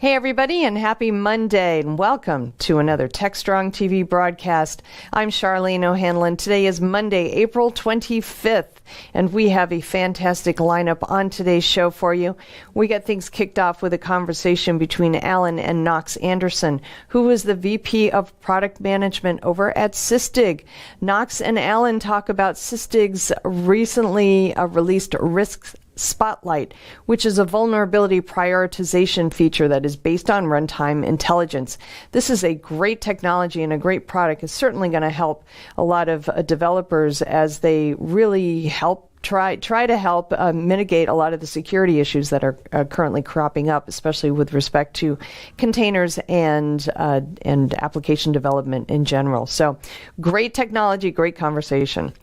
Hey everybody, and happy Monday, and welcome to another Techstrong TV broadcast. I'm Charlene O'Hanlon. Today is Monday, April 25th, and we have a fantastic lineup on today's show for you. We get things kicked off with a conversation between Alan and Knox Anderson, who is the VP of Product Management over at Systig. Knox and Alan talk about Systig's recently released Risk Spotlight, which is a vulnerability prioritization feature that is based on runtime intelligence. This is a great technology and a great product. It's certainly going to help a lot of developers as they really help try to help mitigate a lot of the security issues that are currently cropping up, especially with respect to containers and application development in general. So great technology, great conversation.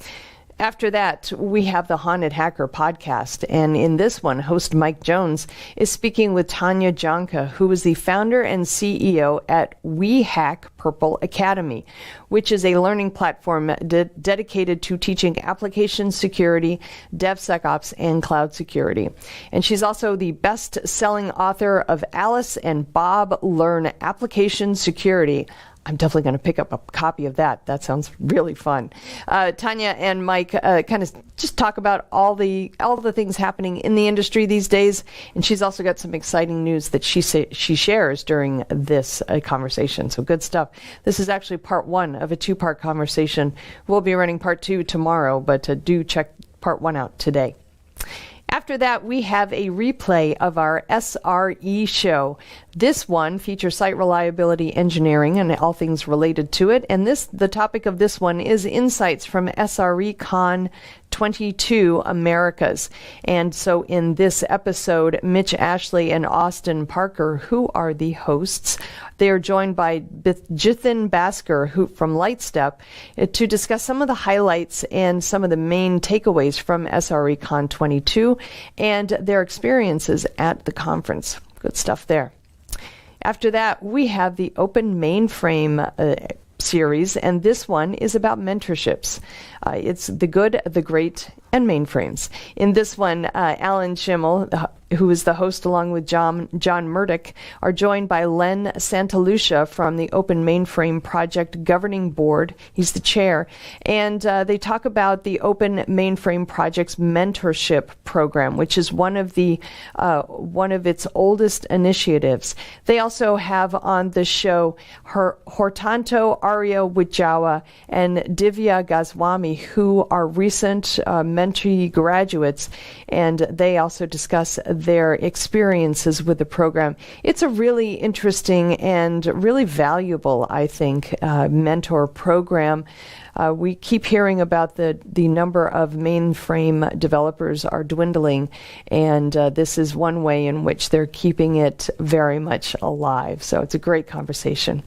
After that, we have the Haunted Hacker podcast, and in this one, host Mike Jones is speaking with Tanya Jonka, who is the founder and CEO at We Hack Purple Academy, which is a learning platform dedicated to teaching application security, DevSecOps, and cloud security. And she's also the best-selling author of Alice and Bob Learn Application Security. I'm definitely going to pick up a copy of that. That sounds really fun. Tanya and Mike kind of just talk about all the things happening in the industry these days, and she's also got some exciting news that she shares during this conversation. So good stuff. This is actually part one of a two-part conversation. We'll be running part two tomorrow, but do check part one out today. After that, we have a replay of our SRE show. This one features site reliability engineering and all things related to it. And the topic of this one is insights from Srecon 22 Americas. And so in this episode, Mitch Ashley and Austin Parker, who are the hosts, they are joined by Jithin Bhaskar from Lightstep to discuss some of the highlights and some of the main takeaways from Srecon 22 and their experiences at the conference. Good stuff there. After that, we have the Open Mainframe series, and this one is about mentorships. It's the good, the great, and mainframes. In this one, Alan Schimmel, who is the host along with John Murdoch, are joined by Len Santalucia from the Open Mainframe Project Governing Board. He's the chair. And they talk about the Open Mainframe Project's mentorship program, which is one of its oldest initiatives. They also have on the show Hortanto Arya Wijawa and Divya Gowami, who are recent mentee graduates, and they also discuss their experiences with the program. It's a really interesting and really valuable, I think, mentor program. We keep hearing about the number of mainframe developers are dwindling, and this is one way in which they're keeping it very much alive. So it's a great conversation.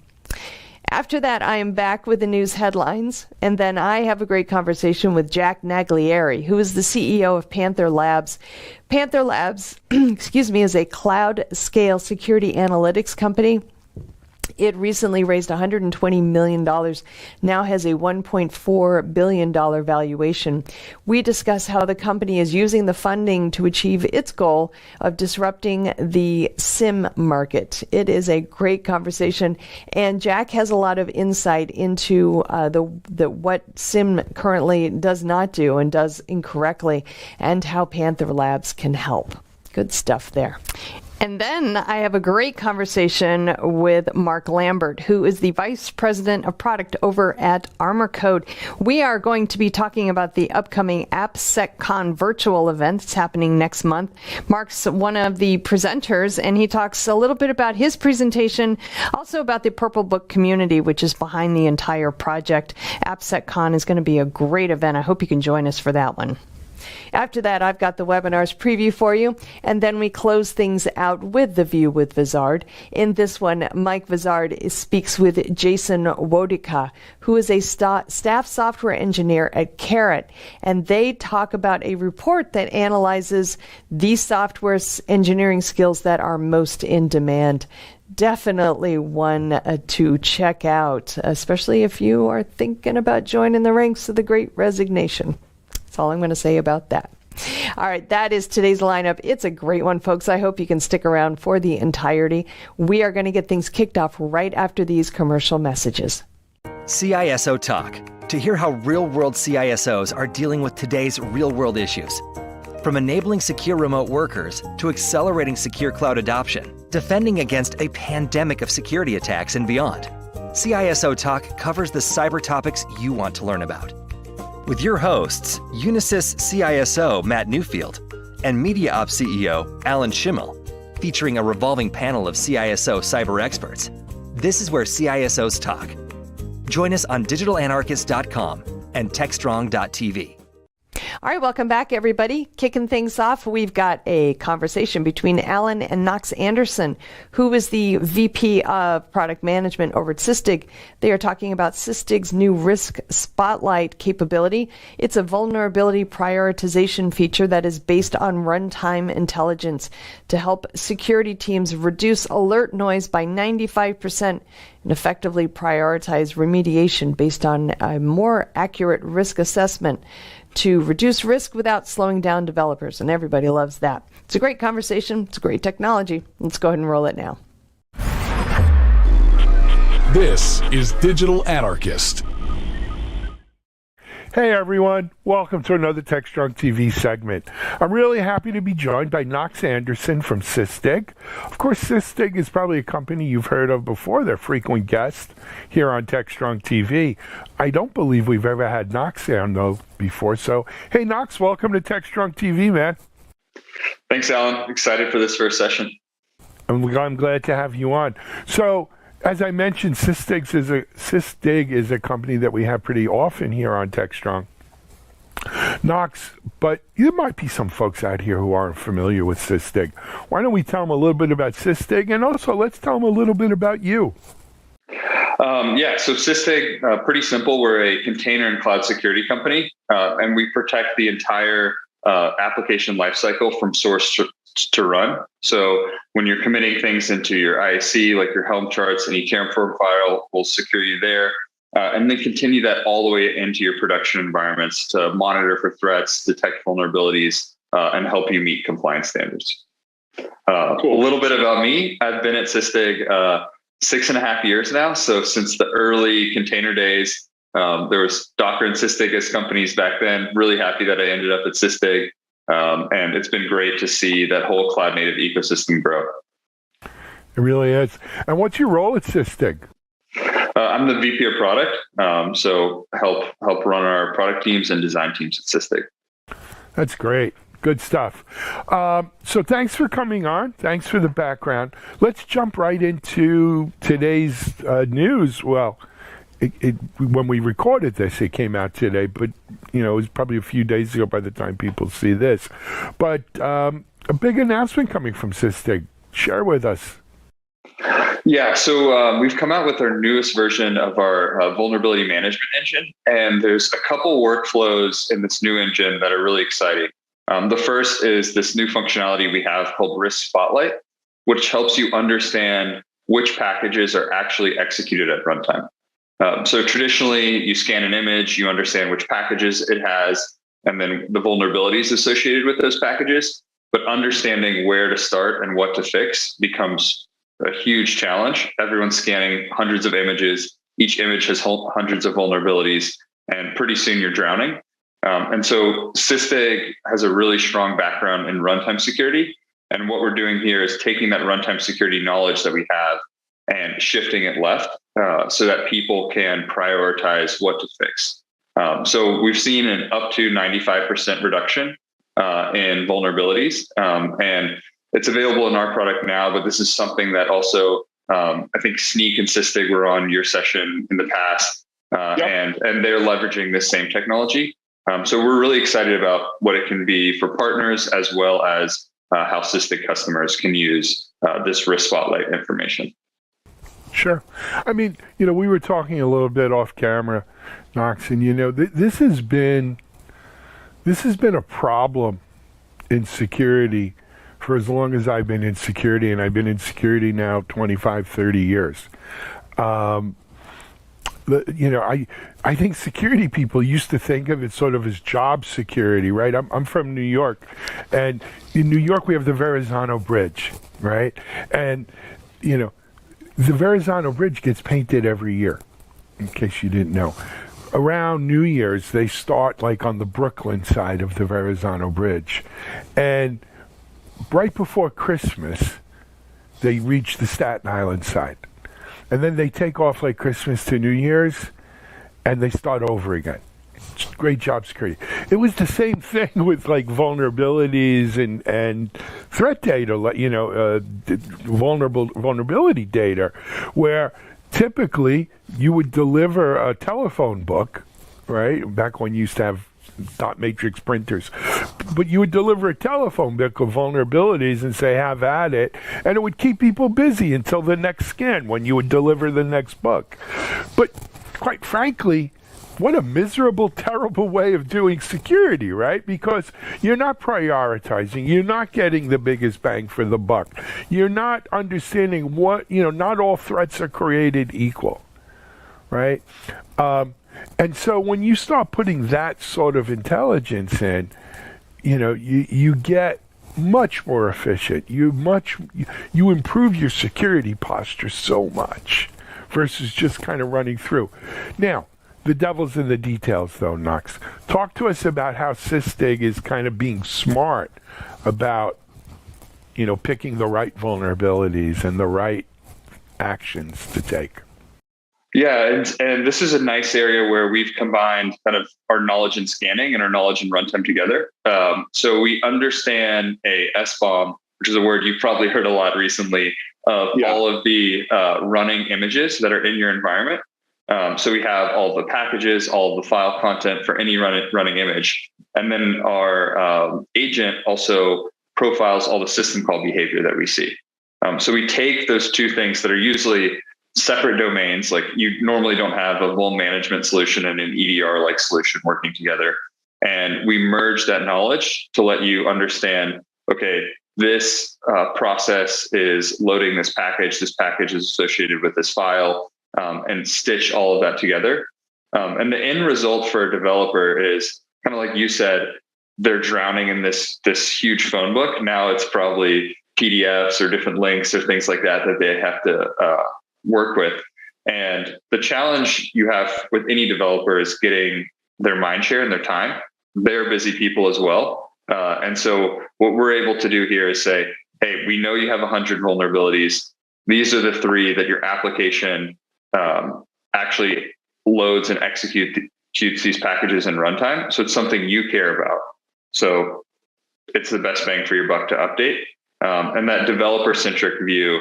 After that, I am back with the news headlines, and then I have a great conversation with Jack Naglieri, who is the CEO of Panther Labs. Panther Labs, is a cloud-scale security analytics company. It recently raised $120 million, now has a $1.4 billion valuation. We discuss how the company is using the funding to achieve its goal of disrupting the SIM market. It is a great conversation, and Jack has a lot of insight into what SIM currently does not do and does incorrectly, and how Panther Labs can help. Good stuff there. And then I have a great conversation with Mark Lambert, who is the Vice President of Product over at Armor Code. We are going to be talking about the upcoming AppSecCon virtual event that's happening next month. Mark's one of the presenters, and he talks a little bit about his presentation, also about the Purple Book community, which is behind the entire project. AppSecCon is going to be a great event. I hope you can join us for that one. After that, I've got the webinars preview for you, and then we close things out with The View with Vizard. In this one, Mike Vizard speaks with Jason Wodika, who is a staff software engineer at Carrot, and they talk about a report that analyzes these software engineering skills that are most in demand. Definitely one to check out, especially if you are thinking about joining the ranks of the Great Resignation. That's all I'm going to say about that. All right, that is today's lineup. It's a great one, folks. I hope you can stick around for the entirety. We are going to get things kicked off right after these commercial messages. CISO Talk, to hear how real-world CISOs are dealing with today's real-world issues. From enabling secure remote workers to accelerating secure cloud adoption, defending against a pandemic of security attacks and beyond. CISO Talk covers the cyber topics you want to learn about. With your hosts, Unisys CISO Matt Newfield and MediaOps CEO Alan Schimmel, featuring a revolving panel of CISO cyber experts. This is where CISOs talk. Join us on digitalanarchist.com and techstrong.tv. All right, welcome back, everybody. Kicking things off, we've got a conversation between Alan and Knox Anderson, who is the VP of Product Management over at Systig. They are talking about Systig's new Risk Spotlight capability. It's a vulnerability prioritization feature that is based on runtime intelligence to help security teams reduce alert noise by 95% and effectively prioritize remediation based on a more accurate risk assessment to reduce risk without slowing down developers, and everybody loves that. It's a great conversation. It's great technology. Let's go ahead and roll it now. This is Digital Anarchist. Hey everyone, welcome to another Techstrong TV segment. I'm really happy to be joined by Knox Anderson from Systig. Of course, Systig is probably a company you've heard of before. They're frequent guests here on Techstrong TV. I don't believe we've ever had Knox on though before. So, hey Knox, welcome to Techstrong TV, man. Thanks, Alan. Excited for this first session. I'm glad to have you on. So, as I mentioned, Systig is a company that we have pretty often here on Techstrong. Knox, but there might be some folks out here who aren't familiar with Systig. Why don't we tell them a little bit about Systig, and also let's tell them a little bit about you. So Systig, pretty simple. We're a container and cloud security company, and we protect the entire application lifecycle from source to run. So when you're committing things into your IAC, like your Helm charts and ETRM profile, will secure you there. And then continue that all the way into your production environments to monitor for threats, detect vulnerabilities, and help you meet compliance standards. Cool. A little bit about me. I've been at Systig 6.5 years now. So since the early container days, there was Docker and Systig as companies back then. Really happy that I ended up at Systig. And it's been great to see that whole cloud native ecosystem grow. It really is. And what's your role at Systig? I'm the VP of product. So help run our product teams and design teams at Systig. That's great. Good stuff. So thanks for coming on. Thanks for the background. Let's jump right into today's news. Well, when we recorded this, it came out today, but it was probably a few days ago by the time people see this. But a big announcement coming from Systig. Share with us. Yeah, so we've come out with our newest version of our vulnerability management engine, and there's a couple workflows in this new engine that are really exciting. The first is this new functionality we have called Risk Spotlight, which helps you understand which packages are actually executed at runtime. So traditionally, you scan an image, you understand which packages it has, and then the vulnerabilities associated with those packages. But understanding where to start and what to fix becomes a huge challenge. Everyone's scanning hundreds of images. Each image has hundreds of vulnerabilities, and pretty soon you're drowning. And so Systig has a really strong background in runtime security. And what we're doing here is taking that runtime security knowledge that we have and shifting it left so that people can prioritize what to fix. So we've seen an up to 95% reduction in vulnerabilities. And it's available in our product now, but this is something that also I think Sneak and Systig were on your session in the past, and they're leveraging this same technology. So we're really excited about what it can be for partners, as well as how Systig customers can use this Risk Spotlight information. Sure. I mean, we were talking a little bit off camera, Knox, and this has been a problem in security for as long as I've been in security, and I've been in security now 25, 30 years. I think security people used to think of it sort of as job security, right? I'm from New York, and in New York we have the Verrazano Bridge, right? And the Verrazano Bridge gets painted every year, in case you didn't know. Around New Year's, they start like on the Brooklyn side of the Verrazano Bridge, and right before Christmas, they reach the Staten Island side. And then they take off like Christmas to New Year's, and they start over again. Great job security. It was the same thing with like vulnerabilities and threat data, vulnerability data, where typically you would deliver a telephone book, right? Back when you used to have dot matrix printers, but you would deliver a telephone book of vulnerabilities and say have at it, and it would keep people busy until the next scan when you would deliver the next book. But quite frankly, what a miserable, terrible way of doing security, right? Because you're not prioritizing, you're not getting the biggest bang for the buck, you're not understanding not all threats are created equal, right? And so when you start putting that sort of intelligence in, you get much more efficient. You improve your security posture so much versus just kind of running through. Now, the devil's in the details, though, Knox. Talk to us about how Systig is kind of being smart about, picking the right vulnerabilities and the right actions to take. Yeah, and this is a nice area where we've combined kind of our knowledge in scanning and our knowledge in runtime together. So we understand a SBOM, which is a word you've probably heard a lot recently, of all of the running images that are in your environment. So we have all the packages, all of the file content for any running image. And then our agent also profiles all the system call behavior that we see. So we take those two things that are usually separate domains, like you normally don't have a vuln management solution and an EDR-like solution working together. And we merge that knowledge to let you understand, okay, this process is loading this package is associated with this file, and stitch all of that together. And the end result for a developer is kind of like you said, they're drowning in this huge phone book. Now it's probably PDFs or different links or things like that they have to work with. And the challenge you have with any developer is getting their mind share and their time. They're busy people as well. And so what we're able to do here is say, hey, we know you have 100 vulnerabilities. These are the 3 that your application actually loads and executes these packages in runtime. So it's something you care about. So it's the best bang for your buck to update. And that developer-centric view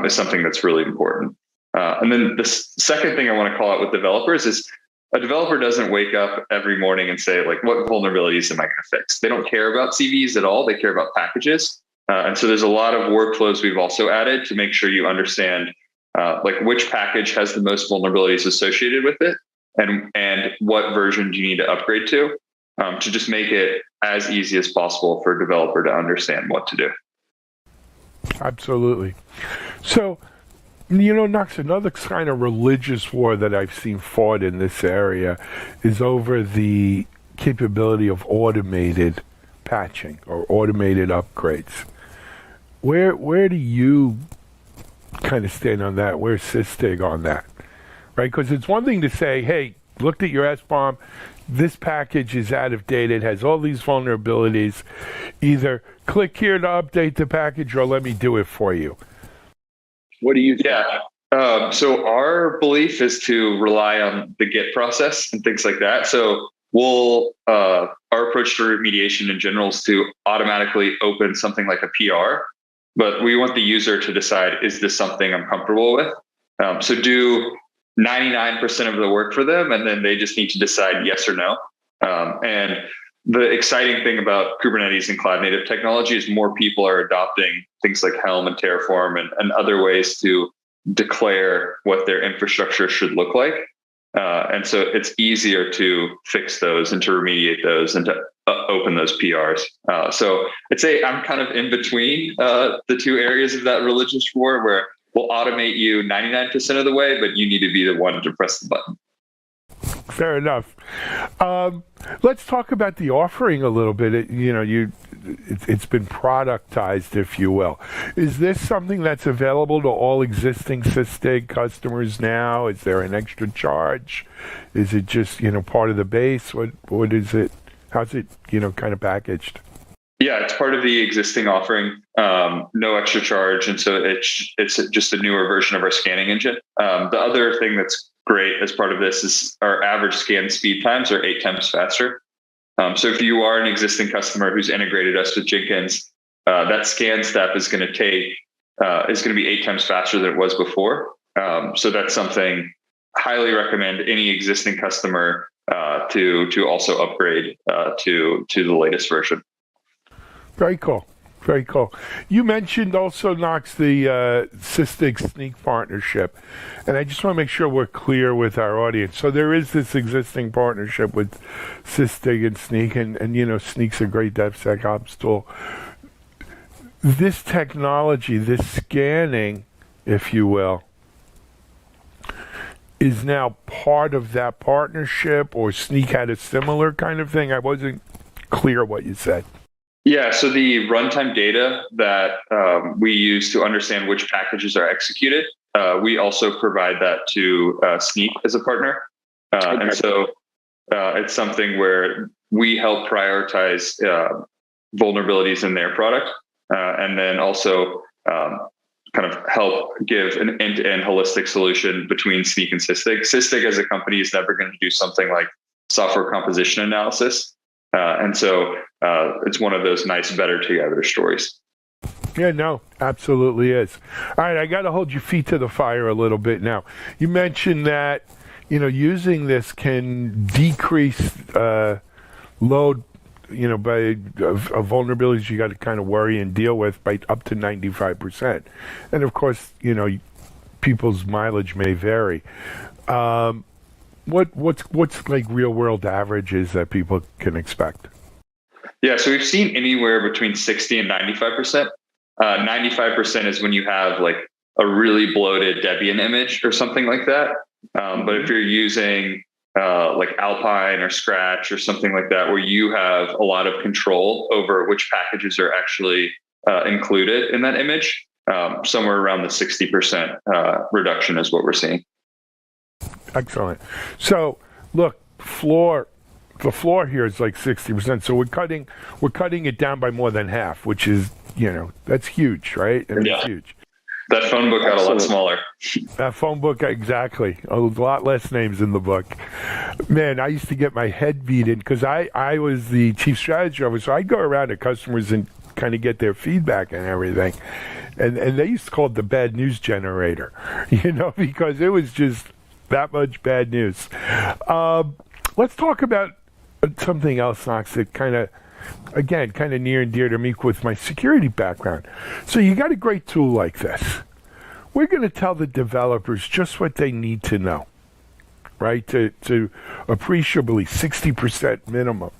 is something that's really important. And then the second thing I want to call out with developers is a developer doesn't wake up every morning and say, like, what vulnerabilities am I going to fix? They don't care about CVs at all. They care about packages. And so there's a lot of workflows we've also added to make sure you understand like which package has the most vulnerabilities associated with it and what version do you need to upgrade to just make it as easy as possible for a developer to understand what to do. Absolutely. So, Knox, another kind of religious war that I've seen fought in this area is over the capability of automated patching or automated upgrades. Where do you kind of stand on that? Where's Systig on that? Right? Because it's one thing to say, hey, looked at your SBOM, this package is out of date, it has all these vulnerabilities. Either click here to update the package or let me do it for you. What do you think? Yeah. So our belief is to rely on the Git process and things like that. So we'll our approach to remediation in general is to automatically open something like a PR, but we want the user to decide, is this something I'm comfortable with? So do 99% of the work for them, and then they just need to decide yes or no. And the exciting thing about Kubernetes and cloud native technology is more people are adopting things like Helm and Terraform and other ways to declare what their infrastructure should look like. And so it's easier to fix those and to remediate those and to open those PRs. So I'd say I'm kind of in between the two areas of that religious war where we'll automate you 99% of the way, but you need to be the one to press the button. Fair enough. Let's talk about the offering a little bit. It's been productized, if you will. Is this something that's available to all existing Systig customers now? Is there an extra charge? Is it just part of the base? What is it? How's it kind of packaged? Yeah, it's part of the existing offering. No extra charge, and so it's just a newer version of our scanning engine. The other thing that's great as part of this is our average scan speed times are 8 times faster. So if you are an existing customer who's integrated us with Jenkins, that scan step is going to be 8 times faster than it was before. So that's something highly recommend any existing customer to also upgrade to the latest version. Very cool. Very cool. You mentioned also, Knox, the Systig Snyk partnership, and I just want to make sure we're clear with our audience. So there is this existing partnership with Systig and Snyk, and Snyk's a great DevSecOps tool. This technology, this scanning, if you will, is now part of that partnership, or Snyk had a similar kind of thing? I wasn't clear what you said. Yeah, so the runtime data that we use to understand which packages are executed, we also provide that to Snyk as a partner. Okay. And so it's something where we help prioritize vulnerabilities in their product, and then also kind of help give an end-to-end holistic solution between Snyk and Systig. Systig as a company is never going to do something like software composition analysis. And so it's one of those nice better together stories. Yeah, no, absolutely is. All right, I got to hold your feet to the fire a little bit now. You mentioned that, using this can decrease load, by vulnerabilities you got to kind of worry and deal with by up to 95%. And of course, people's mileage may vary. What's like real world averages that people can expect? Yeah, so we've seen anywhere between 60 and 95%. 95% is when you have like a really bloated Debian image or something like that. But if you're using like Alpine or Scratch or something like that, where you have a lot of control over which packages are actually included in that image, somewhere around the 60% reduction is what we're seeing. Excellent. So, look, the floor here is like 60%. So we're cutting it down by more than half, which is, that's huge, right? I mean, yeah. It's huge. That phone book got a lot smaller. That phone book, exactly. A lot less names in the book. Man, I used to get my head beat in because I was the chief strategy officer. So I'd go around to customers and kind of get their feedback and everything. And they used to call it the bad news generator, because it was just that much bad news. Let's talk about something else, Knox, that kind of near and dear to me with my security background. So you got a great tool like this. We're going to tell the developers just what they need to know, right? To appreciably 60% minimum,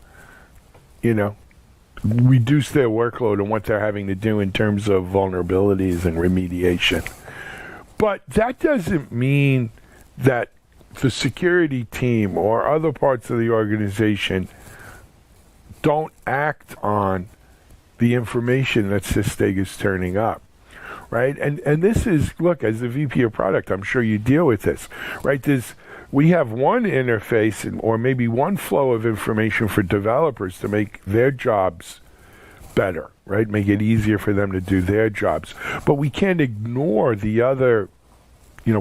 reduce their workload and what they're having to do in terms of vulnerabilities and remediation. But that doesn't mean that the security team or other parts of the organization don't act on the information that Systig is turning up, right? And this is, look, as the VP of product, I'm sure you deal with this, right? We have one interface or maybe one flow of information for developers to make their jobs better, right? Make it easier for them to do their jobs. But we can't ignore the other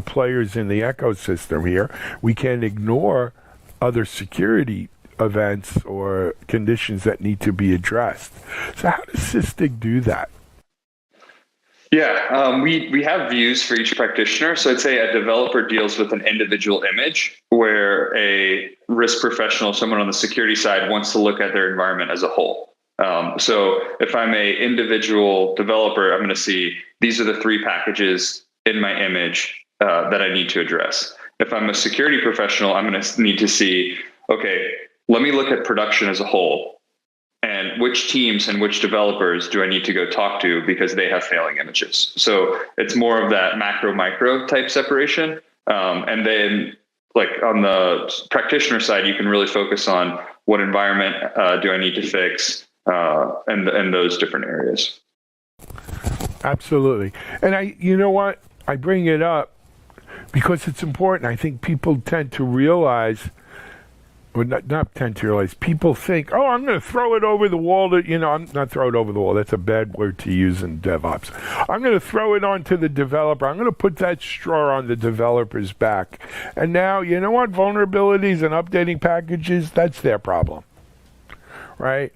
players in the ecosystem here. We can't ignore other security events or conditions that need to be addressed. So how does Systig do that? Yeah, we have views for each practitioner. So I'd say a developer deals with an individual image, where a risk professional, someone on the security side, wants to look at their environment as a whole. So if I'm a individual developer, I'm going to see these are the 3 packages in my image that I need to address. If I'm a security professional, I'm going to need to see, okay, let me look at production as a whole, and which teams and which developers do I need to go talk to because they have failing images. So it's more of that macro micro type separation. And then like on the practitioner side, you can really focus on what environment do I need to fix, and those different areas. Absolutely. And you know what? I bring it up because it's important. I think people tend to realize, or not tend to realize, people think, oh, I'm going to throw it over the wall I'm not throw it over the wall. That's a bad word to use in DevOps. I'm going to throw it onto the developer. I'm going to put that straw on the developer's back. And now, you know what? Vulnerabilities and updating packages, that's their problem. Right?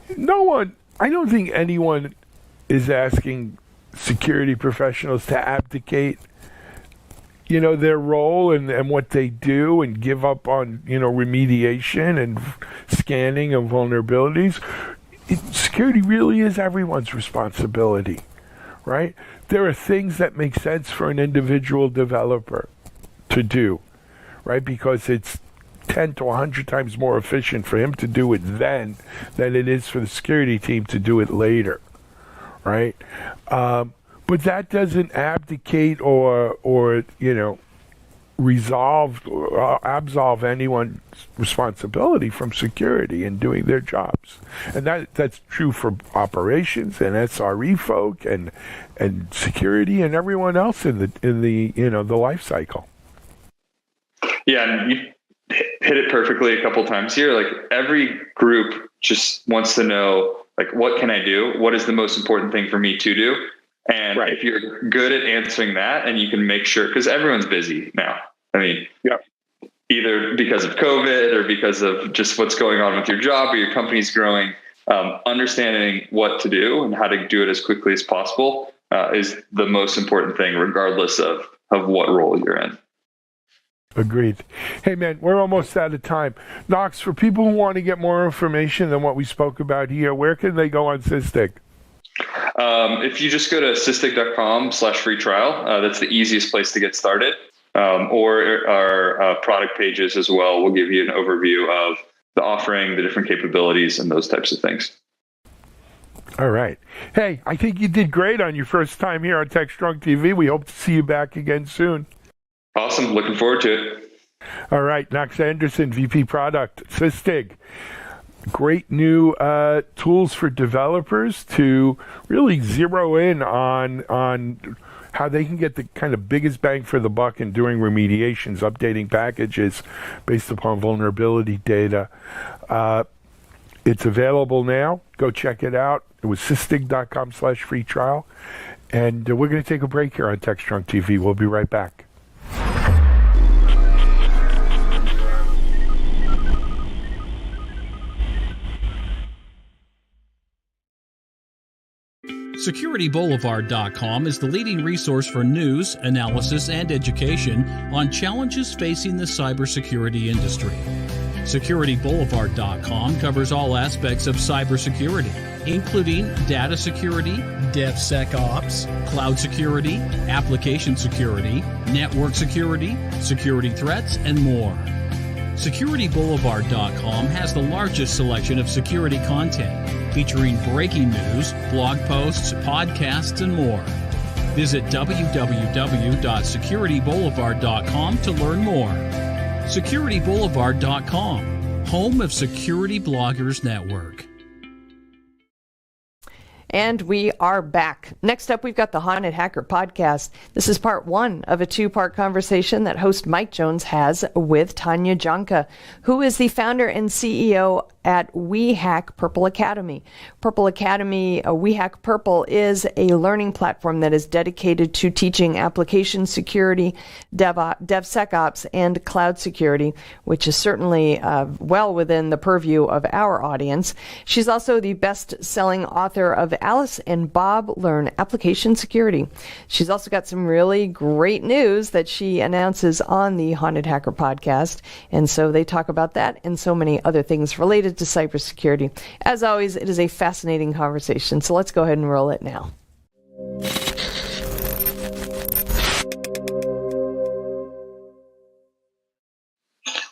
I don't think anyone is asking security professionals to abdicate their role and what they do and give up on remediation and scanning of vulnerabilities. Security really is everyone's responsibility, right? There are things that make sense for an individual developer to do, right? Because it's 10 to 100 times more efficient for him to do it then than it is for the security team to do it later, right? But that doesn't abdicate or resolve or absolve anyone's responsibility from security and doing their jobs. And that's true for operations and SRE folk and security and everyone else in the life cycle. Yeah, and you hit it perfectly a couple times here. Like every group just wants to know, like, what can I do? What is the most important thing for me to do? And if you're good at answering that, and you can make sure, because everyone's busy now. I mean, either because of COVID or because of just what's going on with your job or your company's growing, understanding what to do and how to do it as quickly as possible is the most important thing, regardless of what role you're in. Agreed. Hey, man, we're almost out of time. Knox, for people who want to get more information than what we spoke about here, where can they go on Systig? If you just go to systig.com/free trial, that's the easiest place to get started. Or our product pages as well will give you an overview of the offering, the different capabilities, and those types of things. All right. Hey, I think you did great on your first time here on Techstrong TV. We hope to see you back again soon. Awesome. Looking forward to it. All right. Knox Anderson, VP Product, Systig. Great new tools for developers to really zero in on how they can get the kind of biggest bang for the buck in doing remediations, updating packages based upon vulnerability data. It's available now. Go check it out. It was systig.com/free trial. And we're going to take a break here on Techstrong TV. We'll be right back. SecurityBoulevard.com is the leading resource for news, analysis, and education on challenges facing the cybersecurity industry. SecurityBoulevard.com covers all aspects of cybersecurity, including data security, DevSecOps, cloud security, application security, network security, security threats, and more. SecurityBoulevard.com has the largest selection of security content, featuring breaking news, blog posts, podcasts, and more. Visit www.securityboulevard.com to learn more. SecurityBoulevard.com, home of Security Bloggers Network. And we are back. Next up, we've got the Haunted Hacker Podcast. This is part one of a two-part conversation that host Mike Jones has with Tanya Jonka, who is the founder and CEO at WeHack Purple Academy. Purple Academy, WeHack Purple, is a learning platform that is dedicated to teaching application security, DevSecOps, and cloud security, which is certainly well within the purview of our audience. She's also the best-selling author of Alice and Bob Learn Application Security. She's also got some really great news that she announces on the Haunted Hacker Podcast, and so they talk about that and so many other things related to cybersecurity. As always, it is a fascinating conversation, so let's go ahead and roll it now.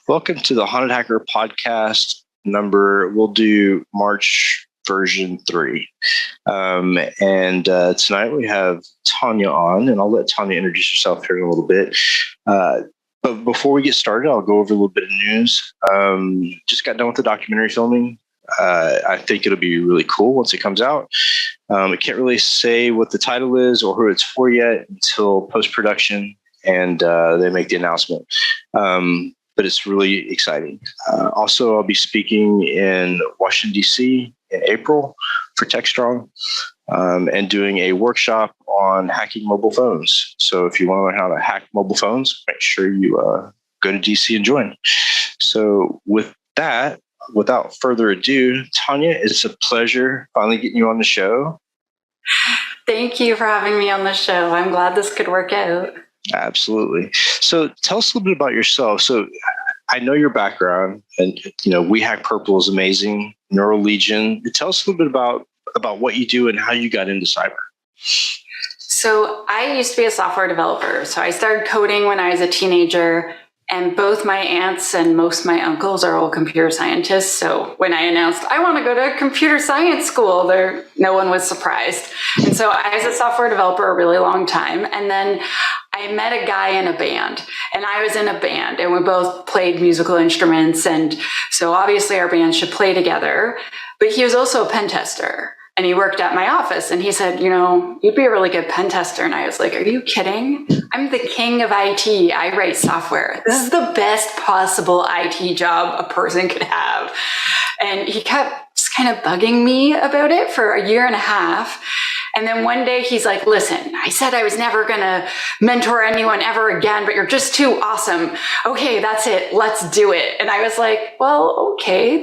Welcome to the Haunted Hacker Podcast we'll do March version 3. And tonight we have Tanya on, and I'll let Tanya introduce herself here in a little bit. But before we get started, I'll go over a little bit of news. Just got done with the documentary filming. I think it'll be really cool once it comes out. I can't really say what the title is or who it's for yet until post-production and they make the announcement. But it's really exciting. Also, I'll be speaking in Washington, D.C. in April for Techstrong and doing a workshop on hacking mobile phones. So if you want to learn how to hack mobile phones, make sure you go to DC and join. So with that, without further ado, Tanya, it's a pleasure finally getting you on the show. Thank you for having me on the show. I'm glad this could work out. Absolutely. So tell us a little bit about yourself. So I know your background, and We Hack Purple is amazing. Neural Legion. Tell us a little bit about what you do and how you got into cyber. So I used to be a software developer. So I started coding when I was a teenager, and both my aunts and most of my uncles are all computer scientists. So when I announced I want to go to computer science school, no one was surprised. And so I was a software developer a really long time. And then I met a guy in a band, and I was in a band, and we both played musical instruments. And so obviously our bands should play together, but he was also a pen tester. And he worked at my office, and he said, you'd be a really good pen tester. And I was like, are you kidding? I'm the king of IT. I write software. This is the best possible IT job a person could have. And he kept just kind of bugging me about it for a year and a half. And then one day he's like, listen, I said I was never going to mentor anyone ever again, but you're just too awesome. Okay, that's it. Let's do it. And I was like, well, okay,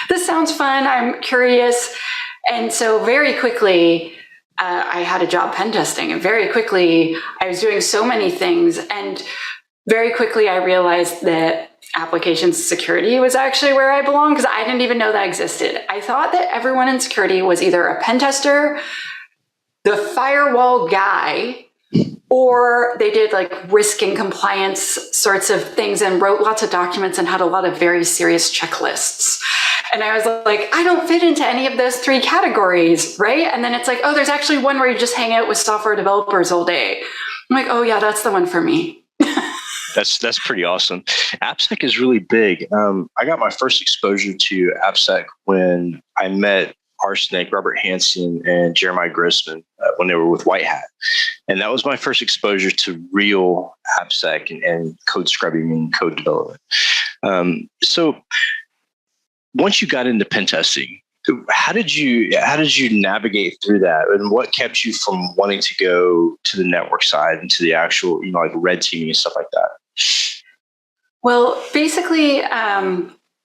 this sounds fun. I'm curious. And so very quickly, I had a job pen testing, and very quickly I was doing so many things. And very quickly I realized that applications security was actually where I belong, because I didn't even know that existed. I thought that everyone in security was either a pen tester, the firewall guy, or they did like risk and compliance sorts of things and wrote lots of documents and had a lot of very serious checklists. And I was like, I don't fit into any of those three categories, right? And then it's like, oh, there's actually one where you just hang out with software developers all day. I'm like, oh yeah, that's the one for me. That's pretty awesome. AppSec is really big. I got my first exposure to AppSec when I met Arsenic, Robert Hansen, and Jeremiah Grossman when they were with White Hat. And that was my first exposure to real AppSec and code scrubbing and code development. So once you got into pen testing, how did you navigate through that, and what kept you from wanting to go to the network side and to the actual, like red teaming and stuff like that? Well, basically,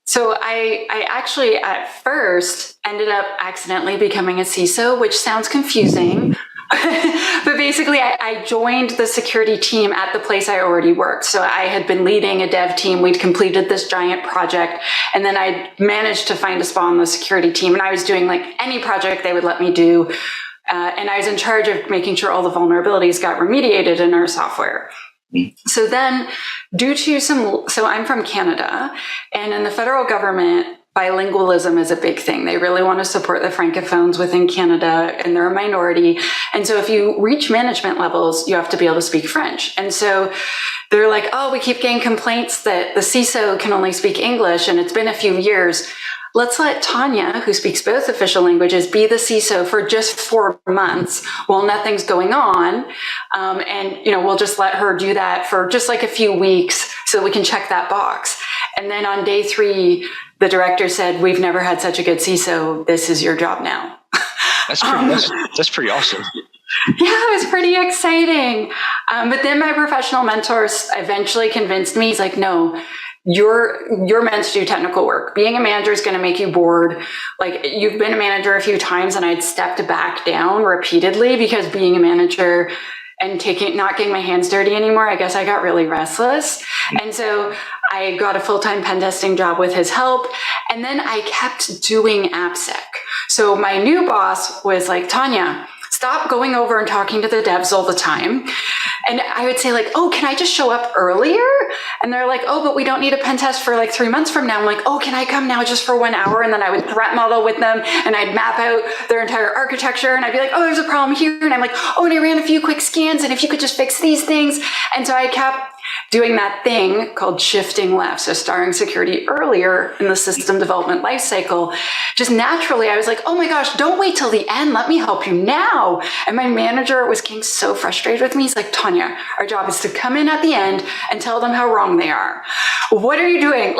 so I actually at first ended up accidentally becoming a CISO, which sounds confusing. But basically, I joined the security team at the place I already worked. So I had been leading a dev team. We'd completed this giant project. And then I managed to find a spot on the security team. And I was doing like any project they would let me do. And I was in charge of making sure all the vulnerabilities got remediated in our software. So then so I'm from Canada, and in the federal government, bilingualism is a big thing. They really want to support the francophones within Canada, and they're a minority. And so if you reach management levels, you have to be able to speak French. And so they're like, oh, we keep getting complaints that the CISO can only speak English, and it's been a few years. Let's let Tanya, who speaks both official languages, be the CISO for just 4 months while nothing's going on. And we'll just let her do that for just like a few weeks so that we can check that box. And then on day 3, the director said, we've never had such a good CISO. This is your job now. That's pretty awesome. Yeah, it was pretty exciting. But then my professional mentors eventually convinced me. He's like, no, you're meant to do technical work. Being a manager is going to make you bored. Like, you've been a manager a few times, and I'd stepped back down repeatedly because being a manager and not getting my hands dirty anymore, I guess I got really restless. And so I got a full-time pen testing job with his help. And then I kept doing AppSec. So my new boss was like, Tanya, stop going over and talking to the devs all the time. And I would say like, oh, can I just show up earlier? And they're like, oh, but we don't need a pen test for like 3 months from now. I'm like, oh, can I come now just for 1 hour? And then I would threat model with them, and I'd map out their entire architecture. And I'd be like, oh, there's a problem here. And I'm like, oh, and I ran a few quick scans. And if you could just fix these things. And so I kept doing that thing called shifting left, so starting security earlier in the system development lifecycle, just naturally I was like, oh my gosh, don't wait till the end. Let me help you now. And my manager was getting so frustrated with me. He's like, Tanya, our job is to come in at the end and tell them how wrong they are. What are you doing?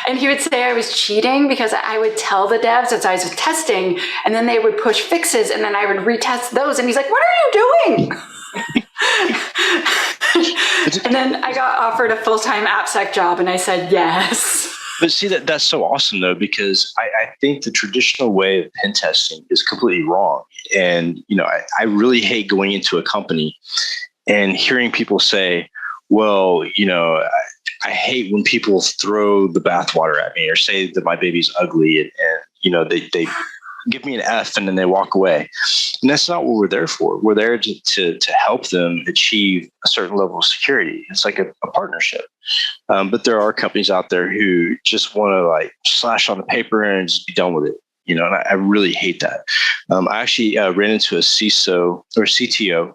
And he would say I was cheating because I would tell the devs as I was testing, and then they would push fixes, and then I would retest those. And he's like, what are you doing? And then I got offered a full-time AppSec job, and I said yes. But see, that's so awesome, though, because I think the traditional way of pen testing is completely wrong. And, I really hate going into a company and hearing people say, well, I hate when people throw the bathwater at me or say that my baby's ugly and they give me an F and then they walk away. And that's not what we're there for. We're there to help them achieve a certain level of security. It's like a partnership. But there are companies out there who just want to slash on the paper and just be done with it. And I really hate that. I actually ran into a CISO or CTO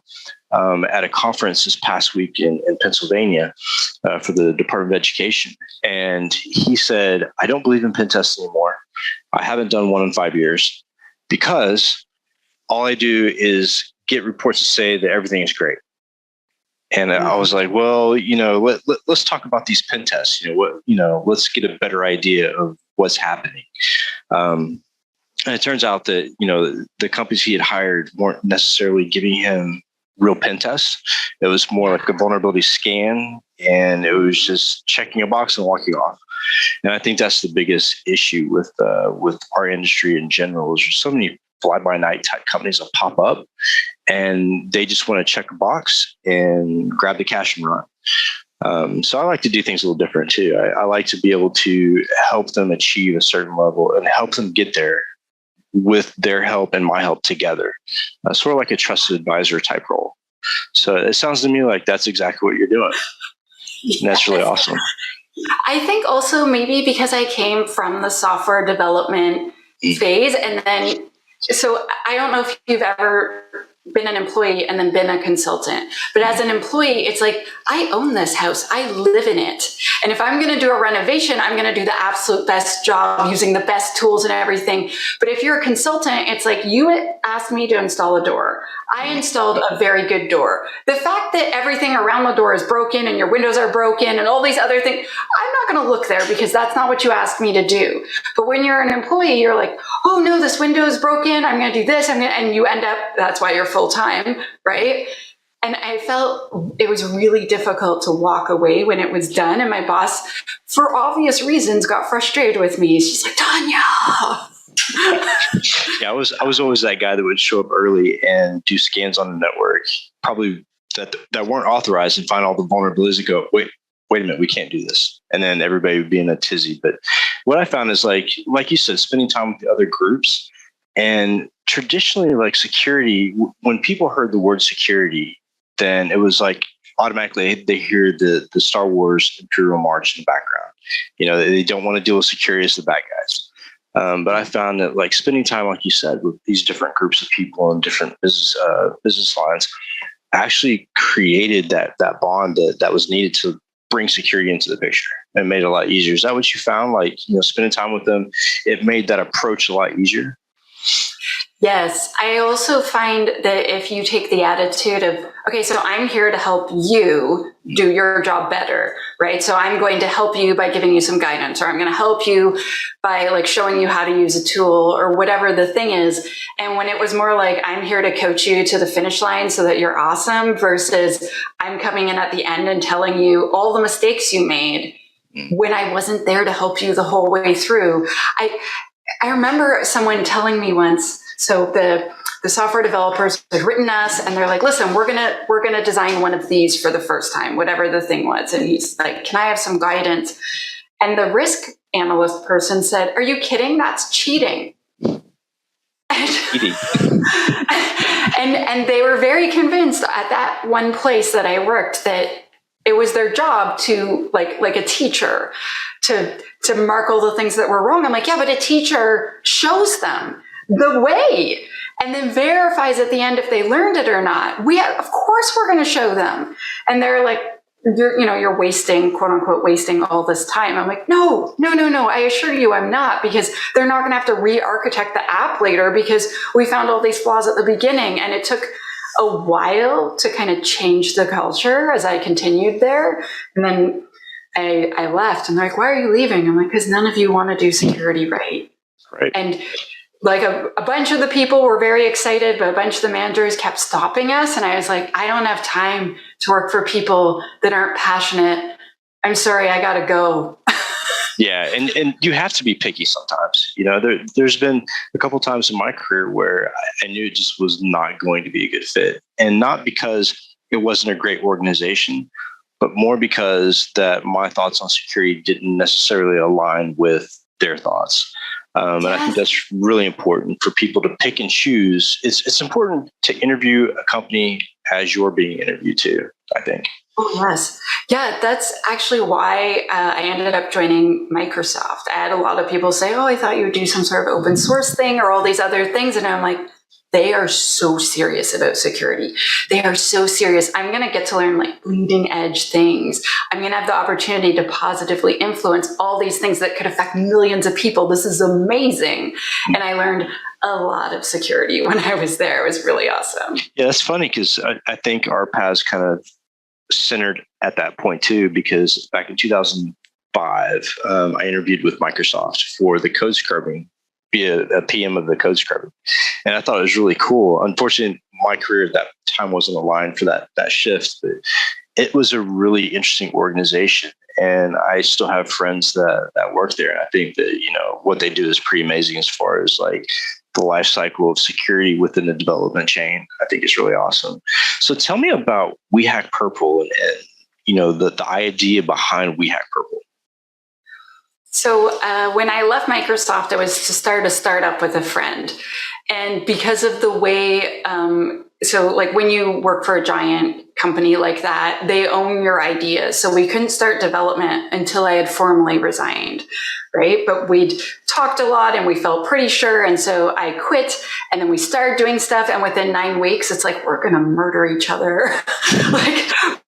at a conference this past week in Pennsylvania for the Department of Education. And he said, I don't believe in pen tests anymore. I haven't done one in 5 years because all I do is get reports to say that everything is great. And I was like, well, let's talk about these pen tests. Let's get a better idea of what's happening. And it turns out that, the companies he had hired weren't necessarily giving him real pen tests. It was more like a vulnerability scan, and it was just checking a box and walking off. And I think that's the biggest issue with our industry in general. Is there's so many fly-by-night type companies that pop up, and they just want to check a box and grab the cash and run. So I like to do things a little different too. I like to be able to help them achieve a certain level and help them get there with their help and my help together, sort of like a trusted advisor type role. So it sounds to me like that's exactly what you're doing. Yes. And that's really awesome. I think also maybe because I came from the software development phase, and then, so I don't know if you've ever been an employee and then been a consultant, but as an employee, it's like, I own this house, I live in it. And if I'm going to do a renovation, I'm going to do the absolute best job using the best tools and everything. But if you're a consultant, it's like, you asked me to install a door. I installed a very good door. The fact that everything around the door is broken and your windows are broken and all these other things, I'm not going to look there because that's not what you asked me to do. But when you're an employee, you're like, oh no, this window is broken, I'm going to do this, and you end up, that's why you're full time, right? And I felt it was really difficult to walk away when it was done. And my boss, for obvious reasons, got frustrated with me. She's like, Tanya. Yeah, I was always that guy that would show up early and do scans on the network, probably that weren't authorized, and find all the vulnerabilities and go, wait a minute, we can't do this. And then everybody would be in a tizzy. But what I found is like you said, spending time with the other groups. And traditionally, like security, when people heard the word security, then it was like automatically they hear the Star Wars Imperial March in the background. They don't want to deal with security as the bad guys. But I found that like spending time, like you said, with these different groups of people and different business lines actually created that bond that was needed to bring security into the picture and made it a lot easier. Is that what you found? Like, spending time with them, it made that approach a lot easier? Yes. I also find that if you take the attitude of, okay, so I'm here to help you do your job better, right? So I'm going to help you by giving you some guidance, or I'm going to help you by like showing you how to use a tool or whatever the thing is. And when it was more like, I'm here to coach you to the finish line so that you're awesome, versus I'm coming in at the end and telling you all the mistakes you made when I wasn't there to help you the whole way through. I remember someone telling me once, so the software developers had written us and they're like, listen, we're gonna design one of these for the first time, whatever the thing was. And he's like, can I have some guidance? And the risk analyst person said, are you kidding? That's cheating. And they were very convinced at that one place that I worked that it was their job to like a teacher to mark all the things that were wrong. I'm like, yeah, but a teacher shows them the way and then verifies at the end if they learned it or not. Of course we're going to show them. And they're like, you're wasting, quote unquote, wasting all this time. I'm like, no, I assure you I'm not, because they're not going to have to re-architect the app later because we found all these flaws at the beginning. And it took a while to kind of change the culture as I continued there. And then I left, and they're like, why are you leaving? I'm like, because none of you want to do security right. Right. And like a bunch of the people were very excited, but a bunch of the managers kept stopping us. And I was like, I don't have time to work for people that aren't passionate. I'm sorry, I got to go. Yeah. And you have to be picky sometimes. There's been a couple times in my career where I knew it just was not going to be a good fit. And not because it wasn't a great organization, but more because that my thoughts on security didn't necessarily align with their thoughts. And I think that's really important for people to pick and choose. It's important to interview a company as you're being interviewed too, I think. Oh, yes. Yeah, that's actually why I ended up joining Microsoft. I had a lot of people say, I thought you would do some sort of open source thing or all these other things. And I'm like, they are so serious about security. They are so serious. I'm going to get to learn like bleeding edge things. I'm going to have the opportunity to positively influence all these things that could affect millions of people. This is amazing. And I learned a lot of security when I was there. It was really awesome. Yeah, that's funny because I think our paths kind of centered at that point too, because back in 2005, I interviewed with Microsoft for the code scrubbing, be a PM of the code scrubbing. And I thought it was really cool. Unfortunately, my career at that time wasn't aligned for that shift, but it was a really interesting organization. And I still have friends that work there. And I think that, what they do is pretty amazing as far as like the life cycle of security within the development chain. I think it's really awesome. So tell me about We Hack Purple and the idea behind We Hack Purple. So when I left Microsoft, it was to start a startup with a friend. And because of the way, so like when you work for a giant company like that, they own your ideas. So we couldn't start development until I had formally resigned, right? But we'd talked a lot and we felt pretty sure. And so I quit, and then we started doing stuff. And within 9 weeks, it's like, we're going to murder each other.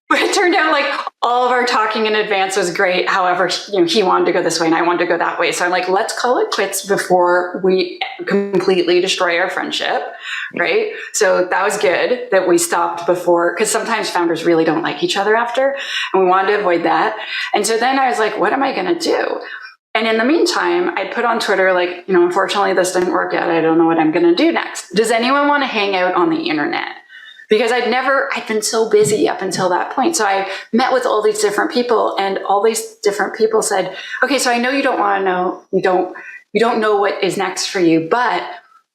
But it turned out like all of our talking in advance was great. However, he wanted to go this way and I wanted to go that way. So I'm like, let's call it quits before we completely destroy our friendship, right? So that was good that we stopped before, because sometimes founders really don't like each other after, and we wanted to avoid that. And so then I was like, what am I going to do? And in the meantime, I put on Twitter, like, unfortunately, this didn't work out. I don't know what I'm going to do next. Does anyone want to hang out on the internet? Because I'd been so busy up until that point. So I met with all these different people, and all these different people said, okay, so I know you don't want to know, you don't know what is next for you, but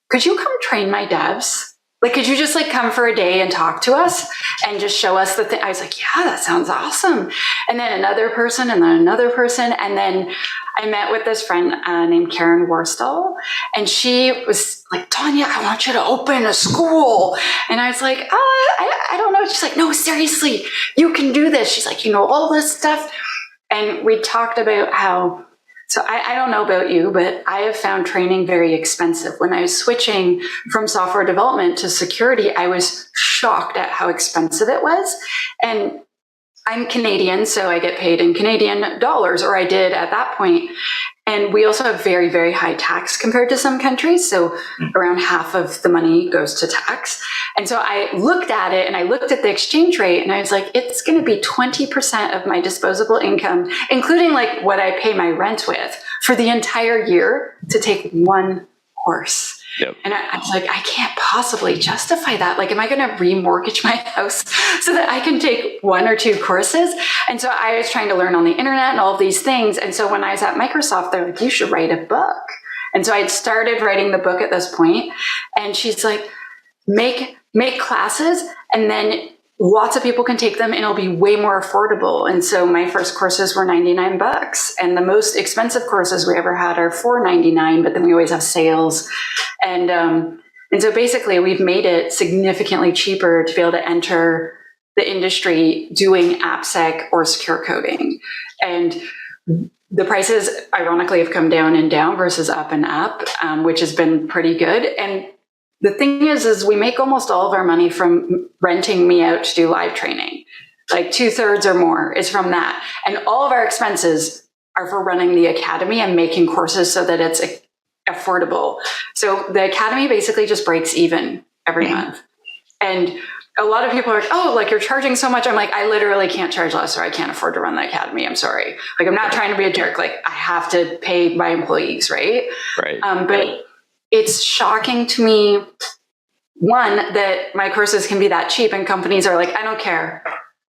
could you come train my devs? Like, could you just like come for a day and talk to us and just show us the thing? I was like, yeah, that sounds awesome. And then another person, and then another person. And then I met with this friend named Karen Worstall, and she was like, Tanya, I want you to open a school. And I was like, I don't know. She's like, no, seriously, you can do this. She's like, all this stuff. And we talked about how, so I don't know about you, but I have found training very expensive. When I was switching from software development to security, I was shocked at how expensive it was. And I'm Canadian, so I get paid in Canadian dollars, or I did at that point. And we also have very, very high tax compared to some countries. So around half of the money goes to tax. And so I looked at it, and I looked at the exchange rate, and I was like, it's going to be 20% of my disposable income, including like what I pay my rent with, for the entire year to take one course. Yep. And I was like, I can't possibly justify that. Like, am I going to remortgage my house so that I can take 1 or 2 courses? And so I was trying to learn on the internet and all of these things. And so when I was at Microsoft, they're like, you should write a book. And so I had started writing the book at this point. And she's like, make classes, and then lots of people can take them, and it'll be way more affordable. And so my first courses were $99, and the most expensive courses we ever had are $4.99, but then we always have sales. And so basically we've made it significantly cheaper to be able to enter the industry doing AppSec or secure coding. And the prices ironically have come down and down versus up and up, which has been pretty good. And the thing is we make almost all of our money from renting me out to do live training. like 2/3 or more is from that. And all of our expenses are for running the academy and making courses so that it's affordable. So the academy basically just breaks even every month. And a lot of people are like, oh, like you're charging so much. I'm like, I literally can't charge less or I can't afford to run the academy. I'm sorry. Like, I'm not trying to be a jerk. Like, I have to pay my employees, right? Right. But it's shocking to me, one, that my courses can be that cheap and companies are like, I don't care.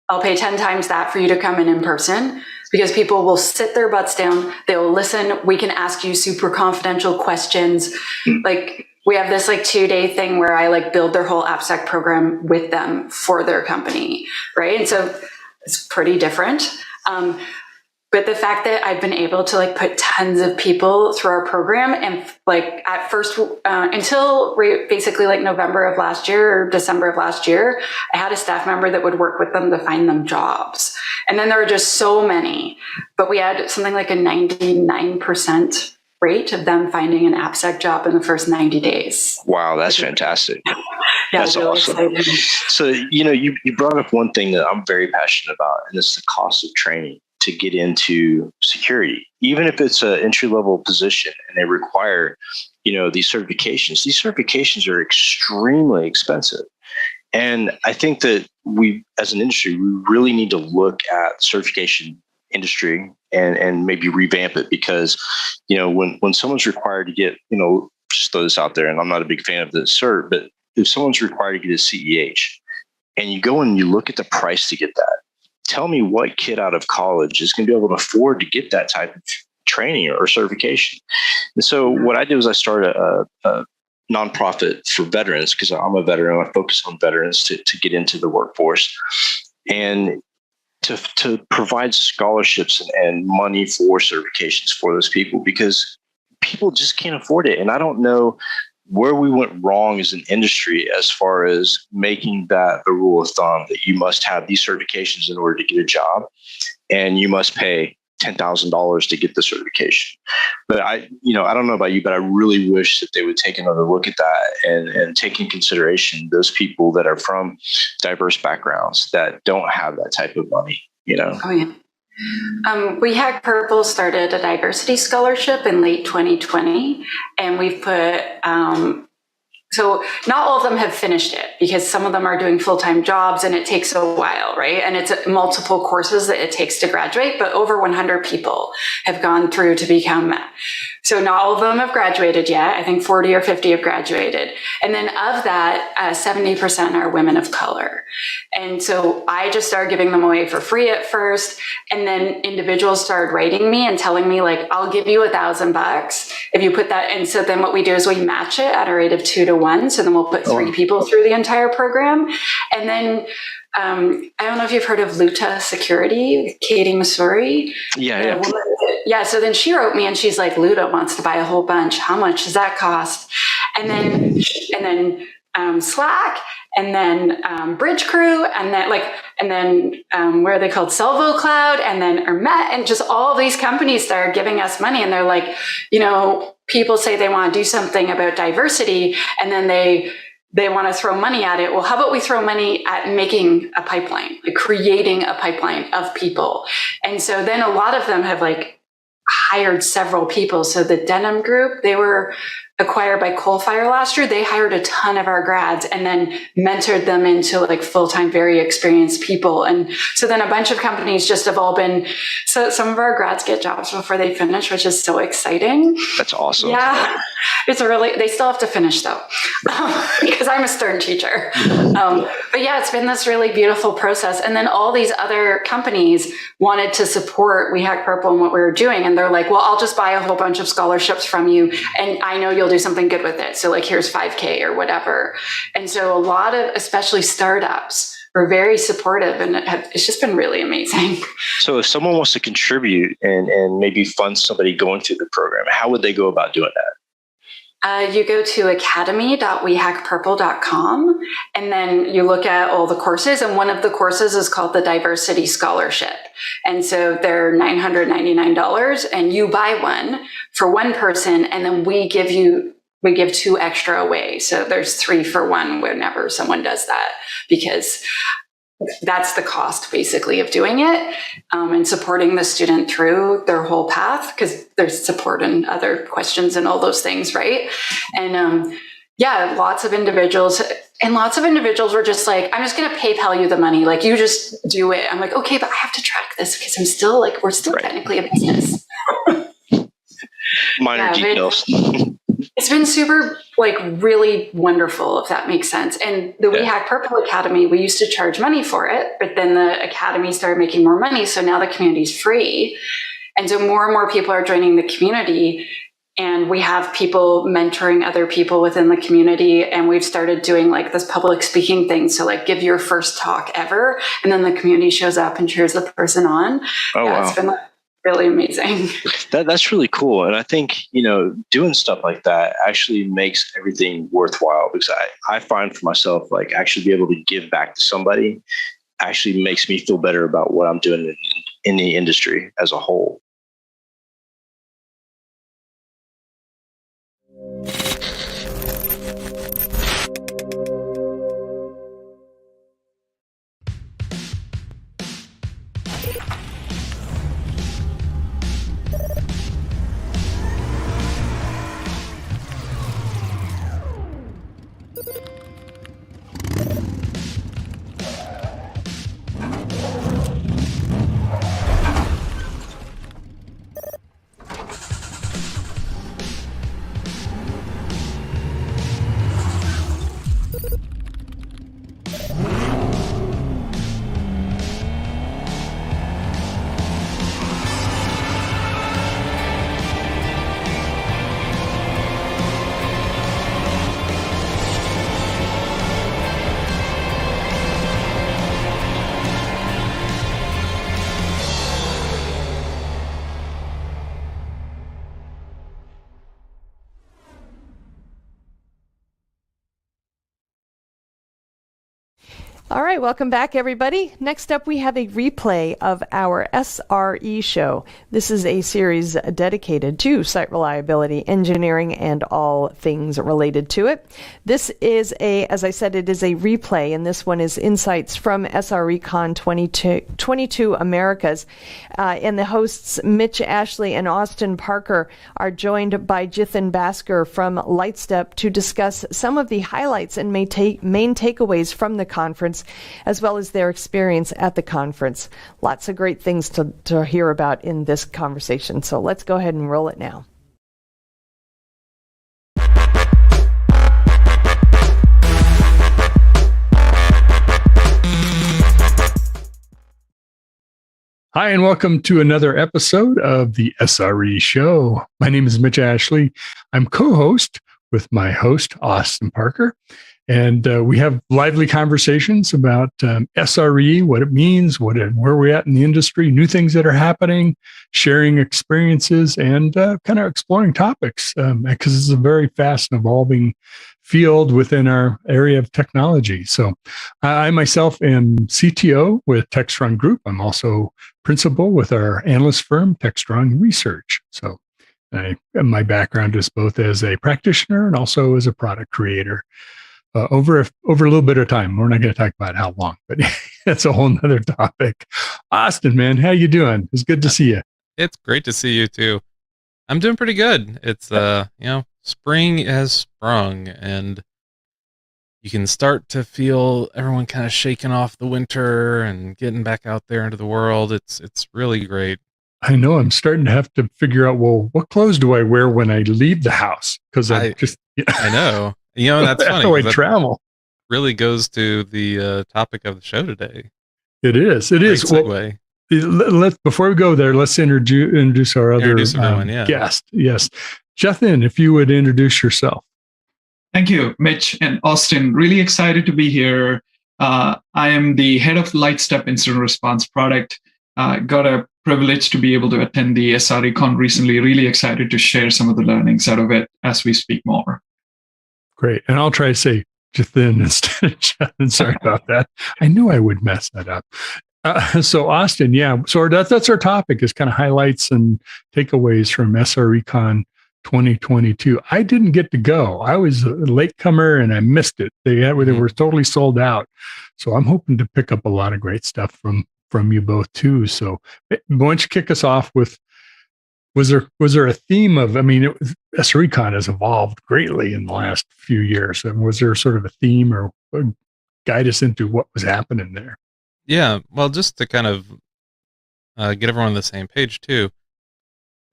I'll pay 10 times that for you to come in person, because people will sit their butts down. They'll listen. We can ask you super confidential questions. Like, we have this like 2-day thing where I like build their whole AppSec program with them for their company, right? And so it's pretty different. But the fact that I've been able to like put tons of people through our program, and like at first, until basically like November of last year or December of last year, I had a staff member that would work with them to find them jobs. And then there were just so many, but we had something like a 99% rate of them finding an AppSec job in the first 90 days. Wow, that's fantastic. Yeah, that's really awesome. exciting. So, you brought up one thing that I'm very passionate about, and it's the cost of training to get into security. Even if it's an entry-level position and they require, these certifications are extremely expensive. And I think that we, as an industry, we really need to look at the certification industry and maybe revamp it, because, when someone's required to get, just throw this out there, and I'm not a big fan of the cert, but if someone's required to get a CEH and you go and you look at the price to get that, tell me what kid out of college is going to be able to afford to get that type of training or certification. And so what I did was I started a nonprofit for veterans, because I'm a veteran. I focus on veterans to get into the workforce, and to provide scholarships and money for certifications for those people, because people just can't afford it. And I don't know where we went wrong as an industry as far as making that the rule of thumb, that you must have these certifications in order to get a job, and you must pay $10,000 to get the certification. But I don't know about you, but I really wish that they would take another look at that and take in consideration those people that are from diverse backgrounds that don't have that type of money, Oh, yeah. We Hack Purple started a diversity scholarship in late 2020, and we've put, so not all of them have finished it, because some of them are doing full-time jobs and it takes a while, right? And it's multiple courses that it takes to graduate, but over 100 people have gone through to become. So not all of them have graduated yet. I think 40 or 50 have graduated. And then of that, 70% are women of color. And so I just started giving them away for free at first. And then individuals started writing me and telling me, like, I'll give you $1,000 if you put that. And so then what we do is we match it at a rate of 2 to 1. So then we'll put 3 people through the entire program. And then I don't know if you've heard of Luta Security, Katie Masuri. Yeah. Yeah. So then she wrote me and she's like, Luta wants to buy a whole bunch. How much does that cost? And then Slack, and then Bridge Crew, and then where are they called? Salvo Cloud, and then Ermet, and just all of these companies that are giving us money. And they're like, people say they want to do something about diversity, and then they want to throw money at it. Well, how about we throw money at making a pipeline, like creating a pipeline of people? And so then a lot of them have like hired several people. So the Denim Group, they were acquired by Coalfire last year. They hired a ton of our grads and then mentored them into like full-time, very experienced people. And so then a bunch of companies just have all been, so some of our grads get jobs before they finish, which is so exciting. That's awesome. Yeah. They still have to finish though, because I'm a stern teacher. But yeah, it's been this really beautiful process. And then all these other companies wanted to support We Hack Purple and what we were doing. And they're like, well, I'll just buy a whole bunch of scholarships from you, and I know you'll do something good with it. So like, here's $5,000 or whatever. And so a lot of, especially startups, were very supportive, and it's just been really amazing. So if someone wants to contribute and maybe fund somebody going through the program, how would they go about doing that? You go to academy.wehackpurple.com, and then you look at all the courses. And one of the courses is called the Diversity Scholarship. And so they're $999, and you buy one for one person, and then we give 2 extra away. So there's 3 for 1 whenever someone does that, because that's the cost basically of doing it, and supporting the student through their whole path, because there's support and other questions and all those things, right? And lots of individuals were just like, I'm just going to PayPal you the money. Like, you just do it. I'm like, okay, but I have to track this because I'm still like, we're still technically a business. Minor details. It's been super, like, really wonderful, if that makes sense. And the We Hack Purple Academy, we used to charge money for it, but then the Academy started making more money. So now the community's free. And so more and more people are joining the community. And we have people mentoring other people within the community. And we've started doing like this public speaking thing. So like, give your first talk ever. And then the community shows up and cheers the person on. Wow. It's been really amazing. That's really cool. And I think, doing stuff like that actually makes everything worthwhile, because I find for myself, like, actually be able to give back to somebody actually makes me feel better about what I'm doing in the industry as a whole. All right, welcome back, everybody. Next up, we have a replay of our SRE show. This is a series dedicated to site reliability engineering and all things related to it. This is as I said, it is a replay, and this one is insights from Srecon 22 Americas. And the hosts, Mitch Ashley and Austin Parker, are joined by Jithan Bhaskar from Lightstep to discuss some of the highlights and main takeaways from the conference, as well as their experience at the conference. Lots of great things to hear about in this conversation. So let's go ahead and roll it now. Hi, and welcome to another episode of the SRE Show. My name is Mitch Ashley. I'm co-host with my host, Austin Parker. And we have lively conversations about SRE, what it means, where we're at in the industry, new things that are happening, sharing experiences, and kind of exploring topics, because it's a very fast and evolving field within our area of technology. So I myself am CTO with Techstrong Group. I'm also principal with our analyst firm, Techstrong Research. So my background is both as a practitioner and also as a product creator. Over a little bit of time. We're not going to talk about how long, but that's a whole nother topic. Austin, man, how you doing? It's good to see you. It's great to see you too. I'm doing pretty good. It's spring has sprung, and you can start to feel everyone kind of shaking off the winter and getting back out there into the world. It's really great. I know. I'm starting to have to figure out, well, what clothes do I wear when I leave the house? Because I know. That's funny. How I travel really goes to the topic of the show today. It is. Segue. Well, before we go there, let's introduce our other guest. Yes. Jithan, if you would introduce yourself. Thank you, Mitch and Austin. Really excited to be here. I am the head of Lightstep Incident Response product. Got a privilege to be able to attend the Srecon recently. Really excited to share some of the learnings out of it as we speak more. Great. And I'll try to say Jithan instead of Jithan. Sorry about that. I knew I would mess that up. So Austin, so that's our topic, is kind of highlights and takeaways from Srecon 2022. I didn't get to go. I was a latecomer and I missed it. They were totally sold out. So I'm hoping to pick up a lot of great stuff from you both too. So why don't you kick us off with, was there a theme of, I mean, Srecon has evolved greatly in the last few years. And was there sort of a theme or guide us into what was happening there? Yeah, well, just to kind of get everyone on the same page too.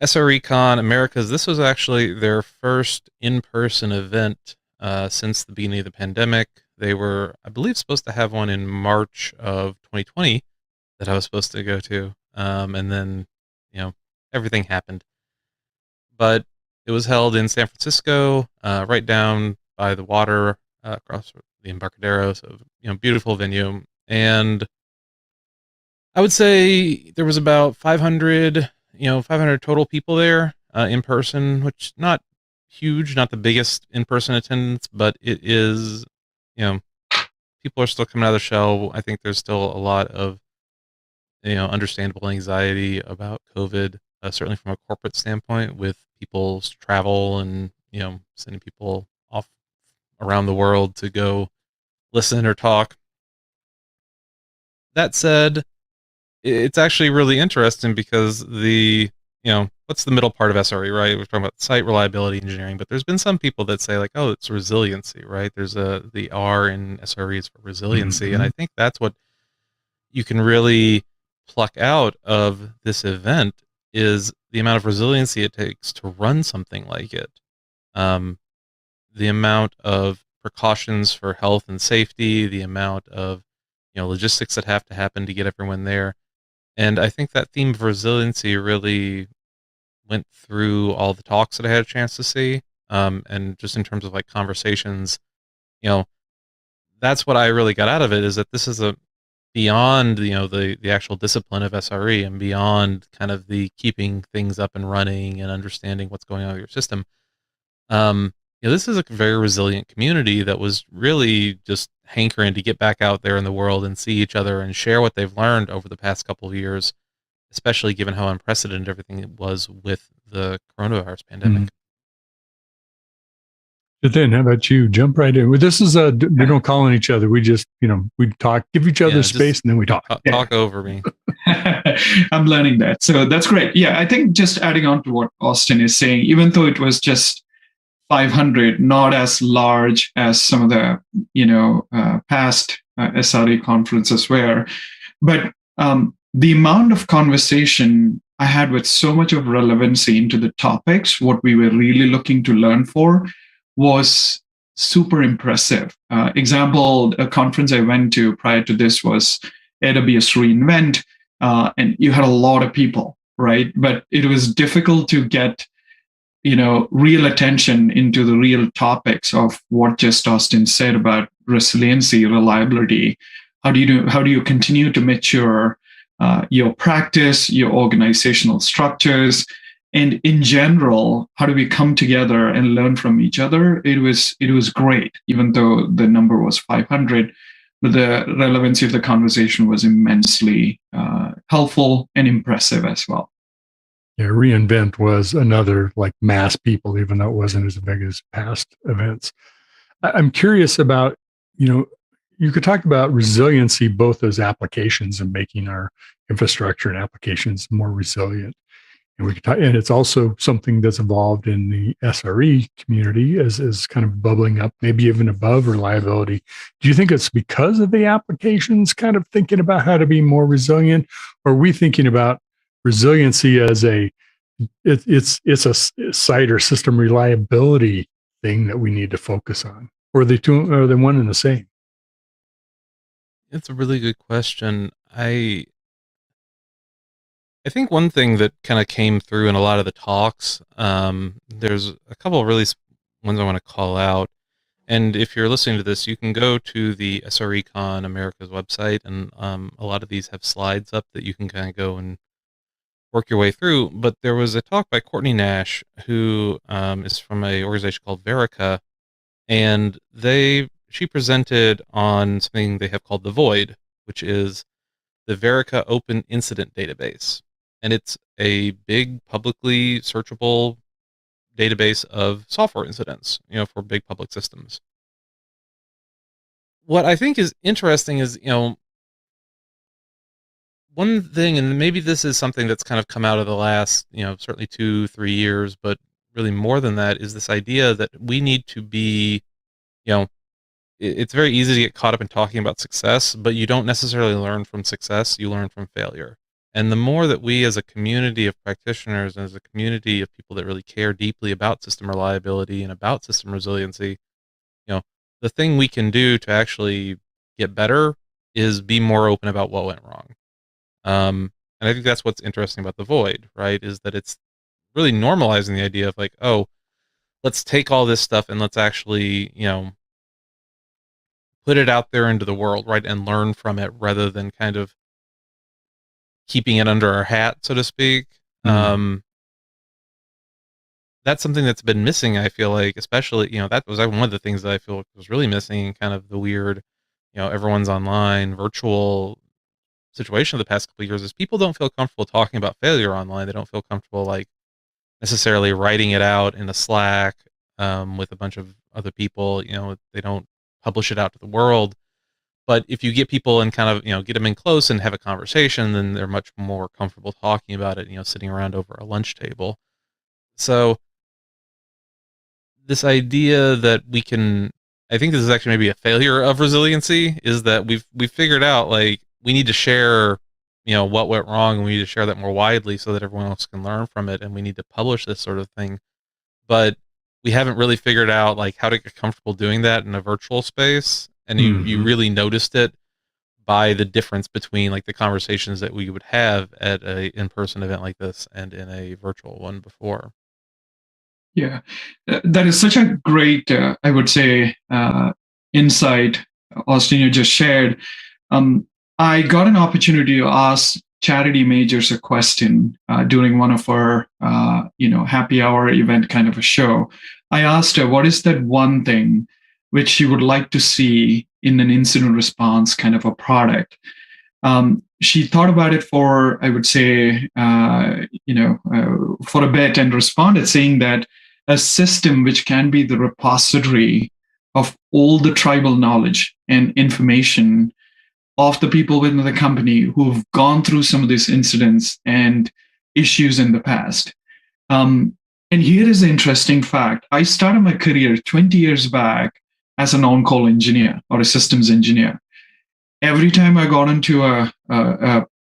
SRECon Americas, this was actually their first in-person event since the beginning of the pandemic. They were, I believe, supposed to have one in March of 2020 that I was supposed to go to. And then, everything happened. But it was held in San Francisco, right down by the water, across the Embarcadero. So, beautiful venue. And I would say there was about 500 total people there in person, which not huge, not the biggest in-person attendance, but it is, people are still coming out of the shell. I think there's still a lot of, understandable anxiety about COVID, certainly from a corporate standpoint with people's travel and, sending people off around the world to go listen or talk. That said, it's actually really interesting because what's the middle part of SRE, right? We're talking about site reliability engineering, but there's been some people that say like, oh, it's resiliency, right? There's the R in SRE is for resiliency. And I think that's what you can really pluck out of this event is the amount of resiliency it takes to run something like it. The amount of precautions for health and safety, the amount of, logistics that have to happen to get everyone there. And I think that theme of resiliency really went through all the talks that I had a chance to see. And just in terms of like conversations, that's what I really got out of it is that this is beyond, the actual discipline of SRE and beyond kind of the keeping things up and running and understanding what's going on with your system. This is a very resilient community that was really just hankering to get back out there in the world and see each other and share what they've learned over the past couple of years, especially given how unprecedented everything was with the coronavirus pandemic. But then how about you? Jump right in. Well, this is we don't call on each other. We just, we talk, give each other space and then we talk. Talk over me. I'm learning that. So that's great. Yeah, I think just adding on to what Austin is saying, even though it was just 500, not as large as some of the, past SRE conferences were, but the amount of conversation I had with so much of relevancy into the topics, what we were really looking to learn for was super impressive. Example, a conference I went to prior to this was AWS reInvent, and you had a lot of people, right? But it was difficult to get real attention into the real topics of what just Austin said about resiliency, reliability. How do you continue to mature your practice, your organizational structures, and in general, how do we come together and learn from each other? It was great, even though the number was 500. But the relevancy of the conversation was immensely helpful and impressive as well. Yeah, reInvent was another like mass people, even though it wasn't as big as past events. I'm curious about, you could talk about resiliency, both as applications and making our infrastructure and applications more resilient. And we could talk, and it's also something that's evolved in the SRE community as kind of bubbling up, maybe even above reliability. Do you think it's because of the applications kind of thinking about how to be more resilient, or are we thinking about resiliency as it's a site or system reliability thing that we need to focus on, or are they one and the same? It's a really good question. I think one thing that kind of came through in a lot of the talks, there's a couple of really ones I want to call out. And if you're listening to this, you can go to the SRECon America's website, and a lot of these have slides up that you can kind of go and work your way through. But there was a talk by Courtney Nash, who is from an organization called Verica, and she presented on something they have called the Void, which is the Verica Open Incident Database. And it's a big, publicly searchable database of software incidents, for big public systems. What I think is interesting is, one thing, and maybe this is something that's kind of come out of the last, certainly 2-3 years, but really more than that, is this idea that we need to be, it's very easy to get caught up in talking about success, but you don't necessarily learn from success, you learn from failure. And the more that we as a community of practitioners and as a community of people that really care deeply about system reliability and about system resiliency, the thing we can do to actually get better is be more open about what went wrong. And I think that's what's interesting about the void, right? Is that it's really normalizing the idea of like, oh, let's take all this stuff and let's actually, put it out there into the world, right? And learn from it rather than kind of keeping it under our hat, so to speak. That's something that's been missing, I feel like, especially, that was one of the things that I feel was really missing, kind of the weird, everyone's online, virtual situation of the past couple of years, is people don't feel comfortable talking about failure online. They don't feel comfortable, like, necessarily writing it out in a Slack with a bunch of other people. They don't publish it out to the world. But if you get people and kind of, get them in close and have a conversation, then they're much more comfortable talking about it, sitting around over a lunch table. So this idea that we can, I think this is actually maybe a failure of resiliency, is that we've figured out, like, we need to share, what went wrong, and we need to share that more widely so that everyone else can learn from it, and we need to publish this sort of thing. But we haven't really figured out, like, how to get comfortable doing that in a virtual space. And you really noticed it by the difference between, like, the conversations that we would have at a in-person event like this and in a virtual one before. Yeah, that is such a great, I would say, insight, Austin, you just shared. I got an opportunity to ask charity majors a question during one of our, happy hour event kind of a show. I asked her, what is that one thing which she would like to see in an incident response kind of a product? She thought about it for, I would say, for a bit, and responded saying that a system which can be the repository of all the tribal knowledge and information of the people within the company who've gone through some of these incidents and issues in the past. And here is an interesting fact. I started my career 20 years back as an on-call engineer or a systems engineer. Every time I got into an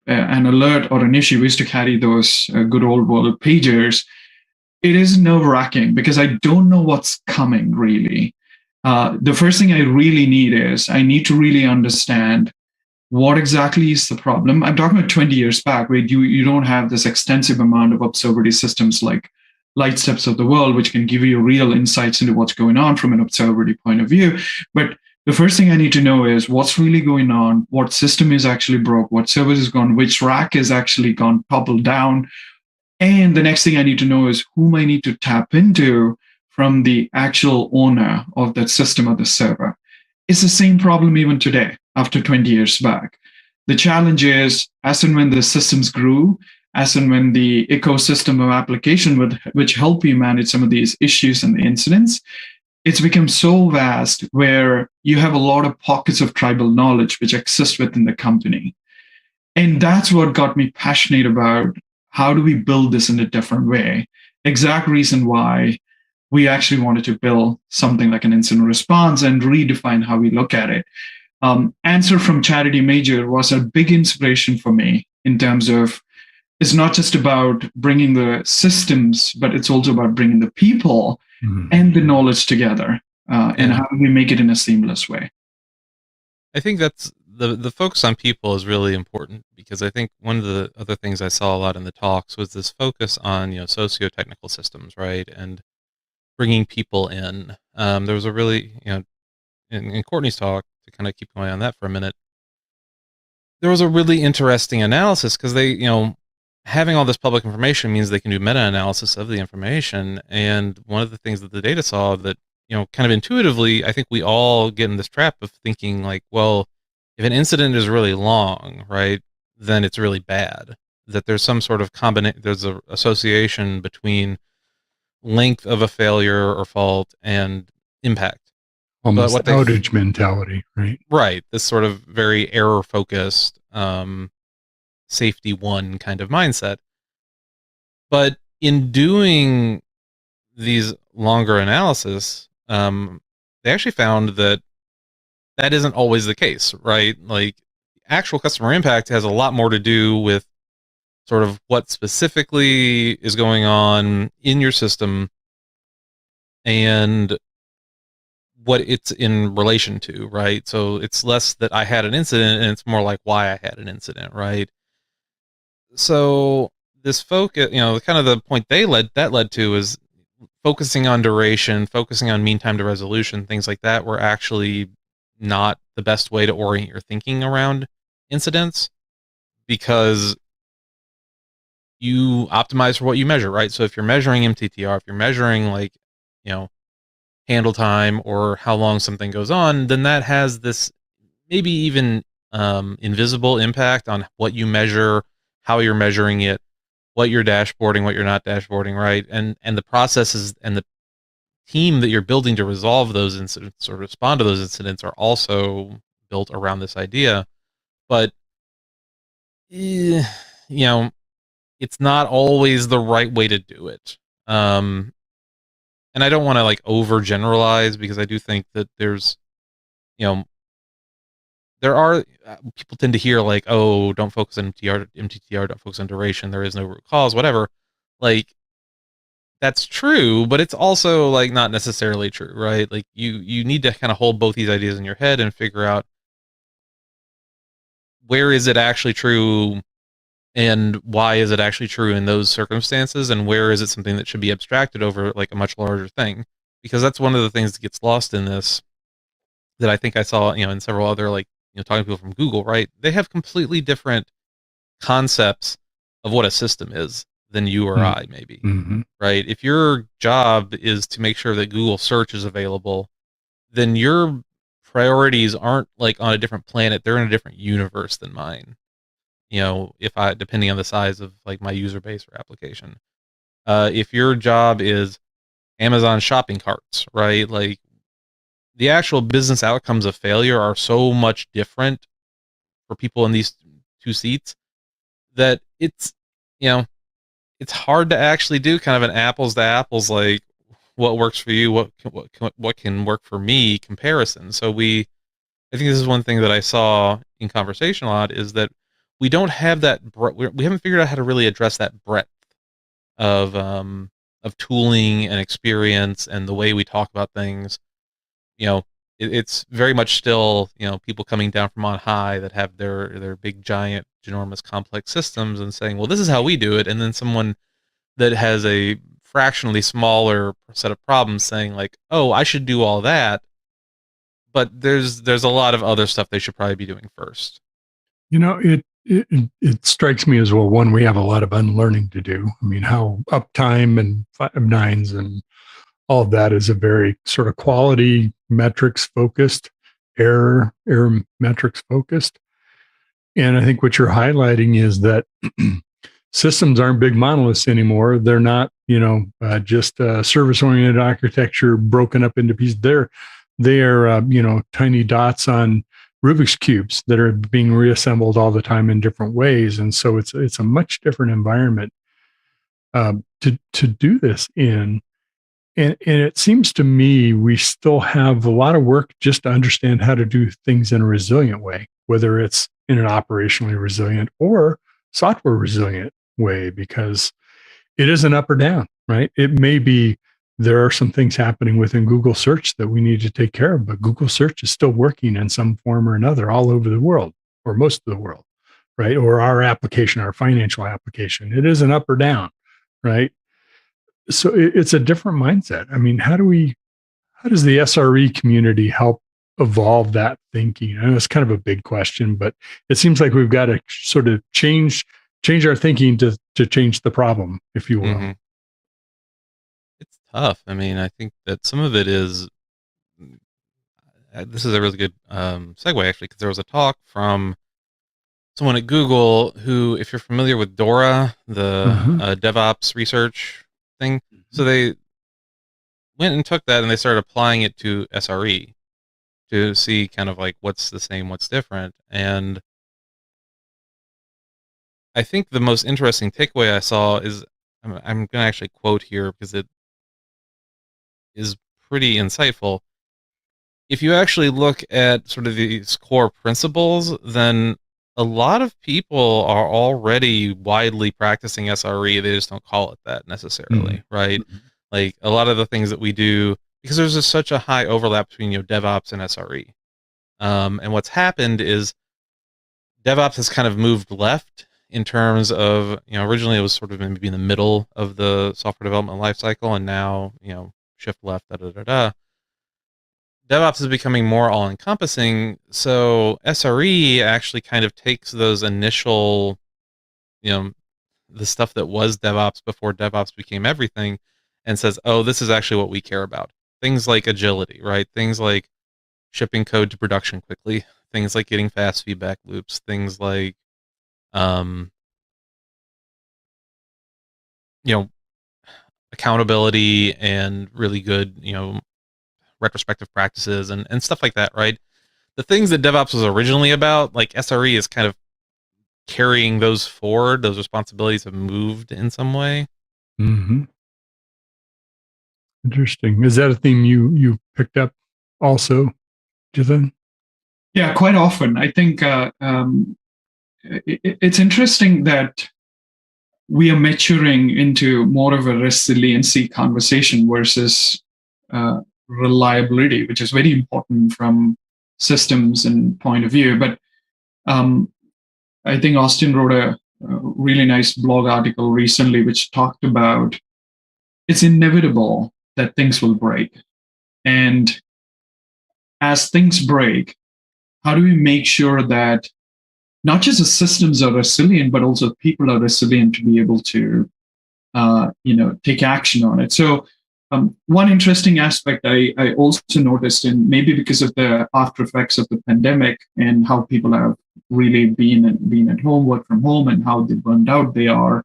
alert or an issue, we used to carry those good old world pagers. It is nerve-wracking because I don't know what's coming, really. The first thing I really need is I need to really understand what exactly is the problem. I'm talking about 20 years back, where you don't have this extensive amount of observability systems like Lightsteps of the world, which can give you real insights into what's going on from an observability point of view. But the first thing I need to know is what's really going on, what system is actually broke, what service is gone, which rack is actually gone toppled down. And the next thing I need to know is whom I need to tap into from the actual owner of that system or the server. It's the same problem even today, after 20 years back. The challenge is, as and when the systems grew, as and when the ecosystem of application which help you manage some of these issues and the incidents, it's become so vast where you have a lot of pockets of tribal knowledge which exist within the company. And that's what got me passionate about how do we build this in a different way. Exact reason why we actually wanted to build something like an incident response and redefine how we look at it. Answer from Charity Major was a big inspiration for me in terms of it's not just about bringing the systems, but it's also about bringing the people and the knowledge together, and how do we make it in a seamless way. I think that's the focus on people is really important, because I think one of the other things I saw a lot in the talks was this focus on, socio-technical systems, right? And bringing people in. There was a really, in Courtney's talk, to kind of keep going on that for a minute, there was a really interesting analysis, because they, having all this public information means they can do meta-analysis of the information. And one of the things that the data saw that, kind of intuitively, I think we all get in this trap of thinking like, well, if an incident is really long, right, then it's really bad. That there's some sort of there's an association between length of a failure or fault and impact. Almost what outage mentality, right? Right. This sort of very error focused, safety one kind of mindset. But in doing these longer analysis, they actually found that isn't always the case, right? Like actual customer impact has a lot more to do with sort of what specifically is going on in your system and what it's in relation to, right? So it's less that I had an incident and it's more like why I had an incident, right? So this focus, kind of the point that led to is focusing on duration, focusing on mean time to resolution, things like that were actually not the best way to orient your thinking around incidents, because you optimize for what you measure, right? So if you're measuring MTTR, if you're measuring handle time or how long something goes on, then that has this maybe even invisible impact on what you measure, how you're measuring it, what you're dashboarding, what you're not dashboarding, right? And the processes and the team that you're building to resolve those incidents or respond to those incidents are also built around this idea. But it's not always the right way to do it. And I don't want to overgeneralize, because I do think that there's, there are people tend to hear oh, don't focus on MTTR, don't focus on duration, there is no root cause, whatever. That's true, but it's also not necessarily true, right? You need to kind of hold both these ideas in your head and figure out where is it actually true and why is it actually true in those circumstances, and where is it something that should be abstracted over a much larger thing? Because that's one of the things that gets lost in this, that I think I saw, in several other, talking to people from Google, right? They have completely different concepts of what a system is than you or I, maybe, right? If your job is to make sure that Google search is available, then your priorities aren't on a different planet. They're in a different universe than mine. Depending on the size of my user base or application. If your job is Amazon shopping carts, right? The actual business outcomes of failure are so much different for people in these two seats that it's hard to actually do kind of an apples to apples, what works for you, what can work for me comparison. So I think this is one thing that I saw in conversation a lot, is that we don't have that. We haven't figured out how to really address that breadth of tooling and experience and the way we talk about things. It's very much still people coming down from on high that have their big giant ginormous complex systems and saying, well, this is how we do it, and then someone that has a fractionally smaller set of problems saying oh, I should do all that, but there's a lot of other stuff they should probably be doing first. It strikes me as well, one, we have a lot of unlearning to do. I mean, how uptime and 5.9s and all of that is a very sort of quality metrics focused, error metrics focused. And I think what you're highlighting is that systems aren't big monoliths anymore. They're not, just service-oriented architecture broken up into pieces. They are, tiny dots on Rubik's cubes that are being reassembled all the time in different ways. And so it's a much different environment to do this in. And it seems to me we still have a lot of work just to understand how to do things in a resilient way, whether it's in an operationally resilient or software resilient way, because it isn't up or down, right? It may be there are some things happening within Google Search that we need to take care of, but Google Search is still working in some form or another all over the world, or most of the world, right? Or our application, our financial application, it isn't up or down, right? So it's a different mindset. I mean, how does the SRE community help evolve that thinking? I know it's kind of a big question, but it seems like we've got to sort of change our thinking to change the problem, if you will. Mm-hmm. It's tough. I mean, I think that some of it is, this is a really good segue, actually, because there was a talk from someone at Google who, if you're familiar with Dora, the DevOps research thing, so went and took that and they started applying it to SRE to see kind of like what's the same, what's different. And I think the most interesting takeaway I saw is, I'm going to actually quote here because it is pretty insightful. If you actually look at sort of these core principles, then a lot of people are already widely practicing SRE. They just don't call it that necessarily, right? Like a lot of the things that we do, because there's just such a high overlap between DevOps and SRE. And what's happened is DevOps has kind of moved left in terms of, originally it was sort of maybe in the middle of the software development lifecycle, and now, shift left, DevOps is becoming more all-encompassing, so SRE actually kind of takes those initial, the stuff that was DevOps before DevOps became everything, and says, oh, this is actually what we care about. Things like agility, right? Things like shipping code to production quickly, things like getting fast feedback loops, things like, accountability and really good, retrospective practices and stuff like that, right? The things that DevOps was originally about, like SRE is kind of carrying those forward. Those responsibilities have moved in some way. Mm-hmm. Interesting. Is that a theme you picked up also, Jithan? Yeah, quite often. I think it's interesting that we are maturing into more of a resiliency conversation versus reliability, which is very important from systems and point of view. But I think Austin wrote a really nice blog article recently which talked about it's inevitable that things will break. And as things break, how do we make sure that not just the systems are resilient, but also people are resilient to be able to take action on it? So one interesting aspect I also noticed, and maybe because of the after effects of the pandemic and how people have really been at home, work from home, and how burned out they are.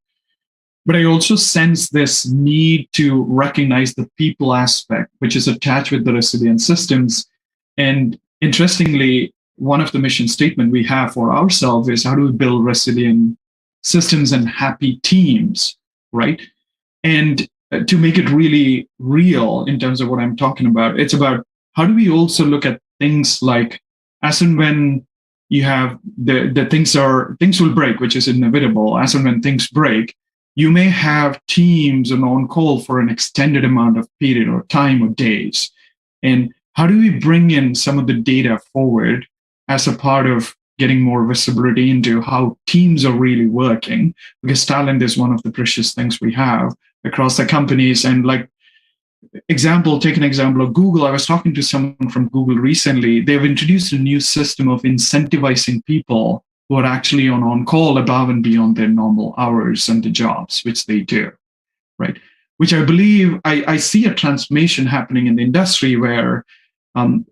But I also sense this need to recognize the people aspect, which is attached with the resilient systems. And interestingly, one of the mission statement we have for ourselves is how do we build resilient systems and happy teams, right? And to make it really real in terms of what I'm talking about, it's about how do we also look at things like as and when you have the things will break, which is inevitable. As and when things break, you may have teams on call for an extended amount of period or time or days. And how do we bring in some of the data forward as a part of getting more visibility into how teams are really working? Because talent is one of the precious things we have across the companies. And like take an example of Google. I was talking to someone from Google recently. They've introduced a new system of incentivizing people who are actually on call above and beyond their normal hours and the jobs which they do, right? Which I believe I see a transformation happening in the industry where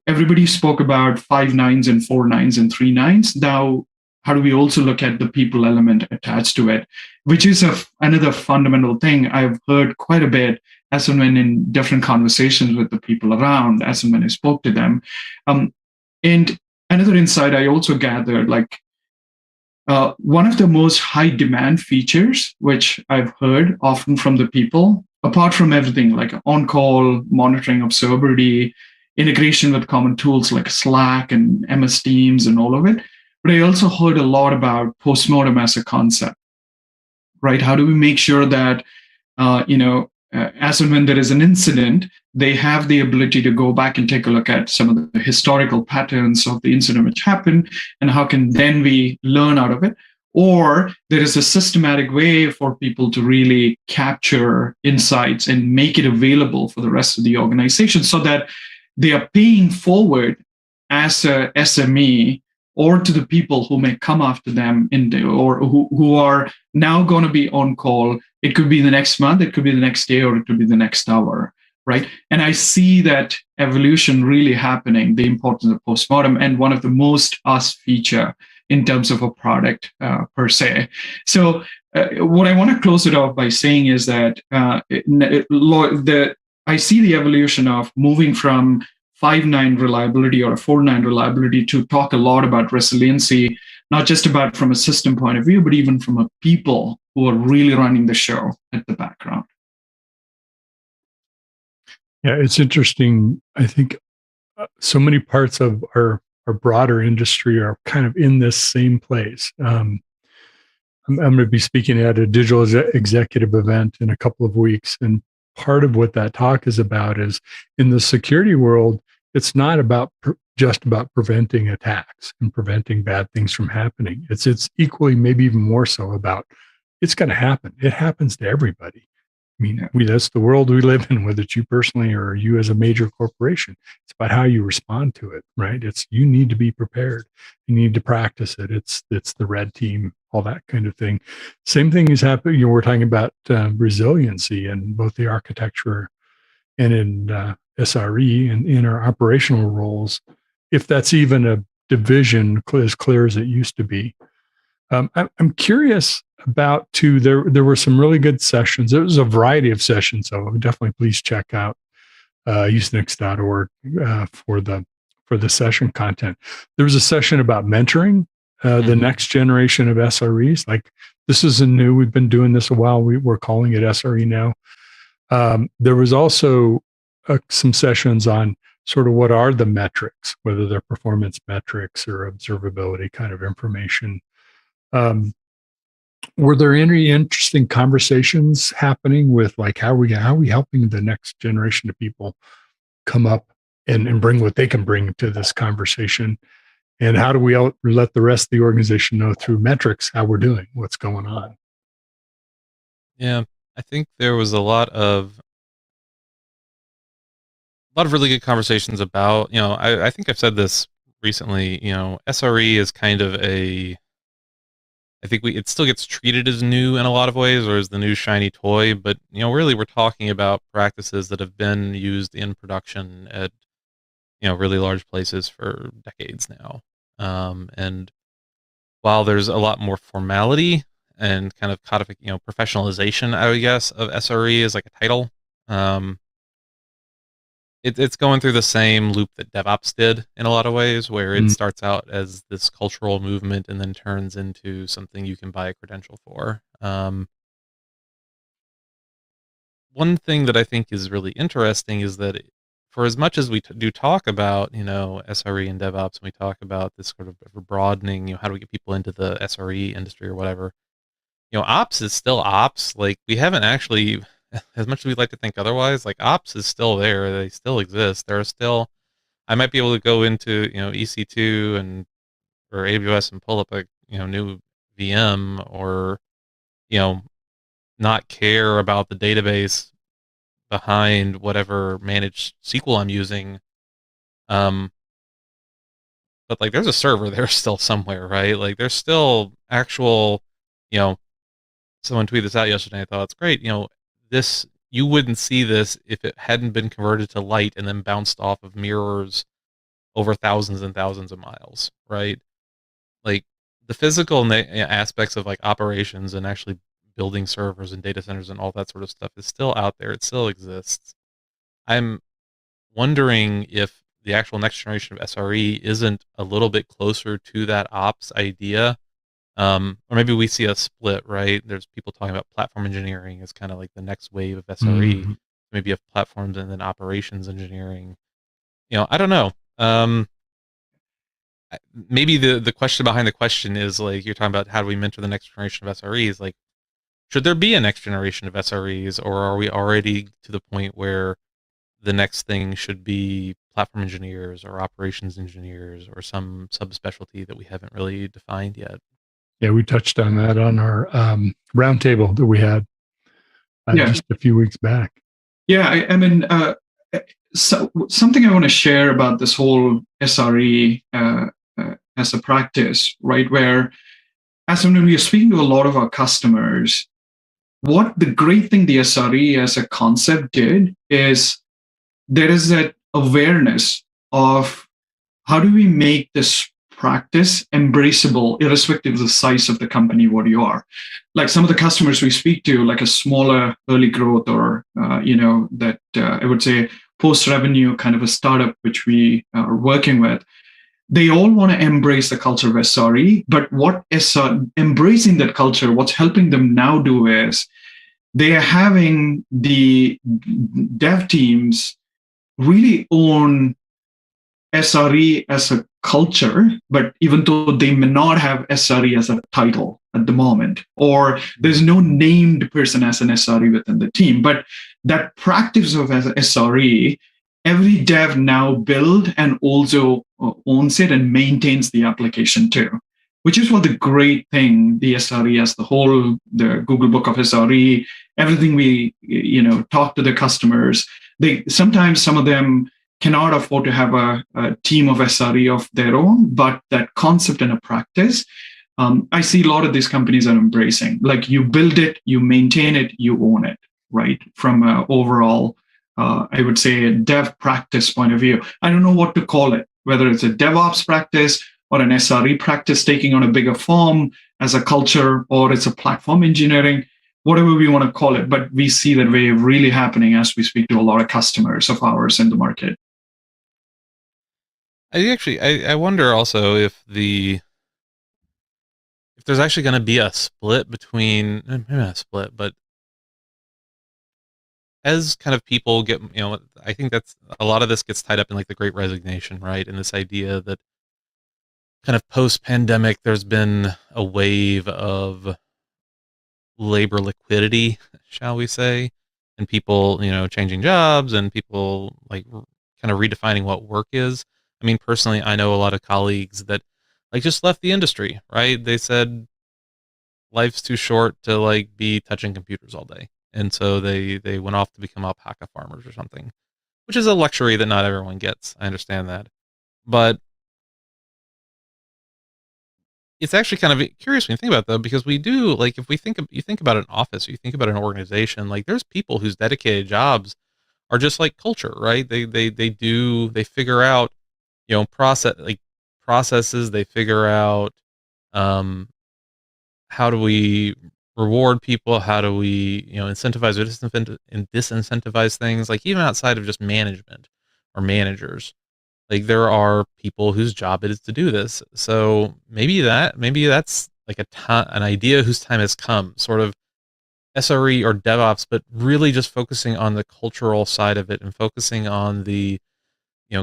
everybody spoke about 5 nines and 4 nines and 3 nines. Now, how do we also look at the people element attached to it, which is another fundamental thing I've heard quite a bit as and when in different conversations with the people around, as and when I spoke to them. And another insight I also gathered, one of the most high demand features, which I've heard often from the people, apart from everything like on-call, monitoring, observability, integration with common tools like Slack and MS Teams and all of it. But I also heard a lot about postmortem as a concept, right? How do we make sure that, as and when there is an incident, they have the ability to go back and take a look at some of the historical patterns of the incident which happened, and how can then we learn out of it? Or there is a systematic way for people to really capture insights and make it available for the rest of the organization so that they are paying forward as a SME or to the people who may come after them or who are now going to be on call. It could be the next month, it could be the next day, or it could be the next hour, right? And I see that evolution really happening, the importance of postmortem, and one of the most asked feature in terms of a product per se. So what I want to close it off by saying is that the I see the evolution of moving from 5.9 reliability or a 4.9 reliability to talk a lot about resiliency, not just about from a system point of view, but even from a people who are really running the show at the background. Yeah, it's interesting. I think so many parts of our broader industry are kind of in this same place. I'm going to be speaking at a digital executive event in a couple of weeks. And part of what that talk is about is in the security world, it's not about just about preventing attacks and preventing bad things from happening. It's equally, maybe even more so about it's going to happen. It happens to everybody. I mean, that's the world we live in, whether it's you personally or you as a major corporation. It's about how you respond to it, right? You need to be prepared. You need to practice it. It's the red team, all that kind of thing. Same thing is happening. We're talking about resiliency in both the architecture and in SRE and in our operational roles, if that's even a division as clear as it used to be. I'm curious about too. There were some really good sessions. There was a variety of sessions, so definitely please check out usenix.org for the session content. There was a session about mentoring the next generation of SREs. Like this is new. We've been doing this a while. We're calling it SRE now. There was also some sessions on sort of what are the metrics, whether they're performance metrics or observability kind of information. Were there any interesting conversations happening with like how are we helping the next generation of people come up and bring what they can bring to this conversation? And how do we let the rest of the organization know through metrics how we're doing, what's going on? Yeah, I think there was a lot of really good conversations about, I think I've said this recently, SRE is kind of I think it still gets treated as new in a lot of ways, or as the new shiny toy, but really we're talking about practices that have been used in production at really large places for decades now. And while there's a lot more formality and kind of professionalization, I would guess, of SRE as like a title, it's going through the same loop that DevOps did in a lot of ways, where it starts out as this cultural movement and then turns into something you can buy a credential for. One thing that I think is really interesting is that for as much as we do talk about, SRE and DevOps, and we talk about this sort of broadening, how do we get people into the SRE industry or whatever, ops is still ops. Like we haven't actually, as much as we'd like to think otherwise, like ops is still there. They still exist. There are still, I might be able to go into, EC2 or AWS and pull up a, new VM or, not care about the database behind whatever managed SQL I'm using. But like there's a server there still somewhere, right? Like there's still actual, someone tweeted this out yesterday. I thought it's great. This, you wouldn't see this if it hadn't been converted to light and then bounced off of mirrors over thousands and thousands of miles, right? Like the physical aspects of like operations and actually building servers and data centers and all that sort of stuff is still out there. It still exists. I'm wondering if the actual next generation of SRE isn't a little bit closer to that ops idea. Or maybe we see a split, right? There's people talking about platform engineering as kind of like the next wave of SRE. Maybe you have platforms and then operations engineering. I don't know. Maybe the question behind the question is like, you're talking about how do we mentor the next generation of SREs? Like, should there be a next generation of SREs, or are we already to the point where the next thing should be platform engineers or operations engineers or some subspecialty that we haven't really defined yet? Yeah, we touched on that on our roundtable that we had just a few weeks back. Yeah, I mean, so something I want to share about this whole SRE as a practice, right? Where, as when we are speaking to a lot of our customers, what the great thing the SRE as a concept did is there is that awareness of how do we make this practice embraceable, irrespective of the size of the company, what you are. Like some of the customers we speak to, like a smaller early growth or, that I would say post-revenue kind of a startup, which we are working with, they all want to embrace the culture of SRE, but what embracing that culture, what's helping them now do is they are having the dev teams really own SRE as a culture, but even though they may not have SRE as a title at the moment, or there's no named person as an SRE within the team, but that practice of SRE, every dev now build and also owns it and maintains the application too, which is what the great thing, the SRE as the whole, the Google Book of SRE, everything we, talk to the customers, sometimes some of them cannot afford to have a team of SRE of their own, but that concept and a practice, I see a lot of these companies are embracing. Like you build it, you maintain it, you own it, right? From an overall, I would say, a dev practice point of view. I don't know what to call it, whether it's a DevOps practice or an SRE practice taking on a bigger form as a culture, or it's a platform engineering, whatever we want to call it. But we see that wave really happening as we speak to a lot of customers of ours in the market. I wonder also if there's actually going to be a split between, maybe not a split, but as kind of people get, I think that's a lot of this gets tied up in like the Great Resignation, right? And this idea that kind of post-pandemic, there's been a wave of labor liquidity, shall we say, and people, changing jobs and people like kind of redefining what work is. I mean, personally, I know a lot of colleagues that like just left the industry, right? They said life's too short to like be touching computers all day. And so they went off to become alpaca farmers or something, which is a luxury that not everyone gets. I understand that. But it's actually kind of curious when you think about it, though, because we do, like, if you think about an office, or you think about an organization, like there's people whose dedicated jobs are just like culture, right? They figure out, processes, they figure out, how do we reward people? How do we, incentivize or disincentivize things? Like even outside of just management or managers, like there are people whose job it is to do this. So maybe that's like an idea whose time has come, sort of SRE or DevOps, but really just focusing on the cultural side of it and focusing on the,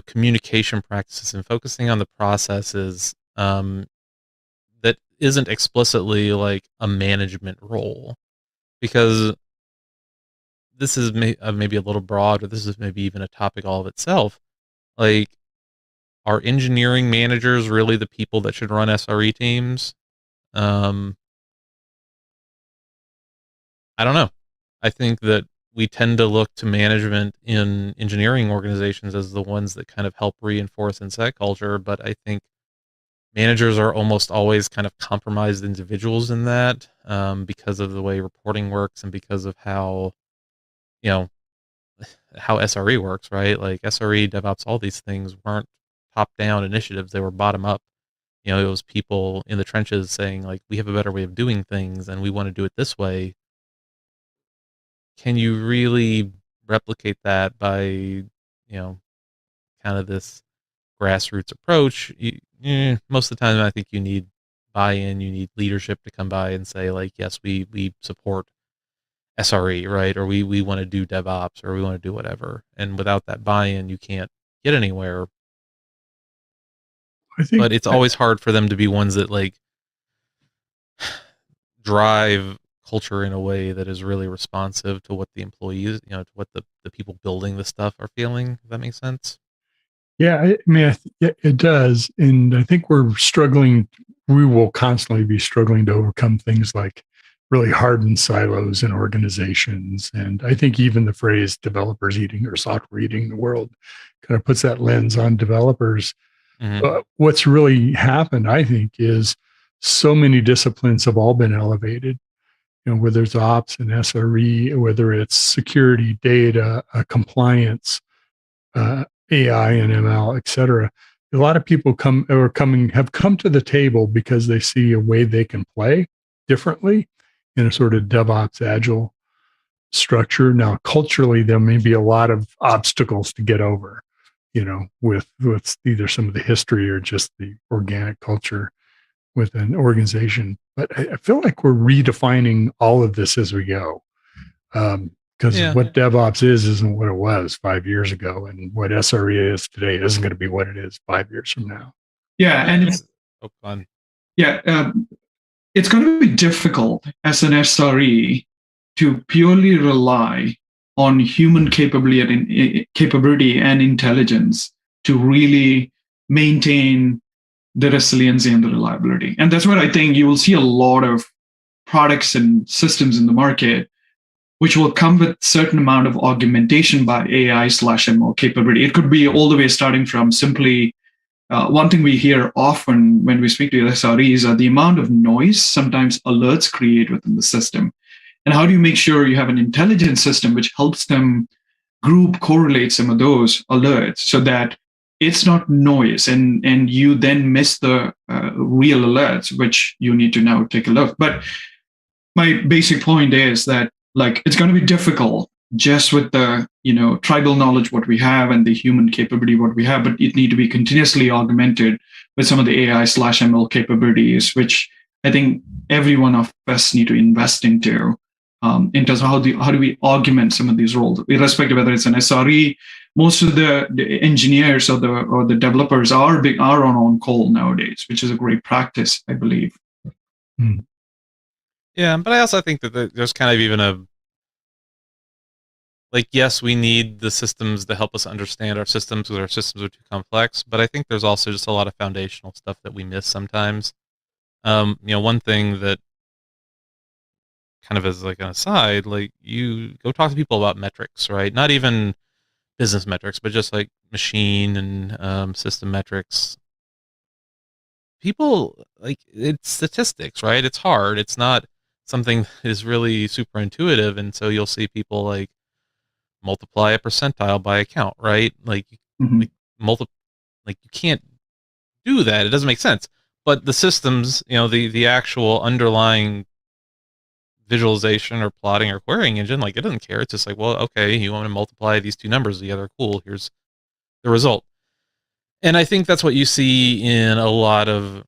communication practices and focusing on the processes, that isn't explicitly like a management role, because this is maybe a little broad, or this is maybe even a topic all of itself. Like, are engineering managers really the people that should run SRE teams? I don't know. I think that we tend to look to management in engineering organizations as the ones that kind of help reinforce and set culture, but I think managers are almost always kind of compromised individuals in that, because of the way reporting works and because of how SRE works, right? Like SRE, DevOps, all these things weren't top-down initiatives; they were bottom-up. It was people in the trenches saying, like, we have a better way of doing things, and we want to do it this way. Can you really replicate that by, kind of this grassroots approach? Most of the time, I think you need buy-in, you need leadership to come by and say, like, yes, we support SRE, right? Or we want to do DevOps, or we want to do whatever. And without that buy-in, you can't get anywhere. But it's always hard for them to be ones that like drive culture in a way that is really responsive to what the employees, to what the people building the stuff are feeling. If that makes sense. Yeah, I mean, it does. And I think we will constantly be struggling to overcome things like really hardened silos in organizations. And I think even the phrase developers eating or software eating the world kind of puts that lens on developers. Mm-hmm. What's really happened, I think, is so many disciplines have all been elevated, whether it's ops and SRE, whether it's security, data, compliance, AI and ML, et cetera. a lot of people have come to the table because they see a way they can play differently in a sort of DevOps agile structure. Now, culturally, there may be a lot of obstacles to get over, with either some of the history or just the organic culture with an organization. But I feel like we're redefining all of this as we go. Because what DevOps isn't what it was 5 years ago, and what SRE is today isn't going to be what it is 5 years from now. Yeah, and it's fun. Yeah, it's going to be difficult as an SRE to purely rely on human capability and intelligence to really maintain the resiliency and the reliability. And that's what I think you will see a lot of products and systems in the market, which will come with certain amount of augmentation by AI/ML capability. It could be all the way starting from simply, one thing we hear often when we speak to SREs are the amount of noise sometimes alerts create within the system. And how do you make sure you have an intelligent system which helps them correlate some of those alerts so that it's not noise and you then miss the real alerts, which you need to now take a look. But my basic point is that it's going to be difficult just with the tribal knowledge what we have and the human capability what we have, but it need to be continuously augmented with some of the AI/ML capabilities, which I think every one of us need to invest into in terms of how do we augment some of these roles, irrespective of whether it's an SRE. Most of the engineers or the developers are on call nowadays, which is a great practice, I believe. Hmm. Yeah, but I also think that there's kind of even yes, we need the systems to help us understand our systems because our systems are too complex, but I think there's also just a lot of foundational stuff that we miss sometimes. One thing that kind of as an aside, you go talk to people about metrics, right? Not even business metrics, but just machine and system metrics. People it's statistics, right? It's hard. It's not something that is really super intuitive, and so you'll see people multiply a percentile by a count, right? You can't do that. It doesn't make sense. But the systems, the actual underlying visualization or plotting or querying engine, it doesn't care. It's just well, okay, you want to multiply these two numbers together. Cool. Here's the result. And I think that's what you see in a lot of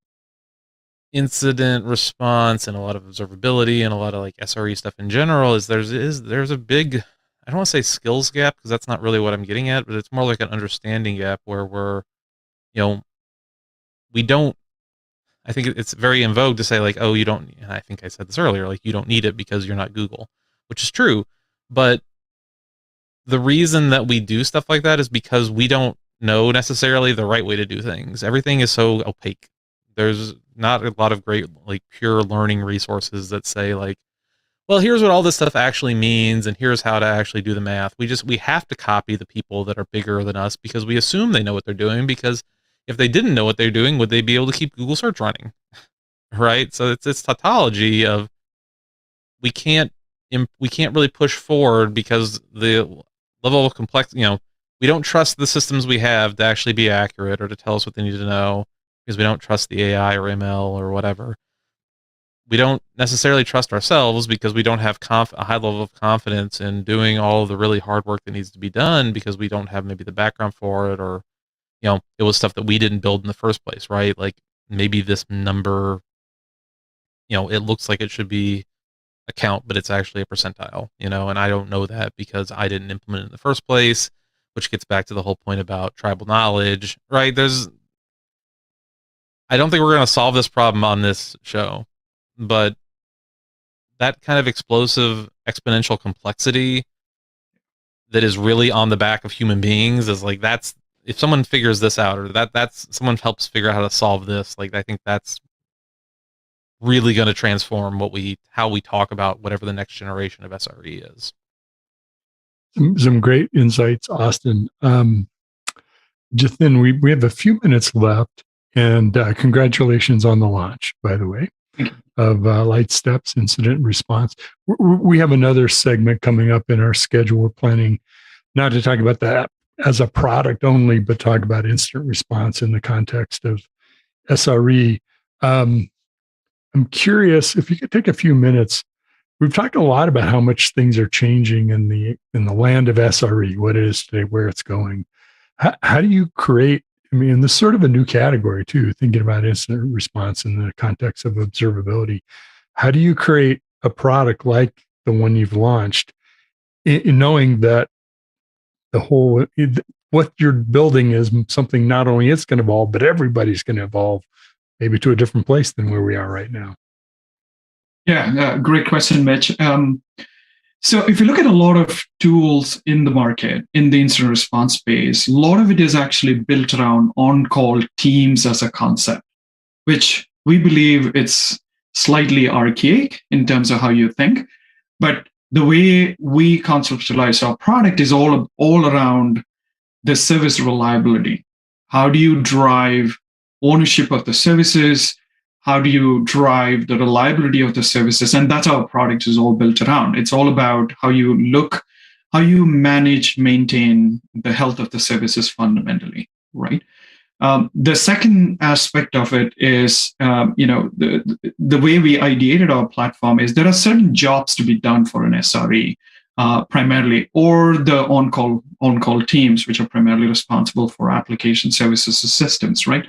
incident response and a lot of observability and a lot of SRE stuff in general is there's a big, I don't want to say skills gap because that's not really what I'm getting at, but it's more like an understanding gap where we don't, I think it's very in vogue to say oh, you don't, and I think I said this earlier, you don't need it because you're not Google, which is true. But the reason that we do stuff like that is because we don't know necessarily the right way to do things. Everything is so opaque. There's not a lot of great pure learning resources that say well, here's what all this stuff actually means and here's how to actually do the math. We have to copy the people that are bigger than us because we assume they know what they're doing, because if they didn't know what they're doing, would they be able to keep Google search running? Right? So it's this tautology of we can't really push forward because the level of complexity, we don't trust the systems we have to actually be accurate or to tell us what they need to know because we don't trust the AI or ML or whatever. We don't necessarily trust ourselves because we don't have a high level of confidence in doing all of the really hard work that needs to be done because we don't have maybe the background for it, or it was stuff that we didn't build in the first place, right? Maybe this number, it looks like it should be a count, but it's actually a percentile, and I don't know that because I didn't implement it in the first place, which gets back to the whole point about tribal knowledge, right? I don't think we're going to solve this problem on this show, but that kind of explosive exponential complexity that is really on the back of human beings is that's, if someone figures this out, or that's someone helps figure out how to solve this, I think that's really going to transform how we talk about whatever the next generation of SRE is. Some great insights, Austin. Jathin, we have a few minutes left, and congratulations on the launch, by the way, of Lightstep's incident response. We have another segment coming up in our schedule. We're planning not to talk about the as a product only, but talk about incident response in the context of SRE. I'm curious if you could take a few minutes. We've talked a lot about how much things are changing in the land of SRE, what it is today, where it's going. How do you create? I mean, this is sort of a new category too, thinking about incident response in the context of observability. How do you create a product like the one you've launched, in knowing that the whole, what you're building is something not only it's going to evolve, but everybody's going to evolve maybe to a different place than where we are right now? Yeah, great question, Mitch. So if you look at a lot of tools in the market, in the incident response space, a lot of it is actually built around on-call teams as a concept, which we believe it's slightly archaic in terms of how you think. But the way we conceptualize our product is all around the service reliability. How do you drive ownership of the services? How do you drive the reliability of the services? And that's how our product is all built around. It's all about how you manage, maintain the health of the services fundamentally, right? The second aspect of it is, the way we ideated our platform is there are certain jobs to be done for an SRE, primarily, or the on-call teams, which are primarily responsible for application services systems, right?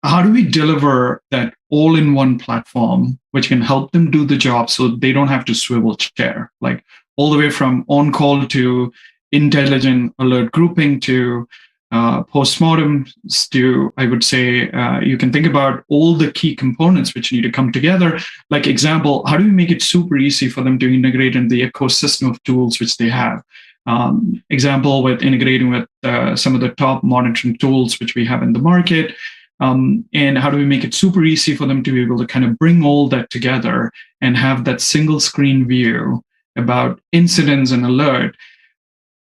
How do we deliver that all-in-one platform, which can help them do the job so they don't have to swivel chair, like all the way from on-call to intelligent alert grouping to postmortems to, I would say, you can think about all the key components which need to come together. Like example, how do we make it super easy for them to integrate in the ecosystem of tools which they have? Example with integrating with some of the top monitoring tools which we have in the market. And how do we make it super easy for them to be able to kind of bring all that together and have that single screen view about incidents and alert?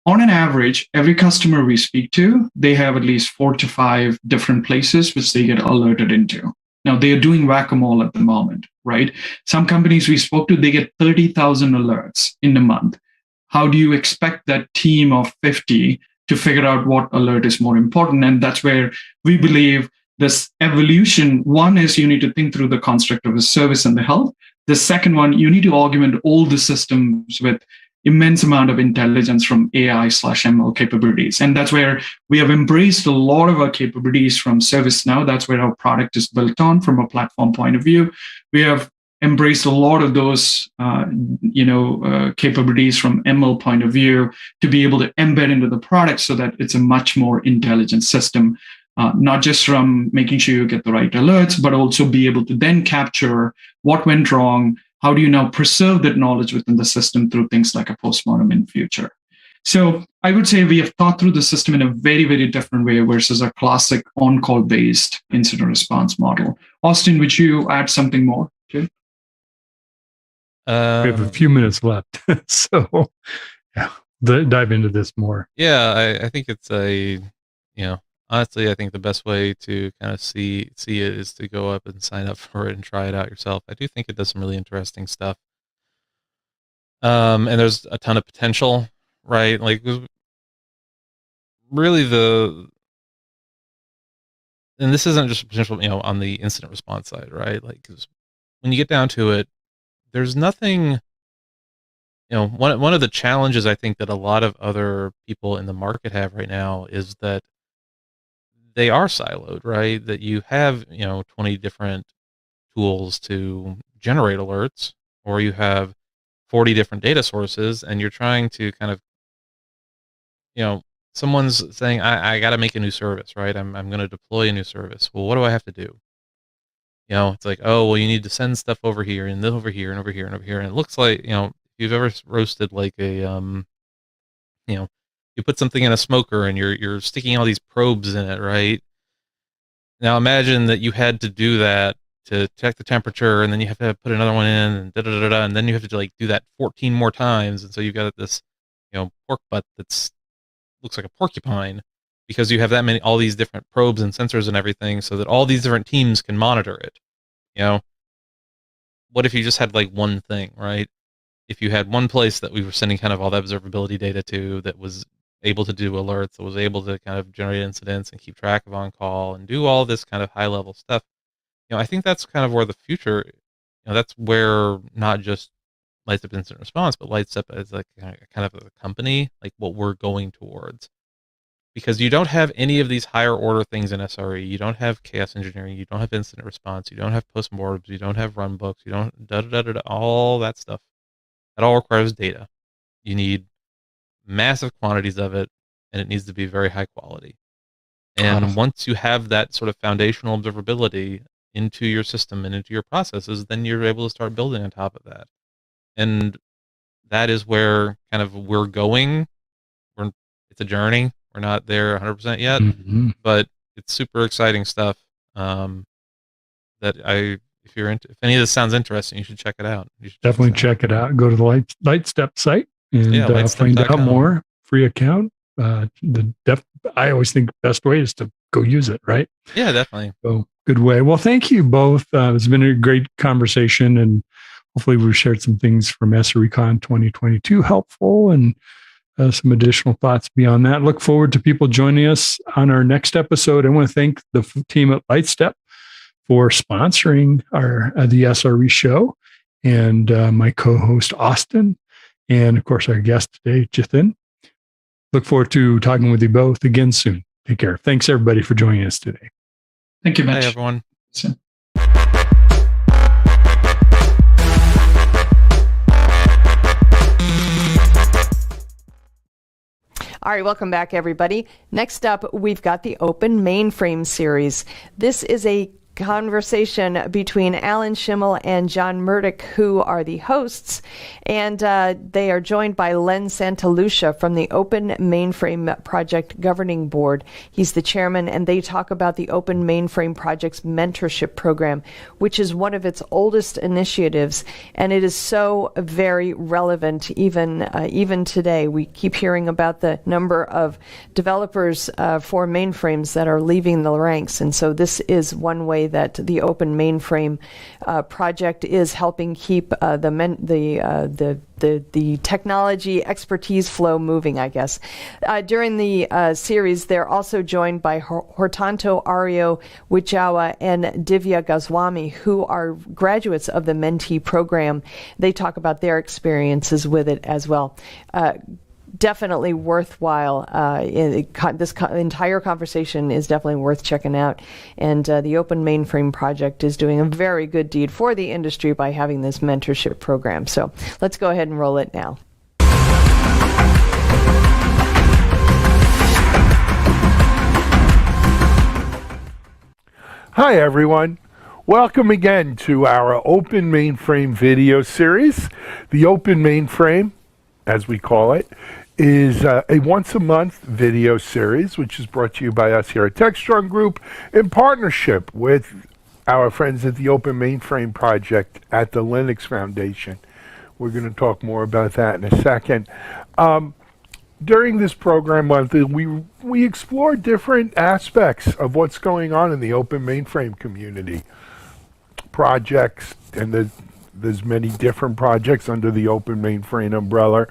On an average, every customer we speak to, they have at least 4 to 5 different places which they get alerted into. Now, they are doing whack-a-mole at the moment, right? Some companies we spoke to, they get 30,000 alerts in a month. How do you expect that team of 50 to figure out what alert is more important? And that's where we believe this evolution, one is you need to think through the construct of the service and the health. The second one, you need to augment all the systems with immense amount of intelligence from AI/ML capabilities. And that's where we have embraced a lot of our capabilities from ServiceNow. That's where our product is built on from a platform point of view. We have embraced a lot of those capabilities from ML point of view to be able to embed into the product so that it's a much more intelligent system. Not just from making sure you get the right alerts, but also be able to then capture what went wrong. How do you now preserve that knowledge within the system through things like a postmortem in future? So I would say we have thought through the system in a very, very different way versus a classic on-call based incident response model. Austin, would you add something more? Okay. We have a few minutes left. So yeah, dive into this more. Yeah, I think it's honestly, I think the best way to kind of see it is to go up and sign up for it and try it out yourself. I do think it does some really interesting stuff. And there's a ton of potential, right? Like really and this isn't just potential, on the incident response side, right? Like, 'cause when you get down to it, there's nothing, one of the challenges I think that a lot of other people in the market have right now is that they are siloed, right? That you have, 20 different tools to generate alerts, or you have 40 different data sources, and you're trying to kind of, someone's saying, I got to make a new service, right? I'm going to deploy a new service. Well, what do I have to do? It's like, oh, well, you need to send stuff over here and then over here and over here and over here. And it looks like, if you've ever roasted like a, you put something in a smoker and you're sticking all these probes in it, right? Now imagine that you had to do that to check the temperature, and then you have to put another one in, and and then you have to do that 14 more times, and so you've got this, pork butt looks like a porcupine because you have all these different probes and sensors and everything, so that all these different teams can monitor it. What if you just had one thing, right? If you had one place that we were sending kind of all the observability data to that was able to do alerts, that was able to kind of generate incidents and keep track of on call and do all this kind of high level stuff. I think that's kind of where the future, that's where not just Lightstep Incident Response, but Lightstep as like kind of a company, like what we're going towards. Because you don't have any of these higher order things in SRE. You don't have chaos engineering. You don't have incident response. You don't have postmortems. You don't have run books. You don't all that stuff. That all requires data. You need massive quantities of it, and it needs to be very high quality. And once you have that sort of foundational observability into your system and into your processes, then you're able to start building on top of that. And that is where kind of we're going. It's a journey. We're not there 100% yet, but it's super exciting stuff. That if any of this sounds interesting, you should check it out. You should definitely check it out. Go to the Lightstep site and find out more. Free account. I always think the best way is to go use it, right? Yeah, definitely. So good way. Well, thank you both. It's been a great conversation, and hopefully we've shared some things from Srecon 2022 helpful, and some additional thoughts beyond that. Look forward to people joining us on our next episode. I want to thank the team at Lightstep for sponsoring the SRE show, and my co-host Austin, and of course our guest today, Jithin. Look forward to talking with you both again soon. Take care. Thanks everybody for joining us today. Thank you, Mitch. Hi, everyone. All right, welcome back, everybody. Next up, we've got the Open Mainframe series. This is a conversation between Alan Schimmel and John Murdoch, who are the hosts, and they are joined by Len Santalucia from the Open Mainframe Project Governing Board. He's the chairman, and they talk about the Open Mainframe Project's mentorship program, which is one of its oldest initiatives, and it is so very relevant even today. We keep hearing about the number of developers for mainframes that are leaving the ranks, and so this is one way that the Open Mainframe project is helping keep the technology expertise flow moving, I guess. During the series, they're also joined by Hortanto Ario Wijawa and Divya Gowami, who are graduates of the Mentee program. They talk about their experiences with it as well. Definitely worthwhile. This entire conversation is definitely worth checking out. And the Open Mainframe Project is doing a very good deed for the industry by having this mentorship program. So let's go ahead and roll it now. Hi, everyone. Welcome again to our Open Mainframe video series. The Open Mainframe, as we call it, is a once-a-month video series, which is brought to you by us here at Techstrong Group in partnership with our friends at the Open Mainframe Project at the Linux Foundation. We're going to talk more about that in a second. During this program month, we explore different aspects of what's going on in the Open Mainframe community. Projects, and there's many different projects under the Open Mainframe umbrella.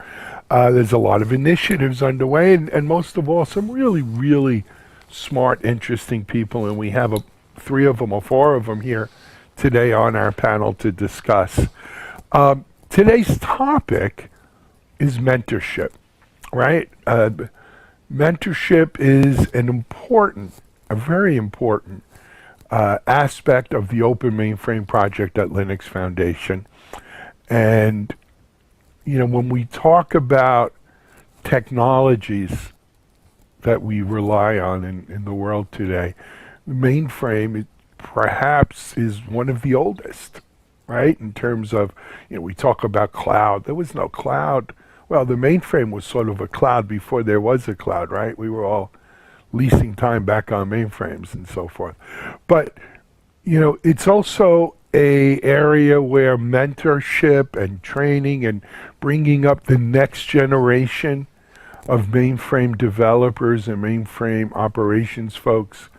There's a lot of initiatives underway, and most of all, some really, really smart, interesting people. And we have 3 of them or 4 of them here today on our panel to discuss. Today's topic is mentorship, right? Mentorship is a very important aspect of the Open Mainframe Project at Linux Foundation. And when we talk about technologies that we rely on in the world today, the mainframe perhaps is one of the oldest, right? In terms of, we talk about cloud. There was no cloud. Well, the mainframe was sort of a cloud before there was a cloud, right? We were all leasing time back on mainframes and so forth. But, it's also an area where mentorship and training and bringing up the next generation of mainframe developers and mainframe operations folks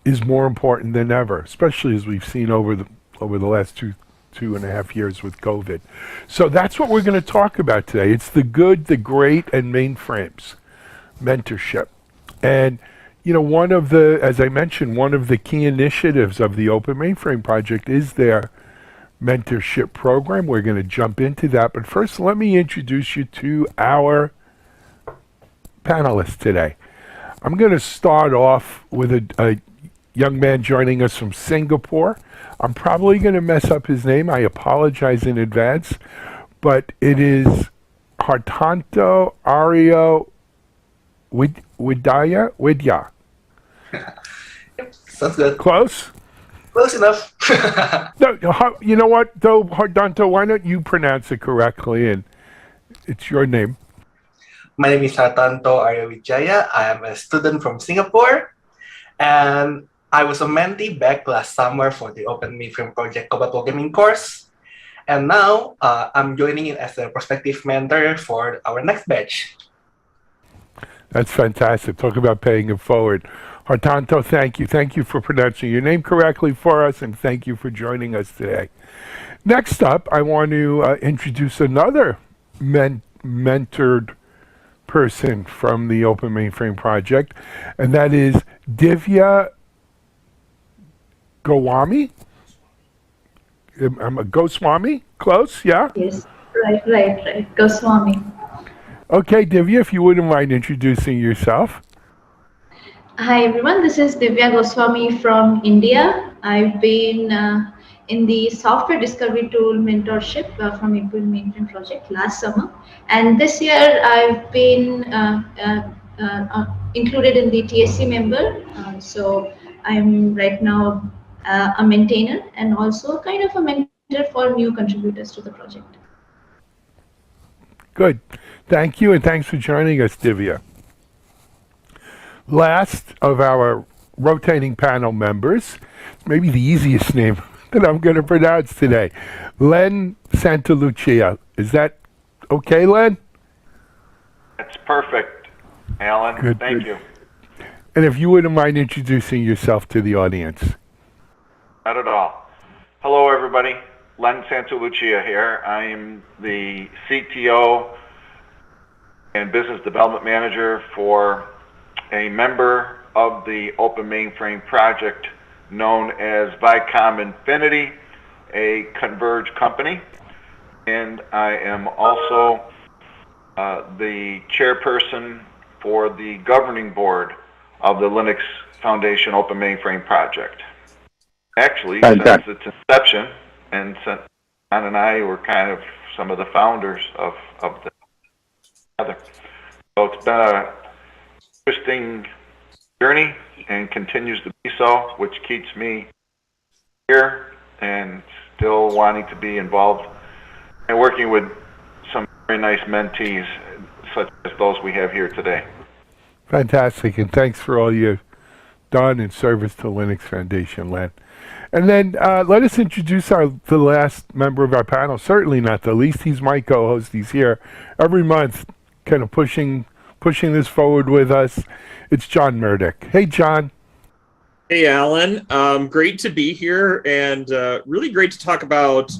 is more important than ever, especially as we've seen over the last 2.5 years with COVID. So that's what we're going to talk about today. It's the good, the great, and mainframes mentorship. And one of the, as I mentioned, one of the key initiatives of the Open Mainframe Project is their mentorship program. We're going to jump into that. But first, let me introduce you to our panelists today. I'm going to start off with a young man joining us from Singapore. I'm probably going to mess up his name. I apologize in advance. But it is Hartanto Aryo Widya. Sounds good. Close? Close enough. No, you know what, though, Hartanto, why don't you pronounce it correctly? And it's your name. My name is Hartanto Aryawijaya. I am a student from Singapore. And I was a mentee back last summer for the Open Mainframe Project Cobalt Programming course. And now I'm joining in as a prospective mentor for our next batch. That's fantastic. Talk about paying it forward. Hartanto, thank you. Thank you for pronouncing your name correctly for us, and thank you for joining us today. Next up, I want to introduce another mentored person from the Open Mainframe Project, and that is Divya Gowami. I'm a Goswami? Close, yeah? Yes, right. Goswami. Okay, Divya, if you wouldn't mind introducing yourself. Hi everyone, this is Divya Goswami from India. I've been in the software discovery tool mentorship from Open Mainframe Project last summer, and this year I've been included in the TSC member. So I'm right now a maintainer and also kind of a mentor for new contributors to the project. Good. Thank you, and thanks for joining us, Divya. Last of our rotating panel members, maybe the easiest name that I'm going to pronounce today, Len Santalucia. Is that okay, Len? That's perfect, Alan. Good, Thank good. you. And if you wouldn't mind introducing yourself to the audience. Not at all. Hello, everybody. Len Santalucia here. I am the CTO and Business Development Manager for a member of the Open Mainframe Project known as Vicom Infinity, a Converge company. And I am also the chairperson for the governing board of the Linux Foundation Open Mainframe Project. Actually, since its inception, and John and I were kind of some of the founders of the other. So it's been a interesting journey and continues to be so, which keeps me here and still wanting to be involved and working with some very nice mentees such as those we have here today. Fantastic, and thanks for all you've done in service to Linux Foundation, Len. And then let us introduce the last member of our panel, certainly not the least. He's my co-host. He's here every month, kind of pushing this forward with us. It's John Murdoch. Hey, John. Hey, Alan. Great to be here, and really great to talk about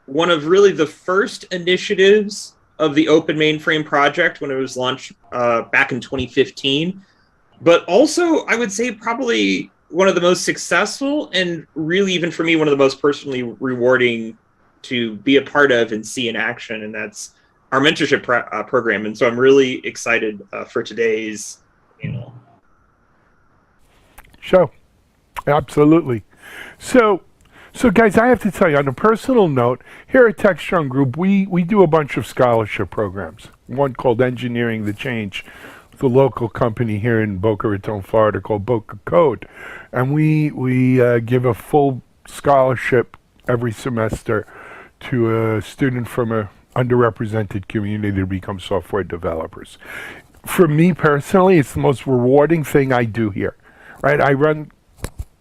one of really the first initiatives of the Open Mainframe Project when it was launched back in 2015. But also, I would say probably one of the most successful and really, even for me, one of the most personally rewarding to be a part of and see in action, and that's our mentorship program. And so I'm really excited for today's show. Absolutely. So guys, I have to tell you, on a personal note, here at Techstrong Group, we do a bunch of scholarship programs. One called Engineering the Change, the local company here in Boca Raton, Florida, called Boca Code. And we give a full scholarship every semester to a student from a underrepresented community to become software developers. For me personally, it's the most rewarding thing I do here, right? I run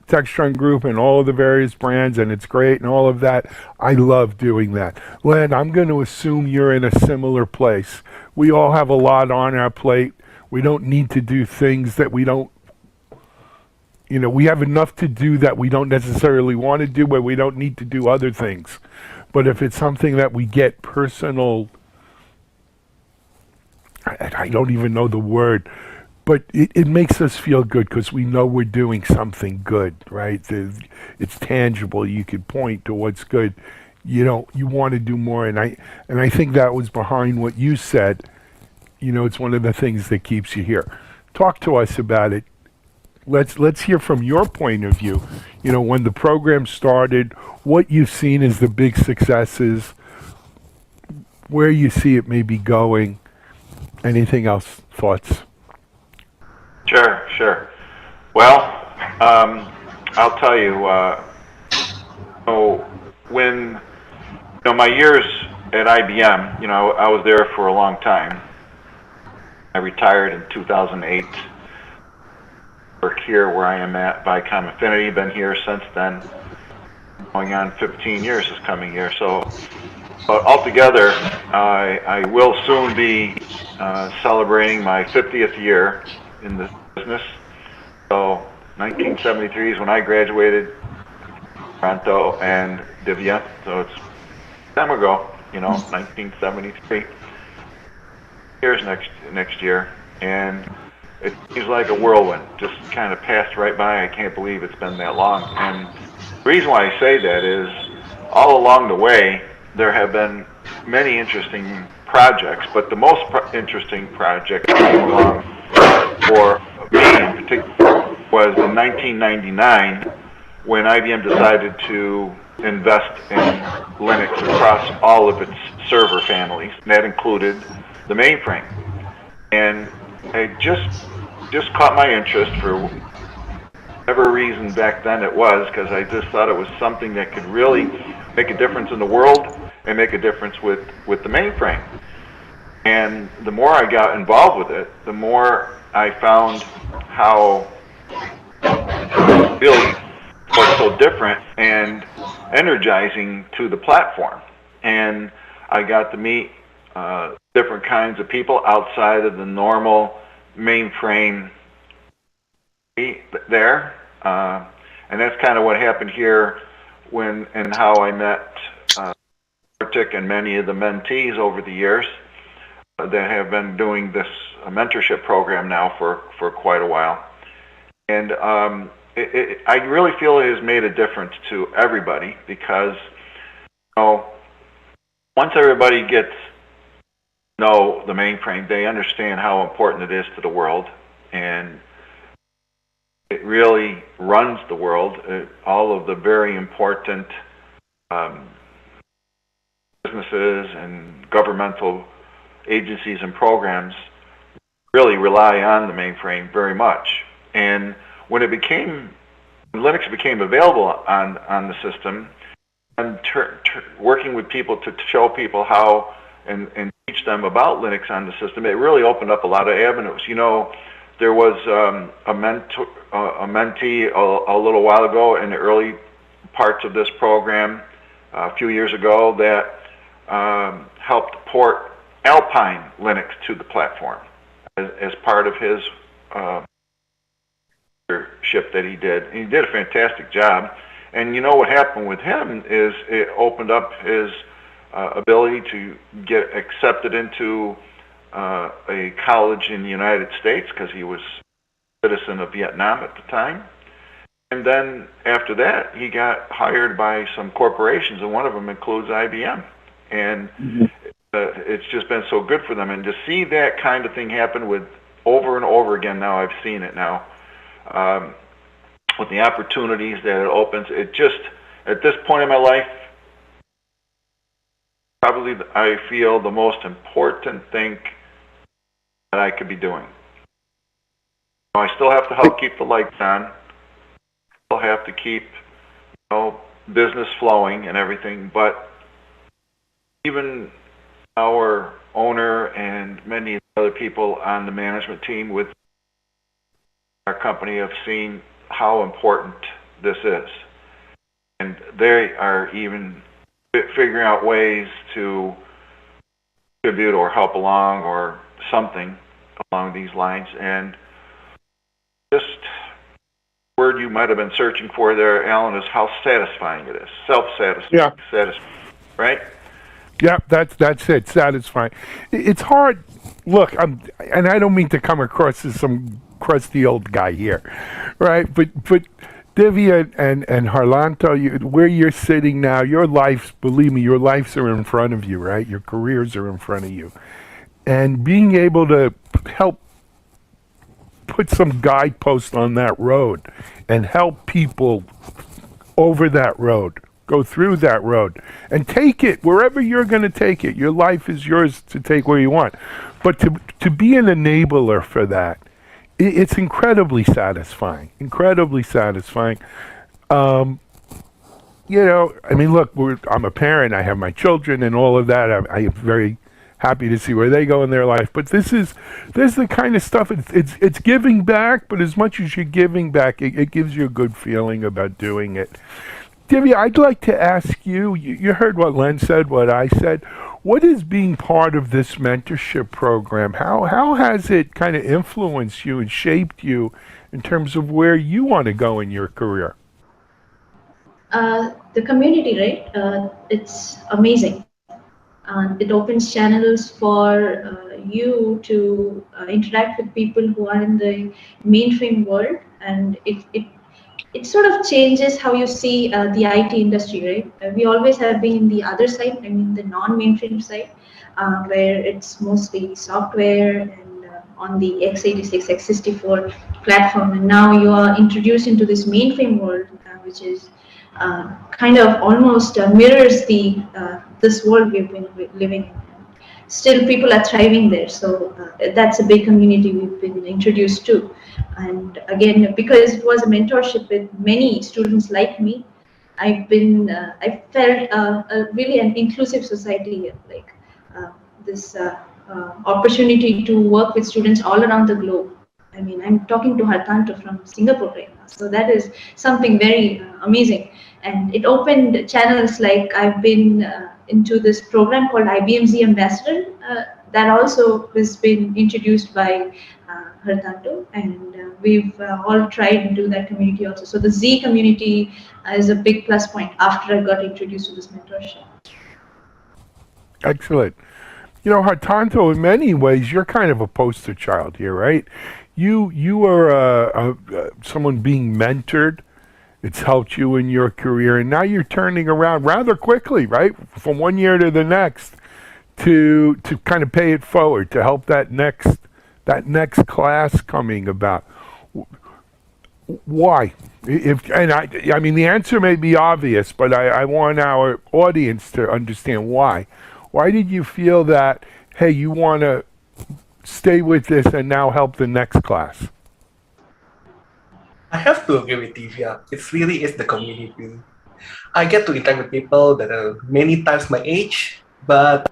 Techstrong Group and all of the various brands, and it's great and all of that. I love doing that. Len, I'm going to assume you're in a similar place. We all have a lot on our plate. We don't need to do things that we don't, we have enough to do that we don't necessarily want to do, where we don't need to do other things. But if it's something that we get personal, I don't even know the word, but it makes us feel good because we know we're doing something good, right? It's tangible. You can point to what's good. You want to do more, and I think that was behind what you said. It's one of the things that keeps you here. Talk to us about it. Let's hear from your point of view. When the program started, what you've seen as the big successes, where you see it maybe going. Anything else? Thoughts? Sure. Well, I'll tell you. When my years at IBM, I was there for a long time. I retired in 2008. Work here where I am at Vicom Affinity. Been here since then. Going on 15 years this coming year. So, but altogether, I will soon be celebrating my 50th year in the business. So 1973 is when I graduated, Toronto and Divya. So it's time ago, 1973. Years next year, and it seems like a whirlwind. Just kind of passed right by. I can't believe it's been that long. And the reason why I say that is, all along the way, there have been many interesting projects, but the most interesting project that came along for me in particular was in 1999 when IBM decided to invest in Linux across all of its server families. And that included the mainframe. And it just caught my interest for whatever reason back then it was, because I just thought it was something that could really make a difference in the world and make a difference with the mainframe. And the more I got involved with it, the more I found how really was so different and energizing to the platform. And I got to meet different kinds of people outside of the normal mainframe there. And that's kind of what happened here and how I met Arctic and many of the mentees over the years that have been doing this mentorship program now for quite a while. And I really feel it has made a difference to everybody because, once everybody gets to know the mainframe, they understand how important it is to the world, and it really runs the world. All of the very important businesses and governmental agencies and programs really rely on the mainframe very much. And when Linux became available on the system, and working with people to show people how and teach them about Linux on the system, it really opened up a lot of avenues. There was a mentee a little while ago in the early parts of this program a few years ago that helped port Alpine Linux to the platform as part of his leadership that he did. And he did a fantastic job. And what happened with him is it opened up his ability to get accepted into a college in the United States because he was a citizen of Vietnam at the time. And then after that, he got hired by some corporations, and one of them includes IBM. And it's just been so good for them. And to see that kind of thing happen with over and over again now, I've seen it now. With the opportunities that it opens, it just, at this point in my life, probably I feel the most important thing that I could be doing. I still have to help keep the lights on. Still have to keep, business flowing and everything. But even our owner and many other people on the management team with our company have seen how important this is. And they are even figuring out ways to contribute or help along or something along these lines. And we're word you might have been searching for there, Alan, is how satisfying it is. Self-satisfying. Yeah. Satisfying, right? Yeah, that's it. Satisfying. It's hard. Look, and I don't mean to come across as some crusty old guy here, right? But Divya and Harlanto, where you're sitting now, your lives, believe me, your lives are in front of you, right? Your careers are in front of you, and being able to help put some guideposts on that road and help people over that road, go through that road, and take it wherever you're going to take it. Your life is yours to take where you want. But to be an enabler for that, it's incredibly satisfying. Incredibly satisfying. You know, I mean, look, I'm a parent. I have my children and all of that. I am very happy to see where they go in their life. But this is the kind of stuff. It's giving back. But as much as you're giving back, it gives you a good feeling about doing it. Divya, I'd like to ask you. You heard what Len said, what I said. What is being part of this mentorship program? How has it kind of influenced you and shaped you in terms of where you want to go in your career? The community, right? It's amazing. It opens channels for you to interact with people who are in the mainframe world, and it sort of changes how you see the IT industry, right? We always have been in the other side, I mean the non-mainframe side, where it's mostly software and on the x86, x64 platform. And now you are introduced into this mainframe world, which is kind of almost mirrors this world we've been living in. Still, people are thriving there, so that's a big community we've been introduced to. And again, because it was a mentorship with many students like me, I felt really an inclusive society here, like this opportunity to work with students all around the globe. I mean, I'm talking to Hartanto from Singapore right now, so that is something very amazing. And it opened channels, like I've been into this program called IBM Z Ambassador, that also has been introduced by Hartanto, and we've all tried into that community also. So the Z community is a big plus point after I got introduced to this mentorship. Excellent. You know, Hartanto, in many ways, you're kind of a poster child here, right? You are someone being mentored. It's helped you in your career, and now you're turning around rather quickly, right? From one year to the next, to kind of pay it forward, to help that next class coming about. Why? I mean, the answer may be obvious, but I want our audience to understand why. Why did you feel that, hey, you want to stay with this and now help the next class? I have to agree with Divya. It really is the community. I get to interact with people that are many times my age, but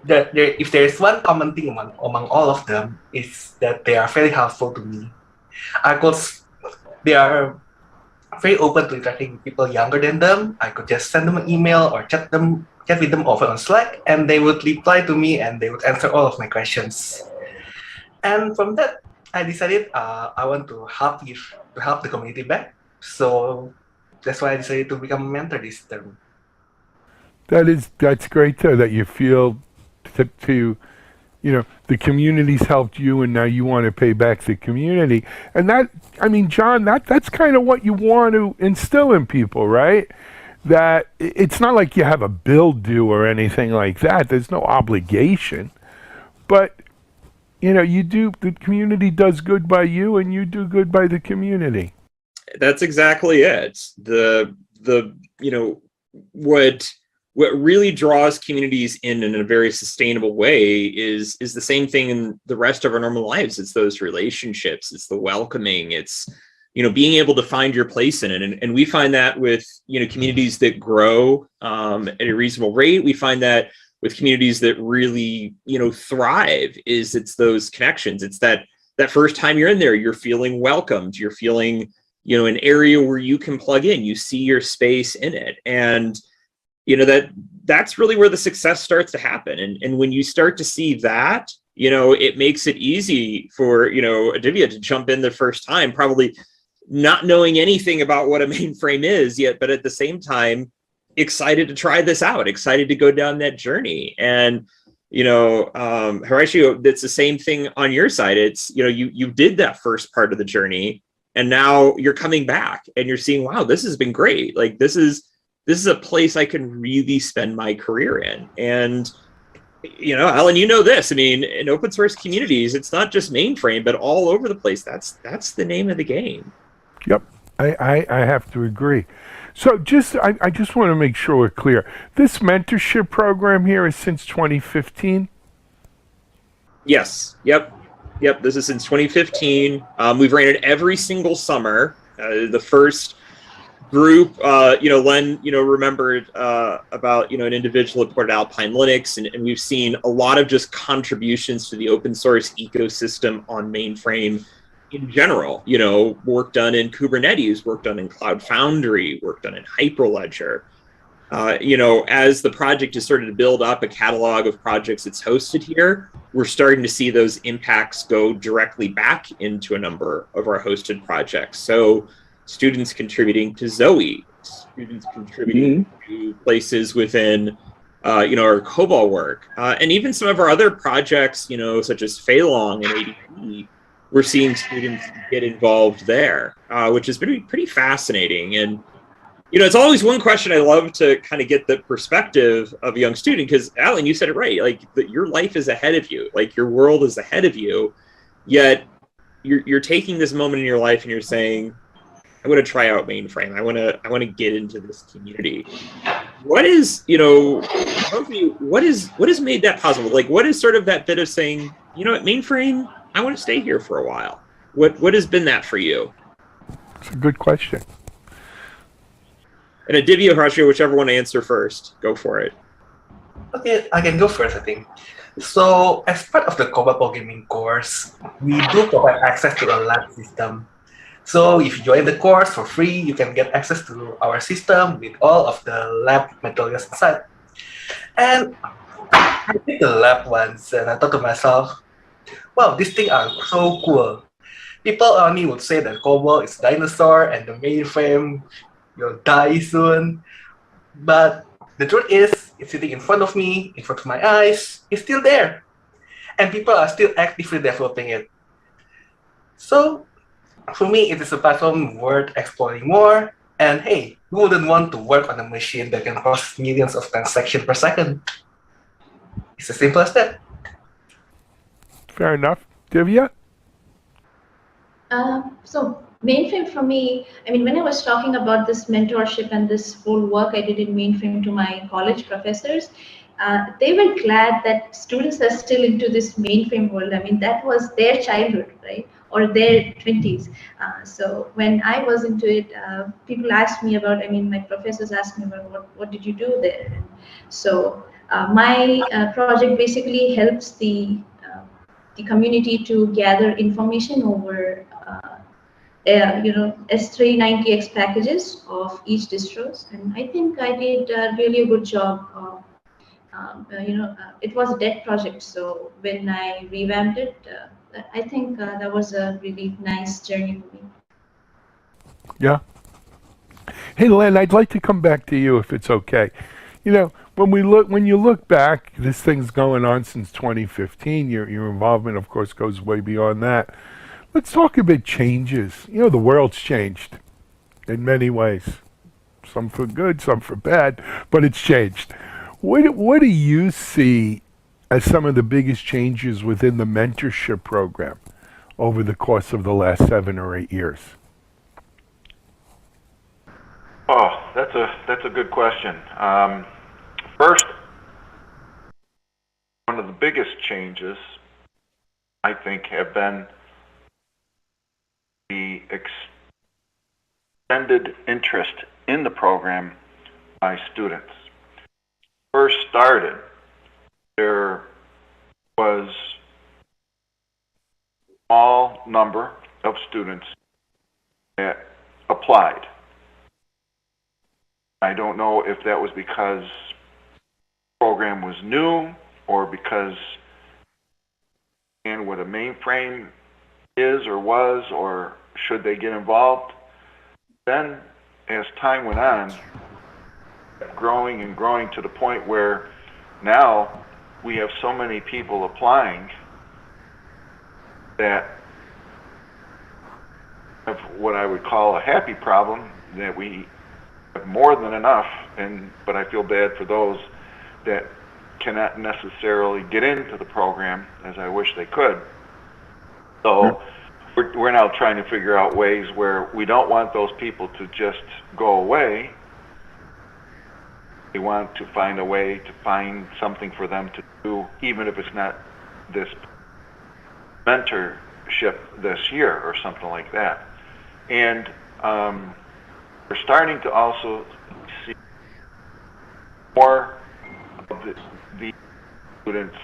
if there is one common thing among all of them, is that they are very helpful to me. They are very open to interacting with people younger than them. I could just send them an email or chat with them over on Slack, and they would reply to me and they would answer all of my questions. And from that, I decided I want to help the community back. So that's why I decided to become a mentor this term. That's great though, that you feel to the community's helped you and now you want to pay back the community. And that, I mean, John, that's kind of what you want to instill in people, right? That it's not like you have a bill due or anything like that. There's no obligation, but the community does good by you and you do good by the community. That's exactly it. What really draws communities in a very sustainable way is the same thing in the rest of our normal lives. It's those relationships, it's the welcoming, it's being able to find your place in it. And we find that with communities that grow at a reasonable rate. We find that with communities that really, thrive, it's those connections. It's that first time you're in there, you're feeling welcomed, you're feeling, an area where you can plug in, you see your space in it. And, that's really where the success starts to happen. And when you start to see that, it makes it easy for, Divya to jump in the first time, probably not knowing anything about what a mainframe is yet, but at the same time, excited to try this out, excited to go down that journey. And, Horatio, it's the same thing on your side. It's, you did that first part of the journey, and now you're coming back and you're seeing, wow, this has been great. Like, this is a place I can really spend my career in. And, Alan, this. I mean, in open source communities, it's not just mainframe, but all over the place. That's the name of the game. Yep, I have to agree. So I just want to make sure we're clear. This mentorship program here is since 2015? Yes. Yep. This is since 2015. We've ran it every single summer. The first group, Len, remembered about, an individual at Port Alpine Linux, and we've seen a lot of just contributions to the open source ecosystem on mainframe in general. Work done in Kubernetes, work done in Cloud Foundry, work done in Hyperledger. As the project has started to build up a catalog of projects it's hosted here, we're starting to see those impacts go directly back into a number of our hosted projects. So students contributing to Zoe, students contributing to places within, our COBOL work, and even some of our other projects, such as Feilong and ADP, we're seeing students get involved there, which has been pretty fascinating. And, it's always one question I love to kind of get the perspective of a young student, because Alan, you said it right, like your life is ahead of you, like your world is ahead of you, yet you're taking this moment in your life and you're saying, I want to try out mainframe. I want to get into this community. What is, what has made that possible? Like, what is sort of that bit of saying, at mainframe, I want to stay here for a while? What has been that for you? It's a good question. And Divya or Horatio, whichever one to answer first, go for it. Okay, I can go first, I think. So, as part of the COBOL programming course, we do provide access to a lab system. So, if you join the course for free, you can get access to our system with all of the lab materials inside. And I did the lab once, and I thought to myself, wow, these things are so cool. People only would say that COBOL is dinosaur and the mainframe will die soon. But the truth is, it's sitting in front of me, in front of my eyes, it's still there. And people are still actively developing it. So, for me, it is a platform worth exploring more. And hey, who wouldn't want to work on a machine that can process millions of transactions per second? It's as simple as that. Fair enough. Divya? So mainframe for me, when I was talking about this mentorship and this whole work I did in mainframe to my college professors, they were glad that students are still into this mainframe world. That was their childhood, right? Or their 20s. So when I was into it, people asked me about, my professors asked me about what did you do there? And so my project basically helps the community to gather information over S390X packages of each distros, and I think I did really a good job. It was a dead project, so when I revamped it, I think that was a really nice journey for me. Yeah. Hey, Len, I'd like to come back to you if it's okay. When you look back, this thing's going on since 2015. Your involvement, of course, goes way beyond that. Let's talk about changes. The world's changed in many ways. Some for good, some for bad, but it's changed. What do you see as some of the biggest changes within the mentorship program over the course of the last 7 or 8 years? Oh, that's a good question. First, one of the biggest changes, I think, have been the extended interest in the program by students. First started, there was a small number of students that applied. I don't know if that was because the program was new or because and what a mainframe is or was, or should they get involved. Then, as time went on, growing and growing to the point where now we have so many people applying that have what I would call a happy problem, that we have more than enough, but I feel bad for those that cannot necessarily get into the program as I wish they could. So we're now trying to figure out ways where we don't want those people to just go away. We want to find a way to find something for them to do, even if it's not this mentorship this year or something like that. And we're starting to also see more of the students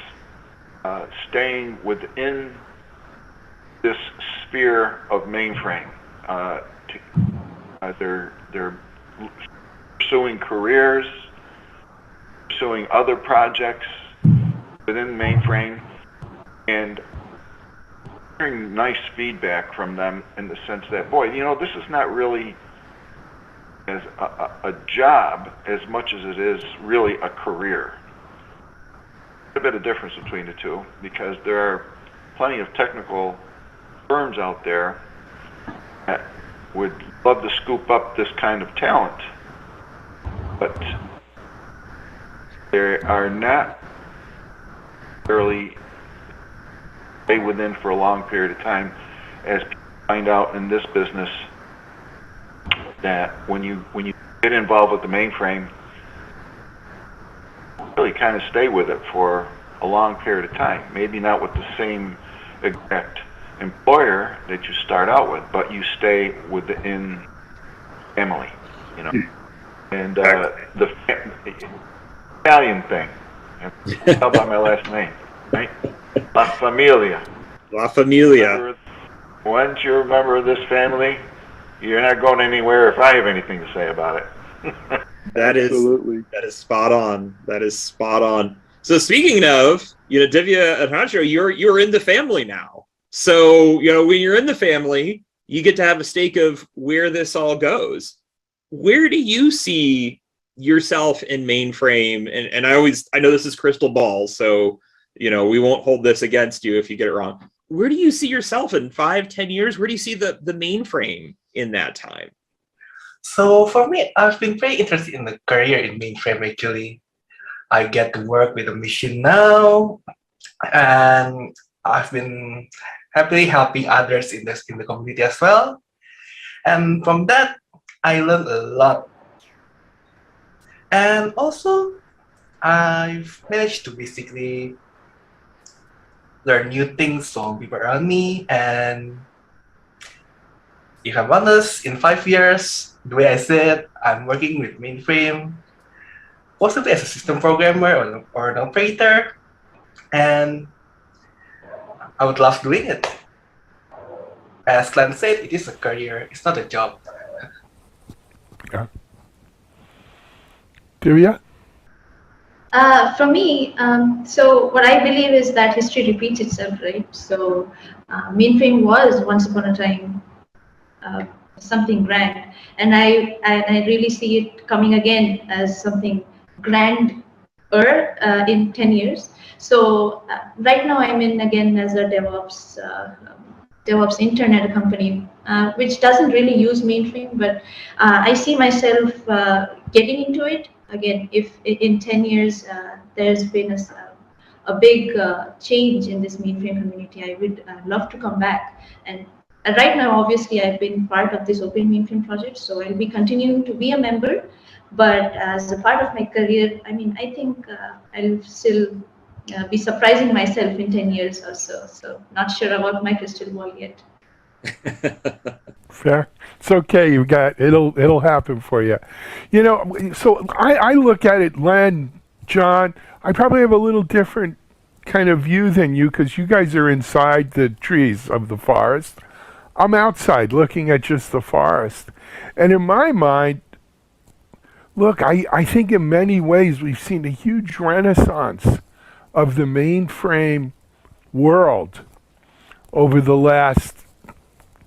staying within this sphere of mainframe. They're pursuing careers, pursuing other projects within mainframe, and hearing nice feedback from them in the sense that, boy, this is not really as a job as much as it is really a career. A bit of difference between the two, because there are plenty of technical firms out there that would love to scoop up this kind of talent, but they are not really stay within for a long period of time, as people find out in this business that when you get involved with the mainframe, you really kind of stay with it for a long period of time. Maybe not with the same exact employer that you start out with, but you stay within family, And the Italian thing. How about my last name, right? La Familia. La Familia. Once you're a member of this family, you're not going anywhere if I have anything to say about it. That is spot on. That is spot on. So speaking of, Divya and Hancho, you're in the family now. So, when you're in the family, you get to have a stake of where this all goes. Where do you see yourself in mainframe? And I know this is crystal ball, so we won't hold this against you if you get it wrong. Where do you see yourself in 5-10 years? Where do you see the mainframe in that time? So for me, I've been very interested in the career in mainframe actually. I get to work with a machine now, and I've been happily helping others in the community as well. And from that, I learned a lot. And also, I've managed to basically learn new things from people around me. And if I'm honest, in 5 years, the way I said, I'm working with mainframe, possibly as a system programmer or an operator. And I would love doing it. As Glenn said, it is a career, it's not a job. Yeah. Divya? For me, so what I believe is that history repeats itself, right? So mainframe was once upon a time something grand, and I really see it coming again as something grander in 10 years. So right now I'm in again as a DevOps intern at a company which doesn't really use mainframe, but I see myself getting into it again. If in 10 years there's been a big change in this mainframe community, I would love to come back. And right now, obviously, I've been part of this Open Mainframe project, so I'll be continuing to be a member. But as a part of my career, I think I'll still be surprising myself in 10 years or so. So not sure about my crystal ball yet. Fair. It's okay. It'll happen for you. So I look at it, Len, John, I probably have a little different kind of view than you, because you guys are inside the trees of the forest. I'm outside looking at just the forest. And in my mind, look, I think in many ways we've seen a huge renaissance of the mainframe world over the last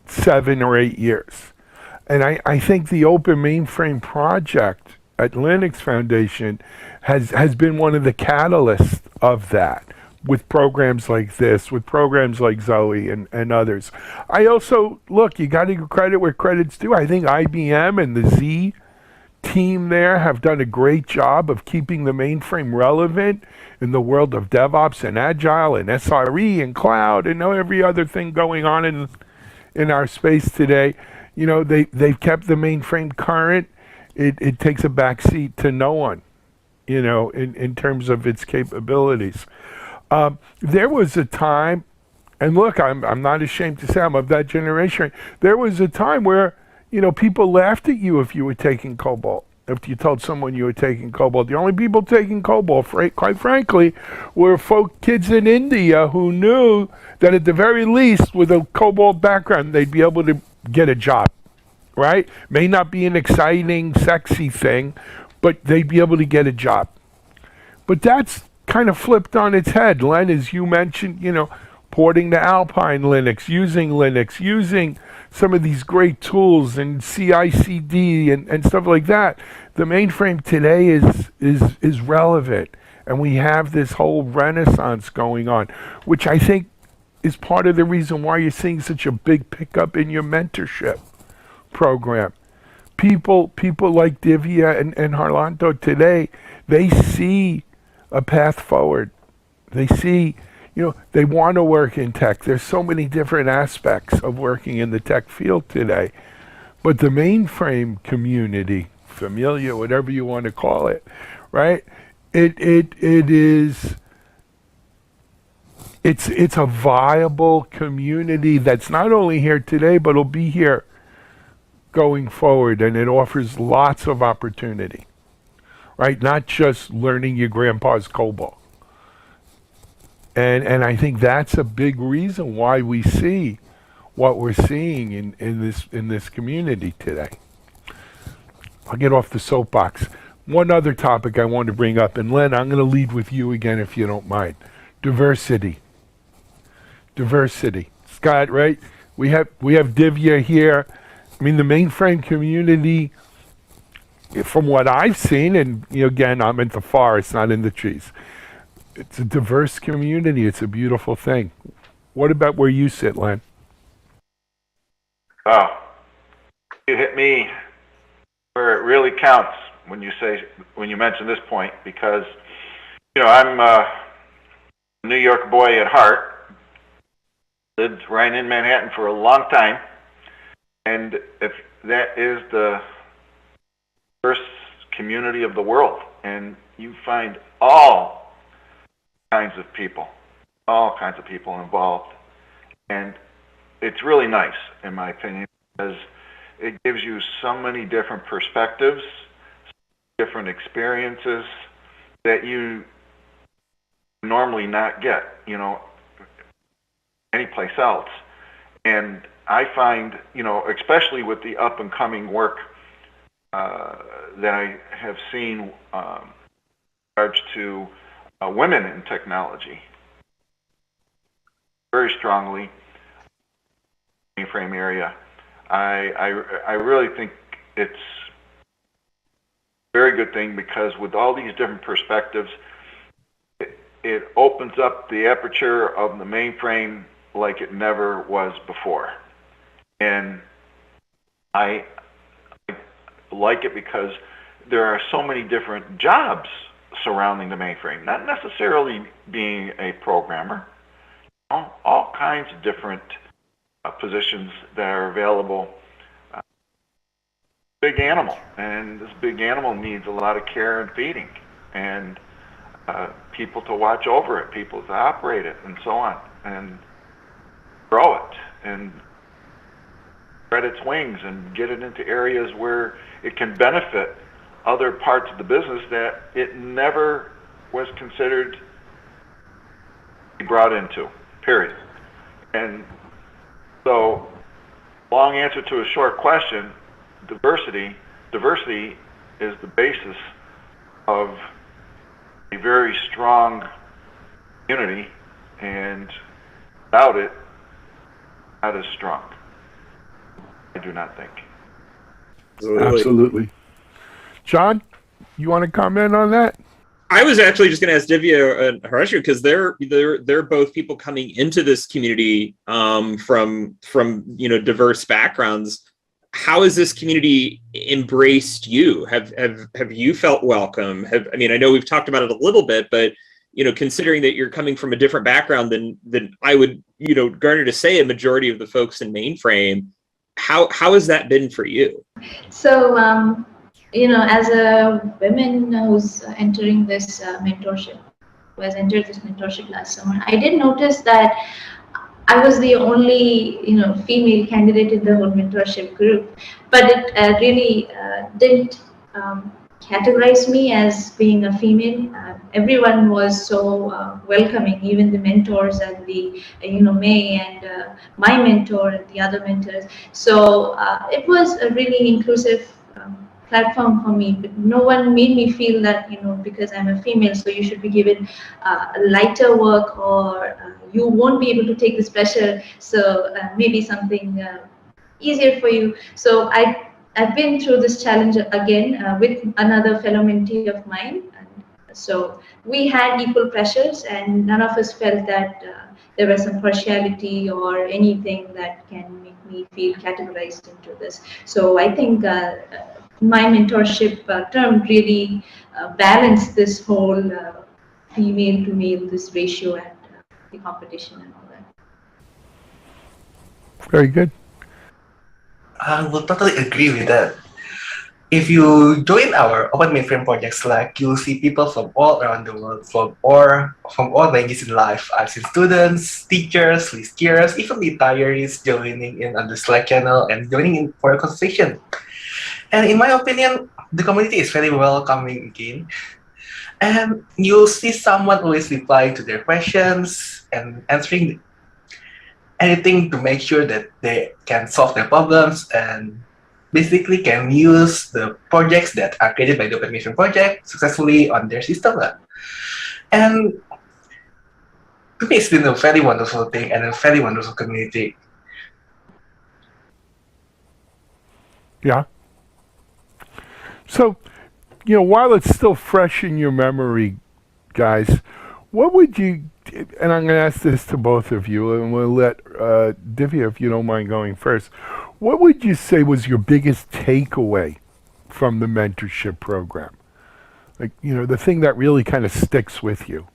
7 or 8 years. And I think the Open Mainframe project at Linux Foundation has been one of the catalysts of that, with programs like this, with programs like Zoe and others. I also, look, you got to give credit where credit's due. I think IBM and the Z team there have done a great job of keeping the mainframe relevant in the world of DevOps and Agile and SRE and cloud and every other thing going on in our space today. You know, they've kept the mainframe current. It takes a backseat to no one, you know, in terms of its capabilities. There was a time, and look, I'm not ashamed to say I'm of that generation. There was a time where, you know, people laughed at you if you were taking COBOL. If you told someone you were taking COBOL, the only people taking COBOL, quite frankly, were kids in India who knew that at the very least, with a COBOL background, they'd be able to get a job, right? May not be an exciting, sexy thing, but they'd be able to get a job. But that's kind of flipped on its head. Len, as you mentioned, you know, porting to Alpine Linux, using some of these great tools and CI/CD and stuff like that. The mainframe today is relevant, and we have this whole renaissance going on, which I think is part of the reason why you're seeing such a big pickup in your mentorship program. People like Divya and Harlanto today, they see a path forward. They see, you know, they want to work in tech. There's so many different aspects of working in the tech field today. But the mainframe community, familia, whatever you want to call it, right? It's a viable community that's not only here today, but will be here going forward, and it offers lots of opportunity, right? Not just learning your grandpa's COBOL. And I think that's a big reason why we see what we're seeing in this community today. I'll get off the soapbox. One other topic I want to bring up, and Len, I'm going to lead with you again if you don't mind. Diversity. Scott, right? We have Divya here. I mean, the mainframe community, from what I've seen, and you know, again, I'm in the forest, not in the trees. It's a diverse community. It's a beautiful thing. What about where you sit, Len? Oh, you hit me where it really counts when you mention this point, because you know I'm a New York boy at heart. Lived right in Manhattan for a long time, and if that is the first community of the world, and you find all kinds of people involved, and it's really nice, in my opinion, because it gives you so many different perspectives, different experiences that you normally not get, you know, anyplace else. And I find, you know, especially with the up and coming work that I have seen in regards to women in technology, very strongly in the mainframe area. I really think it's a very good thing, because with all these different perspectives, it opens up the aperture of the mainframe like it never was before. And I like it because there are so many different jobs surrounding the mainframe, not necessarily being a programmer, you know, all kinds of different positions that are available. Big animal, and this big animal needs a lot of care and feeding, and people to watch over it, people to operate it, and so on, and grow it, and spread its wings, and get it into areas where it can benefit other parts of the business that it never was considered to be brought into, period. And so, long answer to a short question, diversity is the basis of a very strong community, and without it, not as strong, I do not think. Absolutely. John, you want to comment on that? I was actually just going to ask Divya and Harsha because they're both people coming into this community from diverse backgrounds. How has this community embraced you? Have you felt welcome? I know we've talked about it a little bit, but considering that you're coming from a different background than I would garner to say a majority of the folks in Mainframe, how has that been for you? So as a woman who's entering this mentorship, who has entered this mentorship last summer, I did notice that I was the only female candidate in the whole mentorship group, but it really didn't categorize me as being a female. Everyone was so welcoming, even the mentors and the May and my mentor and the other mentors. So it was a really inclusive platform for me, but no one made me feel that because I'm a female, so you should be given lighter work, or you won't be able to take this pressure, so maybe something easier for you. So I've been through this challenge again with another fellow mentee of mine. And so we had equal pressures, and none of us felt that there was some partiality or anything that can make me feel categorized into this. So I think my mentorship term really balanced this whole female to male, this ratio and the competition and all that. Very good. I will totally agree with that. If you join our Open Mainframe project Slack, you'll see people from all around the world, from all ranges in life. I've seen students, teachers, listers, even retirees joining in on the Slack channel and joining in for a conversation. And in my opinion, the community is very welcoming again. And you'll see someone always replying to their questions and answering anything to make sure that they can solve their problems and basically can use the projects that are created by the Open Mainframe project successfully on their system. And to me, it's been a very wonderful thing and a very wonderful community. Yeah. So, while it's still fresh in your memory, guys, what would you, and I'm going to ask this to both of you, and we'll let Divya, if you don't mind going first, what would you say was your biggest takeaway from the mentorship program? Like, the thing that really kind of sticks with you.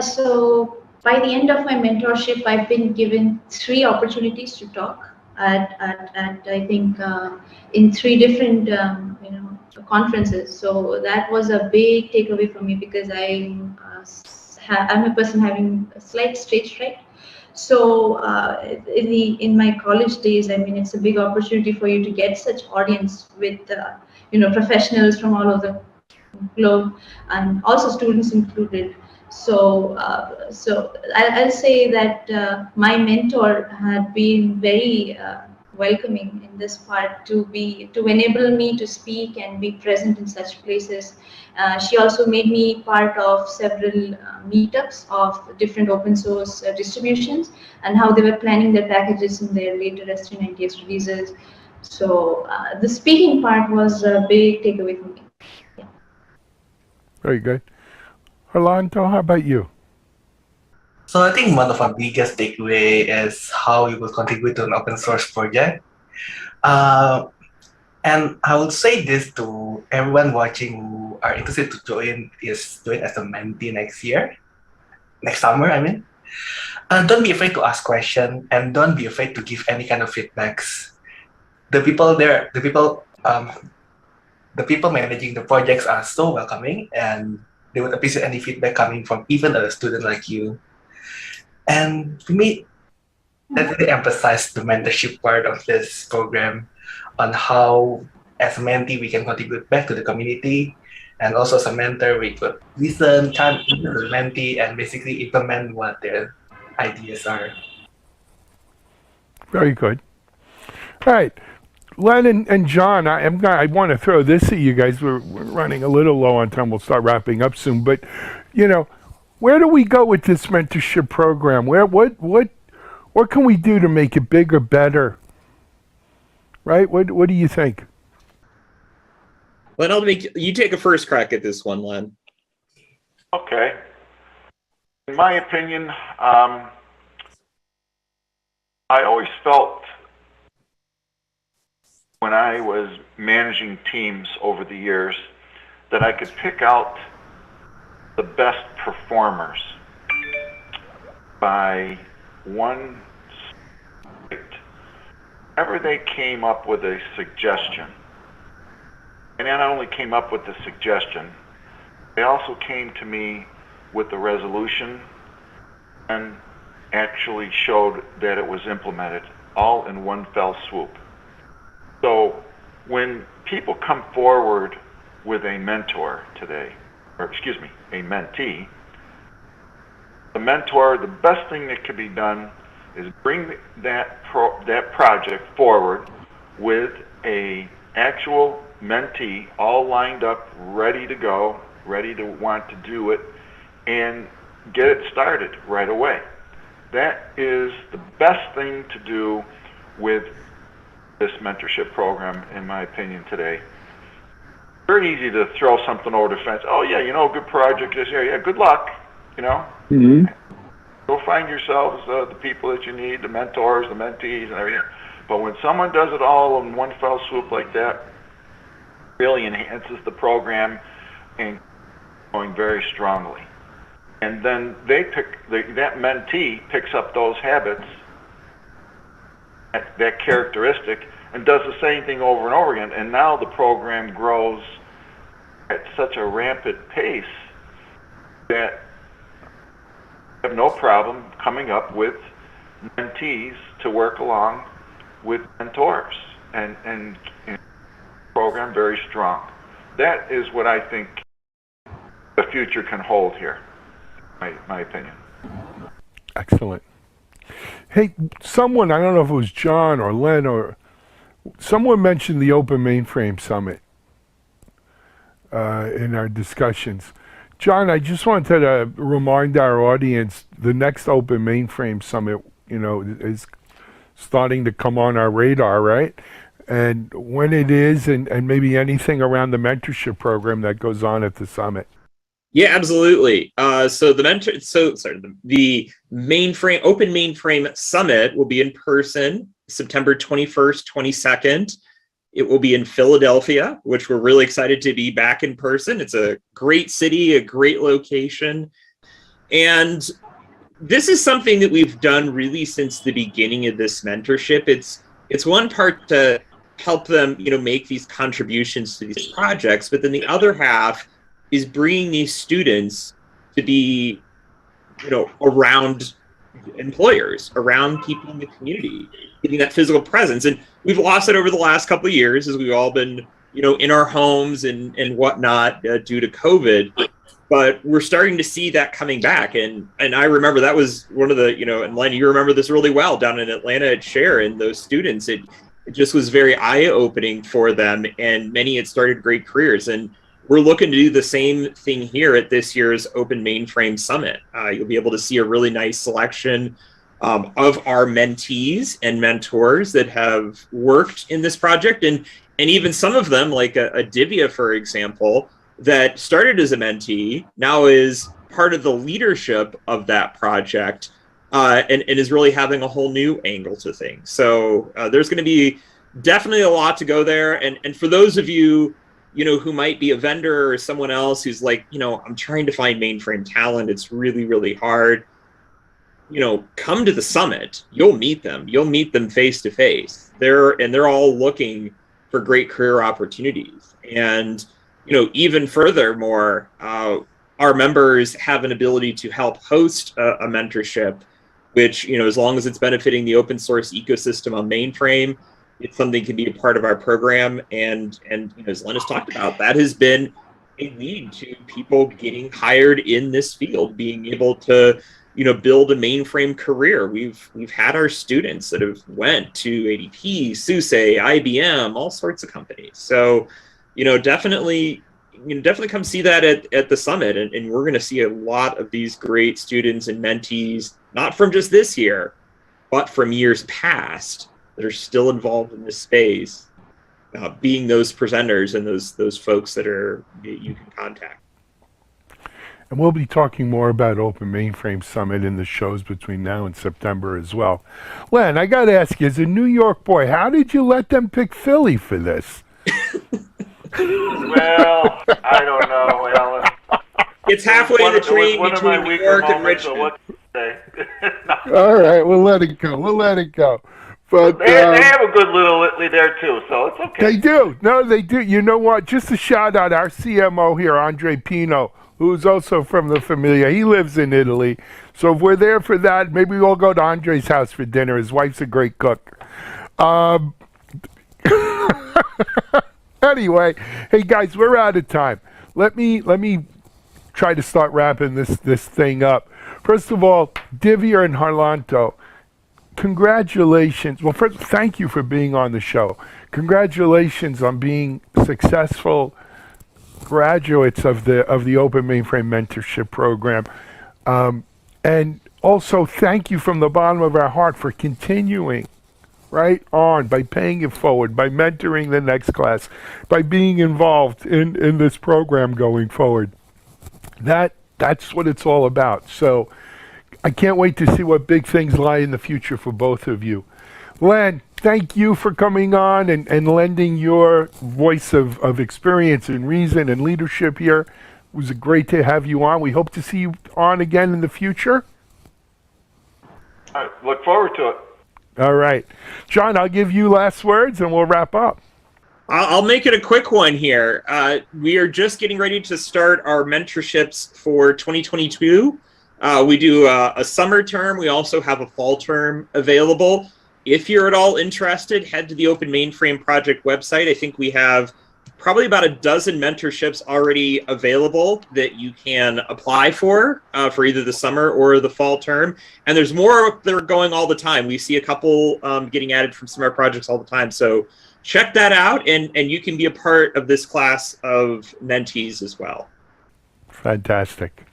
So by the end of my mentorship, I've been given 3 opportunities to talk at I think in 3 different conferences. So that was a big takeaway for me, because I'm a person having a slight stage fright. So in my college days, it's a big opportunity for you to get such audience with professionals from all over the globe, and also students included. So I'll say that my mentor had been very welcoming in this part to enable me to speak and be present in such places. She also made me part of several meetups of different open source distributions and how they were planning their packages in their later S390X releases. So the speaking part was a big takeaway for me. Yeah. Very good. Orlando, how about you? So I think one of our biggest takeaway is how you will contribute to an open source project. And I would say this to everyone watching who are interested to join as a mentee next summer, don't be afraid to ask questions and don't be afraid to give any kind of feedbacks. The people managing the projects are so welcoming, and they would appreciate any feedback coming from even a student like you. And to me, that really emphasized the mentorship part of this program on how, as a mentee, we can contribute back to the community. And also as a mentor, we could listen, chime into the mentee, and basically implement what their ideas are. Very good. All right. Len and John, I want to throw this at you guys. We're running a little low on time. We'll start wrapping up soon. But, where do we go with this mentorship program? What can we do to make it bigger, better? right? What do you think? Len, I'll make you take a first crack at this one, Len. Okay. In my opinion, I always felt when I was managing teams over the years that I could pick out the best performers by one state. Whenever they came up with a suggestion, and I not only came up with the suggestion, they also came to me with the resolution and actually showed that it was implemented all in one fell swoop. So when people come forward with a mentor today, or excuse me, a mentee, the mentor, the best thing that could be done is bring that project forward with a actual mentee all lined up, ready to go, ready to want to do it, and get it started right away. That is the best thing to do with this mentorship program, in my opinion, today. Very easy to throw something over the fence. Oh yeah, good project this year. Yeah, good luck. Mm-hmm. Go find yourselves the people that you need, the mentors, the mentees, and everything. But when someone does it all in one fell swoop like that, really enhances the program and going very strongly. And then that mentee picks up those habits, that characteristic, and does the same thing over and over again. And now the program grows at such a rampant pace that you have no problem coming up with mentees to work along with mentors and program very strong. That is what I think the future can hold here, my opinion. Excellent. Hey, someone, I don't know if it was John or Len or someone mentioned the Open Mainframe Summit in our discussions. John, I just wanted to remind our audience the next Open Mainframe Summit, is starting to come on our radar, right? And when it is, and maybe anything around the mentorship program that goes on at the summit. Yeah, absolutely. So the Mainframe Open Mainframe Summit will be in person September 21st, 22nd. It will be in Philadelphia, which we're really excited to be back in person. It's a great city, a great location. And this is something that we've done really since the beginning of this mentorship. It's one part to help them, make these contributions to these projects, but then the other half is bringing these students to be, around employers, around people in the community, getting that physical presence. And we've lost it over the last couple of years as we've all been, in our homes and whatnot due to COVID. But we're starting to see that coming back. And I remember that was one of the, and Len, you remember this really well down in Atlanta at Share, and those students, it just was very eye-opening for them. And many had started great careers. And we're looking to do the same thing here at this year's Open Mainframe Summit. You'll be able to see a really nice selection of our mentees and mentors that have worked in this project. And even some of them, like a Divya, for example, that started as a mentee, now is part of the leadership of that project and is really having a whole new angle to things. So there's going to be definitely a lot to go there. And for those of you, who might be a vendor or someone else who's like, I'm trying to find mainframe talent, it's really, really hard. Come to the summit. You'll meet them. You'll meet them face to face. They're all looking for great career opportunities. And even furthermore, our members have an ability to help host a mentorship, which, as long as it's benefiting the open source ecosystem on Mainframe, it's something that can be a part of our program. And as Len has talked about, that has been a lead to people getting hired in this field, being able to, build a mainframe career. We've had our students that have went to ADP, SUSE, IBM, all sorts of companies. So, definitely come see that at the summit. And we're going to see a lot of these great students and mentees, not from just this year, but from years past, that are still involved in this space, being those presenters and those folks that you can contact. And we'll be talking more about Open Mainframe Summit in the shows between now and September as well. Len, I got to ask you, as a New York boy, how did you let them pick Philly for this? Well, I don't know, Alan. It's halfway in the train between New York and Richmond. What to say? All right, we'll let it go. We'll let it go. But they have a good little Italy there too, so it's okay. They do. No, they do. You know what? Just a shout out our CMO here, Andre Pino, who's also from the Familia. He lives in Italy. So if we're there for that, maybe we'll go to Andre's house for dinner. His wife's a great cook. Anyway, hey guys, we're out of time. Let me try to start wrapping this thing up. First of all, Divya and Harlanto, congratulations. Well, first, thank you for being on the show. Congratulations on being successful graduates of the Open Mainframe Mentorship Program. And also, thank you from the bottom of our heart for continuing right on, by paying it forward, by mentoring the next class, by being involved in this program going forward. That's what it's all about. So I can't wait to see what big things lie in the future for both of you. Len, thank you for coming on and lending your voice of experience and reason and leadership here. It was great to have you on. We hope to see you on again in the future. I look forward to it. All right. John, I'll give you last words and we'll wrap up. I'll make it a quick one here. We are just getting ready to start our mentorships for 2022. We do a summer term. We also have a fall term available. If you're at all interested, head to the Open Mainframe Project website. I think we have probably about a dozen mentorships already available that you can apply for either the summer or the fall term. And there's more that are going all the time. We see a couple getting added from some of our projects all the time. So check that out, and you can be a part of this class of mentees as well. Fantastic.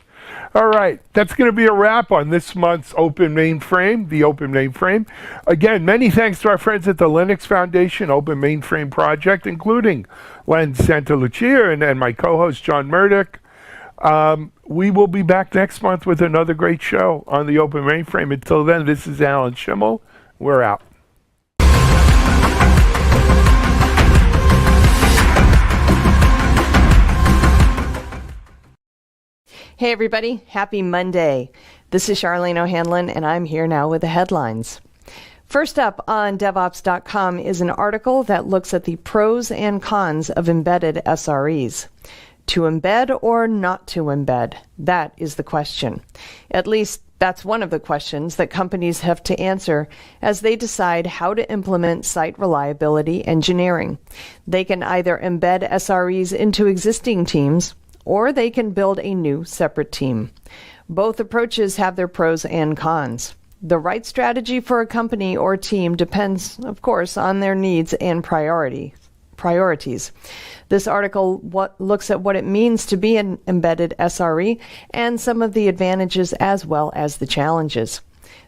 All right, that's going to be a wrap on this month's Open Mainframe, the Open Mainframe. Again, many thanks to our friends at the Linux Foundation Open Mainframe Project, including Len Santalucia and my co-host John Murdoch. We will be back next month with another great show on the Open Mainframe. Until then, this is Alan Schimmel. We're out. Hey everybody, happy Monday. This is Charlene O'Hanlon and I'm here now with the headlines. First up on DevOps.com is an article that looks at the pros and cons of embedded SREs. To embed or not to embed? That is the question. At least that's one of the questions that companies have to answer as they decide how to implement site reliability engineering. They can either embed SREs into existing teams, or they can build a new separate team. Both approaches have their pros and cons. The right strategy for a company or team depends, of course, on their needs and priorities. This article looks at what it means to be an embedded SRE and some of the advantages as well as the challenges.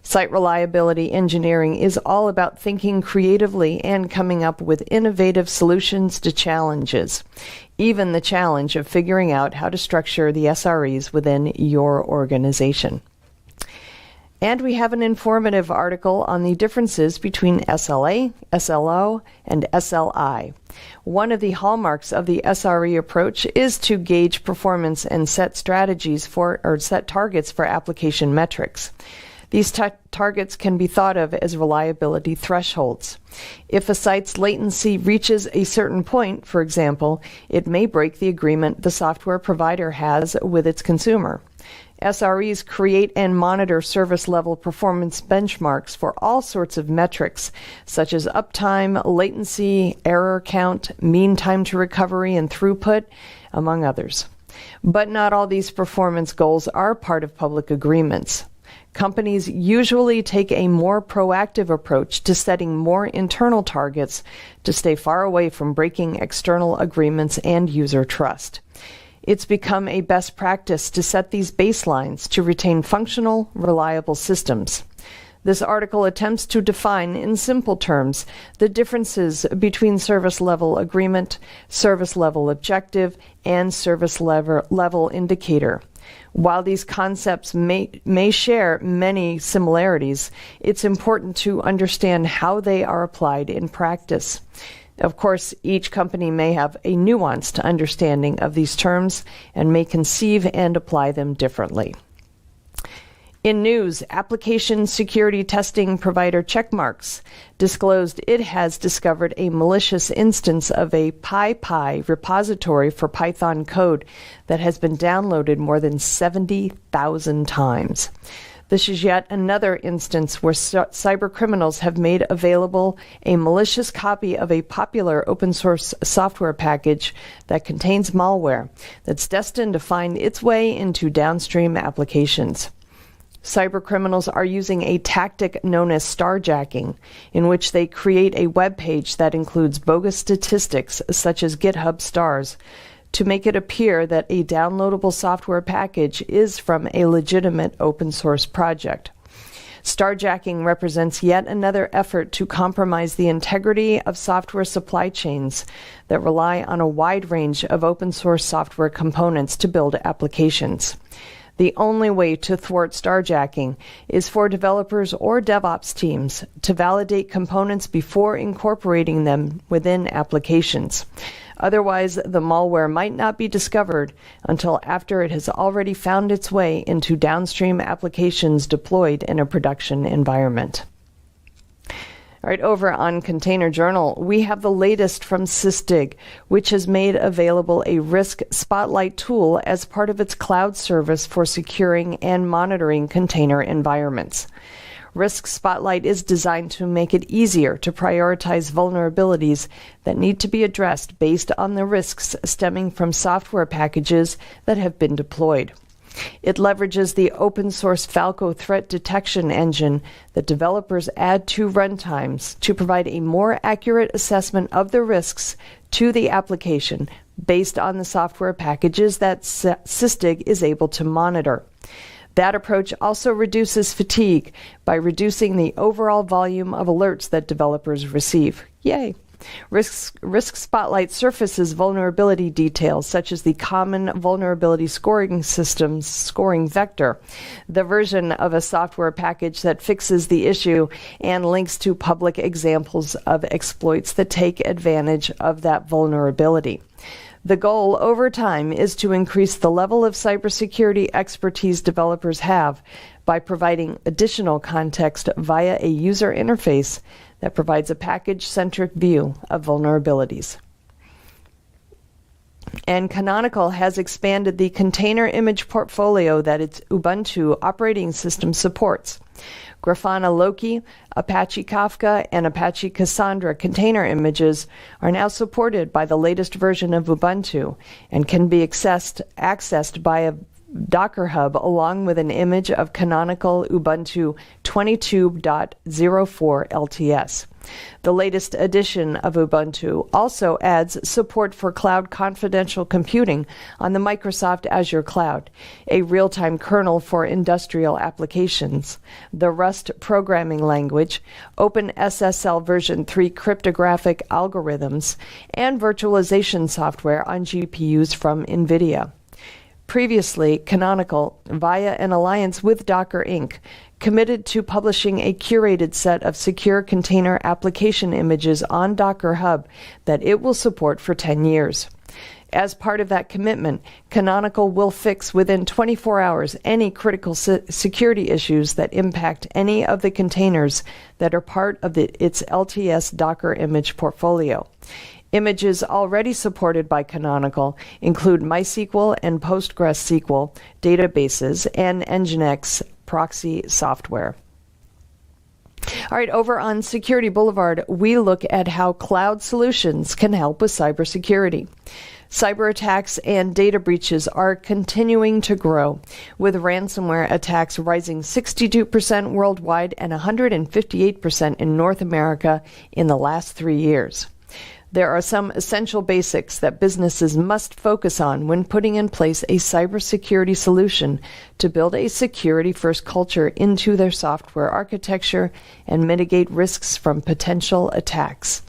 Site reliability engineering is all about thinking creatively and coming up with innovative solutions to challenges, even the challenge of figuring out how to structure the SREs within your organization. And we have an informative article on the differences between SLA, SLO, and SLI. One of the hallmarks of the SRE approach is to gauge performance and set targets for application metrics. These targets can be thought of as reliability thresholds. If a site's latency reaches a certain point, for example, it may break the agreement the software provider has with its consumer. SREs create and monitor service-level performance benchmarks for all sorts of metrics, such as uptime, latency, error count, mean time to recovery, and throughput, among others. But not all these performance goals are part of public agreements. Companies usually take a more proactive approach to setting more internal targets to stay far away from breaking external agreements and user trust. It's become a best practice to set these baselines to retain functional, reliable systems. This article attempts to define in simple terms the differences between service level agreement, service level objective, and service level indicator. While these concepts may share many similarities, it's important to understand how they are applied in practice. Of course, each company may have a nuanced understanding of these terms and may conceive and apply them differently. In news, application security testing provider Checkmarx disclosed it has discovered a malicious instance of a PyPy repository for Python code that has been downloaded more than 70,000 times. This is yet another instance where cybercriminals have made available a malicious copy of a popular open source software package that contains malware that's destined to find its way into downstream applications. Cybercriminals are using a tactic known as starjacking, in which they create a web page that includes bogus statistics such as GitHub stars to make it appear that a downloadable software package is from a legitimate open source project. Starjacking represents yet another effort to compromise the integrity of software supply chains that rely on a wide range of open source software components to build applications. The only way to thwart starjacking is for developers or DevOps teams to validate components before incorporating them within applications. Otherwise, the malware might not be discovered until after it has already found its way into downstream applications deployed in a production environment. All right, over on Container Journal, we have the latest from Systig, which has made available a risk spotlight tool as part of its cloud service for securing and monitoring container environments. Risk Spotlight is designed to make it easier to prioritize vulnerabilities that need to be addressed based on the risks stemming from software packages that have been deployed. It leverages the open source Falco threat detection engine that developers add to runtimes to provide a more accurate assessment of the risks to the application based on the software packages that Systig is able to monitor. That approach also reduces fatigue by reducing the overall volume of alerts that developers receive. Yay! Risk Spotlight surfaces vulnerability details such as the common vulnerability scoring system's scoring vector, the version of a software package that fixes the issue, and links to public examples of exploits that take advantage of that vulnerability. The goal over time is to increase the level of cybersecurity expertise developers have by providing additional context via a user interface that provides a package-centric view of vulnerabilities. And Canonical has expanded the container image portfolio that its Ubuntu operating system supports. Grafana Loki, Apache Kafka, and Apache Cassandra container images are now supported by the latest version of Ubuntu and can be accessed by a Docker Hub along with an image of canonical Ubuntu 22.04 LTS. The latest edition of Ubuntu also adds support for cloud confidential computing on the Microsoft Azure cloud, a real-time kernel for industrial applications, the Rust programming language, OpenSSL version 3 cryptographic algorithms, and virtualization software on GPUs from NVIDIA. Previously, Canonical, via an alliance with Docker Inc., committed to publishing a curated set of secure container application images on Docker Hub that it will support for 10 years. As part of that commitment, Canonical will fix within 24 hours any critical security issues that impact any of the containers that are part of its LTS Docker image portfolio. Images already supported by Canonical include MySQL and PostgreSQL databases and Nginx proxy software. All right, over on Security Boulevard, we look at how cloud solutions can help with cybersecurity. Cyber attacks and data breaches are continuing to grow, with ransomware attacks rising 62% worldwide and 158% in North America in the last 3 years. There are some essential basics that businesses must focus on when putting in place a cybersecurity solution to build a security-first culture into their software architecture and mitigate risks from potential attacks.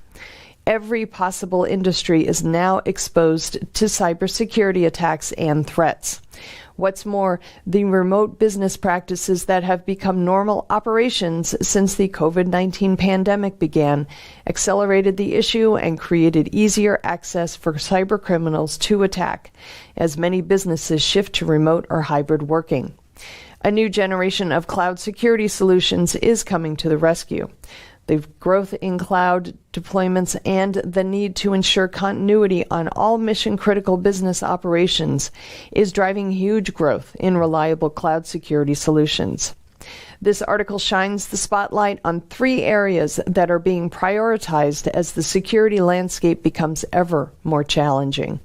Every possible industry is now exposed to cybersecurity attacks and threats. What's more, the remote business practices that have become normal operations since the COVID-19 pandemic began accelerated the issue and created easier access for cyber criminals to attack, as many businesses shift to remote or hybrid working. A new generation of cloud security solutions is coming to the rescue. The growth in cloud deployments and the need to ensure continuity on all mission-critical business operations is driving huge growth in reliable cloud security solutions. This article shines the spotlight on 3 areas that are being prioritized as the security landscape becomes ever more challenging.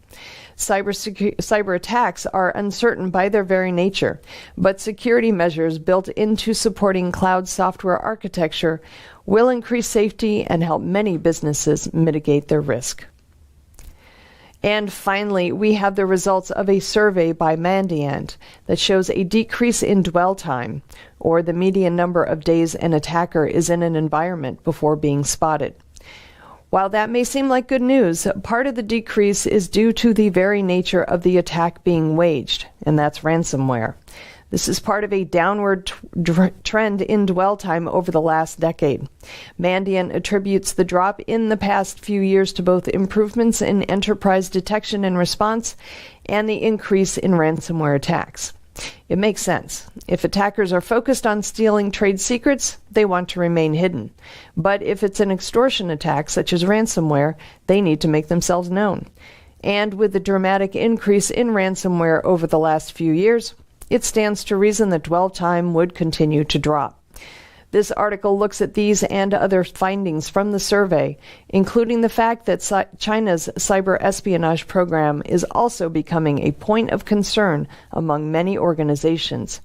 Cyber attacks are uncertain by their very nature, but security measures built into supporting cloud software architecture will increase safety and help many businesses mitigate their risk. And finally, we have the results of a survey by Mandiant that shows a decrease in dwell time, or the median number of days an attacker is in an environment before being spotted. While that may seem like good news, part of the decrease is due to the very nature of the attack being waged, and that's ransomware. This is part of a downward trend in dwell time over the last decade. Mandiant attributes the drop in the past few years to both improvements in enterprise detection and response and the increase in ransomware attacks. It makes sense. If attackers are focused on stealing trade secrets, they want to remain hidden. But if it's an extortion attack, such as ransomware, they need to make themselves known. And with the dramatic increase in ransomware over the last few years, it stands to reason that dwell time would continue to drop. This article looks at these and other findings from the survey, including the fact that China's cyber espionage program is also becoming a point of concern among many organizations,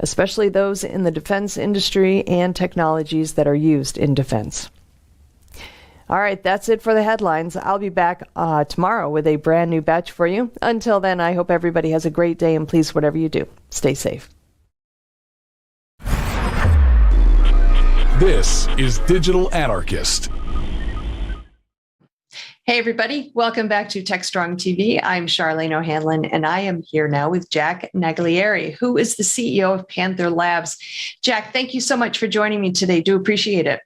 especially those in the defense industry and technologies that are used in defense. All right, that's it for the headlines. I'll be back tomorrow with a brand new batch for you. Until then, I hope everybody has a great day, and please, whatever you do, stay safe. This is Digital Anarchist. Hey, everybody. Welcome back to Techstrong TV. I'm Charlene O'Hanlon, and I am here now with Jack Naglieri, who is the CEO of Panther Labs. Jack, thank you so much for joining me today. Do appreciate it.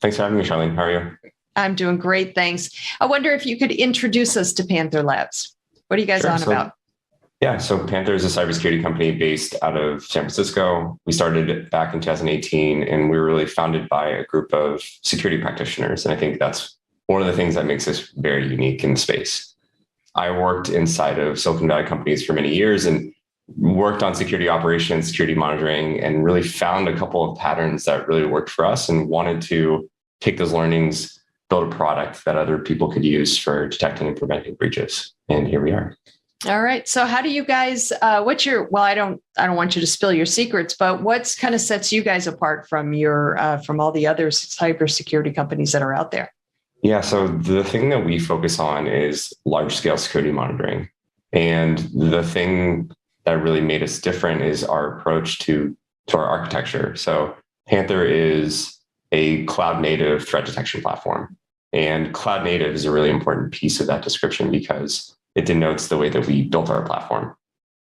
Thanks for having me, Charlene. How are you? I'm doing great, thanks. I wonder if you could introduce us to Panther Labs. What are you guys on about? Yeah, so Panther is a cybersecurity company based out of San Francisco. We started back in 2018, and we were really founded by a group of security practitioners. And I think that's one of the things that makes us very unique in the space. I worked inside of Silicon Valley companies for many years and worked on security operations, security monitoring, and really found a couple of patterns that really worked for us and wanted to take those learnings, build a product that other people could use for detecting and preventing breaches. And here we are. All right. So how do you guys, what's your, well, I don't want you to spill your secrets, but what's kind of sets you guys apart from from all the other cybersecurity companies that are out there? Yeah. So the thing that we focus on is large scale security monitoring. And the thing that really made us different is our approach to our architecture. So Panther is a cloud native threat detection platform. And cloud native is a really important piece of that description because it denotes the way that we built our platform.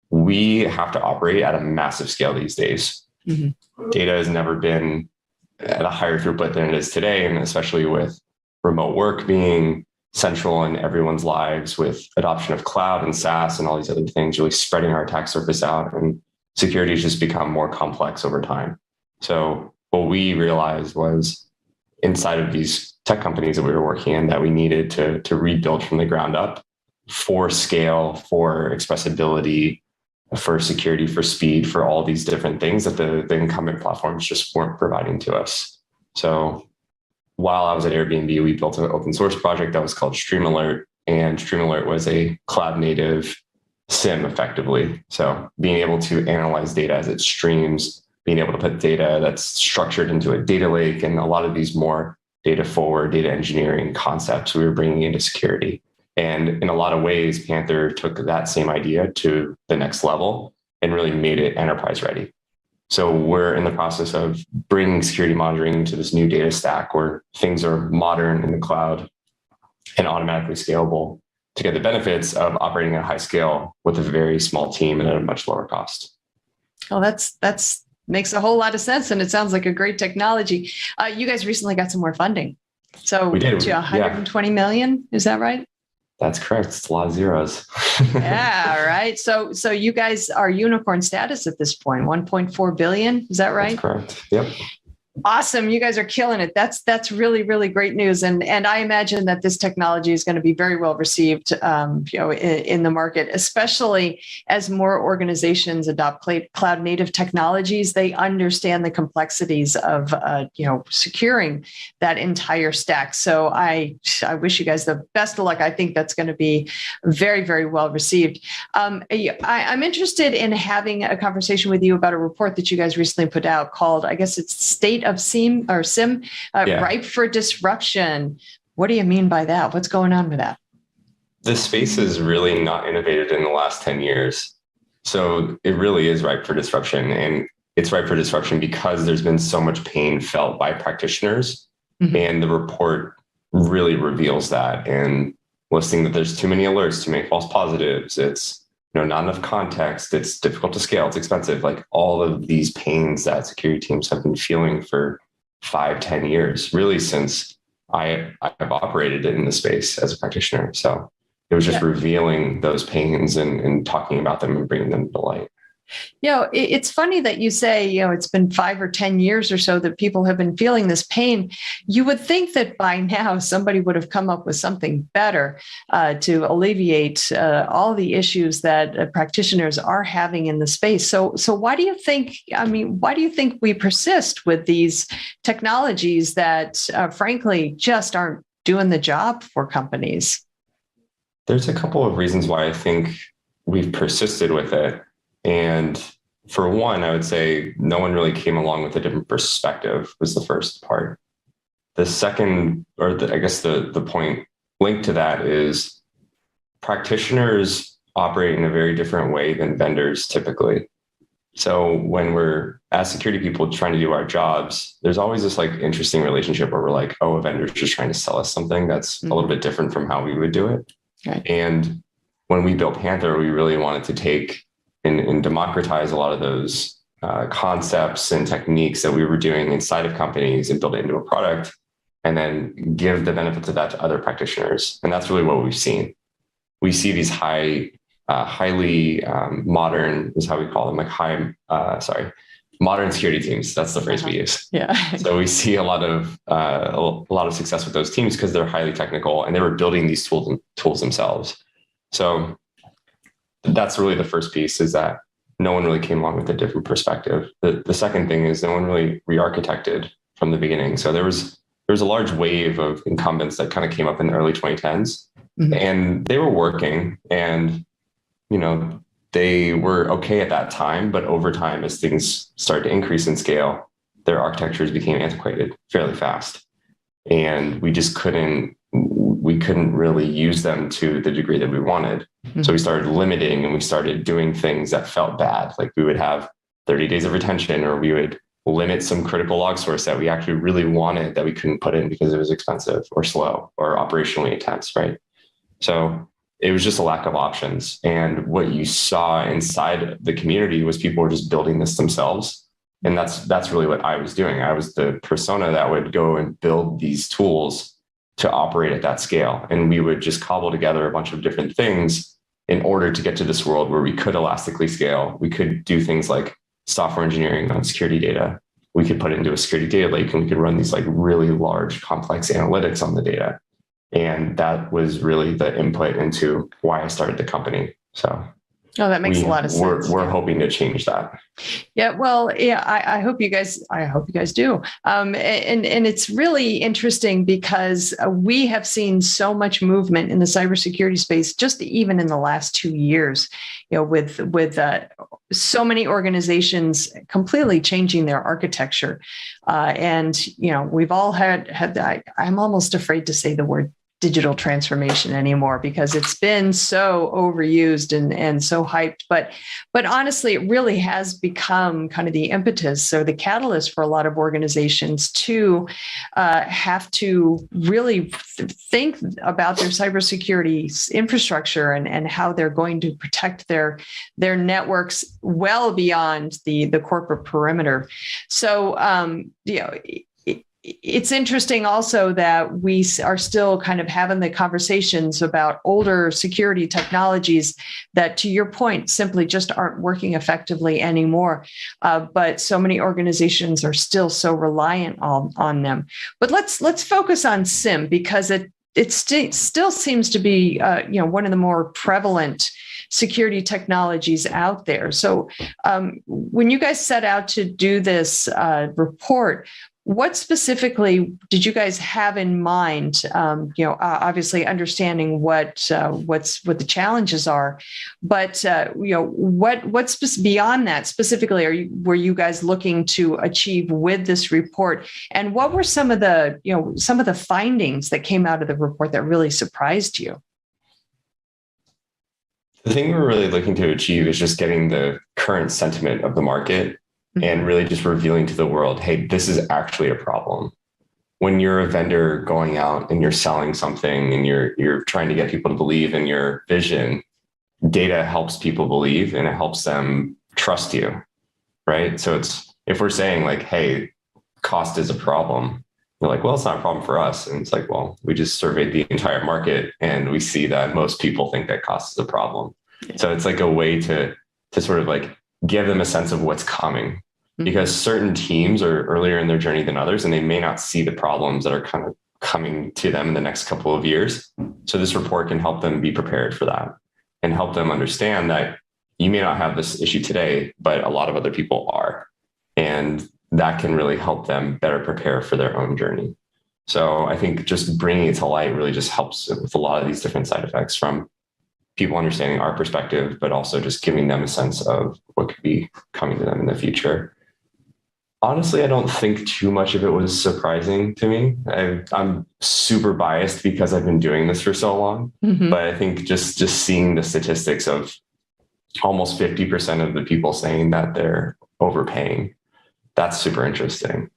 We have to operate at a massive scale these days. Mm-hmm. Data has never been at a higher throughput than it is today, and especially with remote work being central in everyone's lives, with adoption of cloud and SaaS and all these other things, really spreading our attack surface out, and security has just become more complex over time. So what we realized was inside of these tech companies that we were working in that we needed to rebuild from the ground up for scale, for accessibility, for security, for speed, for all these different things that the incumbent platforms just weren't providing to us. So while I was at Airbnb, we built an open source project that was called Stream Alert, and Stream Alert was a cloud native SIEM effectively. So being able to analyze data as it streams, being able to put data that's structured into a data lake, and a lot of these more data forward, data engineering concepts we were bringing into security. And in a lot of ways, Panther took that same idea to the next level and really made it enterprise ready. So we're in the process of bringing security monitoring to this new data stack where things are modern in the cloud and automatically scalable to get the benefits of operating at a high scale with a very small team and at a much lower cost. Oh, that's makes a whole lot of sense, and it sounds like a great technology. You guys recently got some more funding, so we did. 120 million. Is that right? That's correct. It's a lot of zeros. Yeah, right. So you guys are unicorn status at this point. 1.4 billion. Is that right? That's correct. Yep. Awesome. You guys are killing it. That's really, really great news. And I imagine that this technology is going to be very well received, in the market, especially as more organizations adopt cloud native technologies. They understand the complexities of, securing that entire stack. So I wish you guys the best of luck. I think that's going to be very, very well received. I'm interested in having a conversation with you about a report that you guys recently put out called, I guess it's State of SIM, ripe for disruption. What do you mean by that? What's going on with that? The space is really not innovated in the last 10 years. So it really is ripe for disruption. And it's ripe for disruption because there's been so much pain felt by practitioners. Mm-hmm. And the report really reveals that, and listing that there's too many alerts, too many false positives. It's not enough context. It's difficult to scale. It's expensive. Like all of these pains that security teams have been feeling for 5-10 years, really since I've operated in the space as a practitioner. So it was just revealing those pains and talking about them and bringing them to light. It's funny that you say, it's been 5 or 10 years or so that people have been feeling this pain. You would think that by now somebody would have come up with something better to alleviate all the issues that practitioners are having in the space. So why do you think, we persist with these technologies that frankly just aren't doing the job for companies? There's a couple of reasons why I think we've persisted with it. And for one, I would say no one really came along with a different perspective was the first part. The second, the point linked to that is practitioners operate in a very different way than vendors typically. So when we're, as security people trying to do our jobs, there's always this interesting relationship where we're like, oh, a vendor's just trying to sell us something that's a little bit different from how we would do it. Okay. And when we built Panther, we really wanted to take and democratize a lot of those concepts and techniques that we were doing inside of companies and build it into a product, and then give the benefits of that to other practitioners. And that's really what we've seen. We see these highly modern, is how we call them, modern security teams. That's the phrase we use. Yeah. So we see a lot of success with those teams because they're highly technical and they were building these tools themselves. So that's really the first piece, is that no one really came along with a different perspective. The second thing is no one really re-architected from the beginning. So there was a large wave of incumbents that kind of came up in the early 2010s, mm-hmm. and they were working, and they were okay at that time. But over time, as things started to increase in scale, their architectures became antiquated fairly fast, and we just couldn't really use them to the degree that we wanted. Mm-hmm. So we started limiting, and we started doing things that felt bad. Like we would have 30 days of retention, or we would limit some critical log source that we actually really wanted that we couldn't put in because it was expensive or slow or operationally intense, right? So it was just a lack of options. And what you saw inside the community was people were just building this themselves. And that's really what I was doing. I was the persona that would go and build these tools to operate at that scale. And we would just cobble together a bunch of different things in order to get to this world where we could elastically scale. We could do things like software engineering on security data. We could put it into a security data lake, and we could run these really large, complex analytics on the data. And that was really the input into why I started the company. So Oh, that makes a lot of sense. We're hoping to change that. Yeah, well, yeah, I hope you guys do. And it's really interesting because we have seen so much movement in the cybersecurity space, just even in the last 2 years, with so many organizations completely changing their architecture. And, we've all had I'm almost afraid to say the word digital transformation anymore because it's been so overused and so hyped. But honestly, it really has become kind of the impetus or the catalyst for a lot of organizations to have to really think about their cybersecurity infrastructure and how they're going to protect their networks well beyond the corporate perimeter. So, it's interesting also that we are still kind of having the conversations about older security technologies that, to your point, simply just aren't working effectively anymore. But so many organizations are still so reliant on them. But let's focus on SIEM because it still seems to be one of the more prevalent security technologies out there. So when you guys set out to do this report, what specifically did you guys have in mind? Obviously understanding what the challenges are, but what's beyond that specifically? Were you guys looking to achieve with this report? And what were some of the findings that came out of the report that really surprised you? The thing we're really looking to achieve is just getting the current sentiment of the market and really just revealing to the world, hey, this is actually a problem. When you're a vendor going out and you're selling something and you're trying to get people to believe in your vision, data helps people believe and it helps them trust you, right? So if we're saying like, hey, cost is a problem, they're like, well, it's not a problem for us. And it's like, well, we just surveyed the entire market and we see that most people think that cost is a problem. So it's like a way to sort of like give them a sense of what's coming, because certain teams are earlier in their journey than others, and they may not see the problems that are kind of coming to them in the next couple of years. So this report can help them be prepared for that and help them understand that you may not have this issue today, but a lot of other people are. And that can really help them better prepare for their own journey. So I think just bringing it to light really just helps with a lot of these different side effects, from people understanding our perspective, but also just giving them a sense of what could be coming to them in the future. Honestly, I don't think too much of it was surprising to me. I'm super biased because I've been doing this for so long, but I think just seeing the statistics of almost 50% of the people saying that they're overpaying, that's super interesting.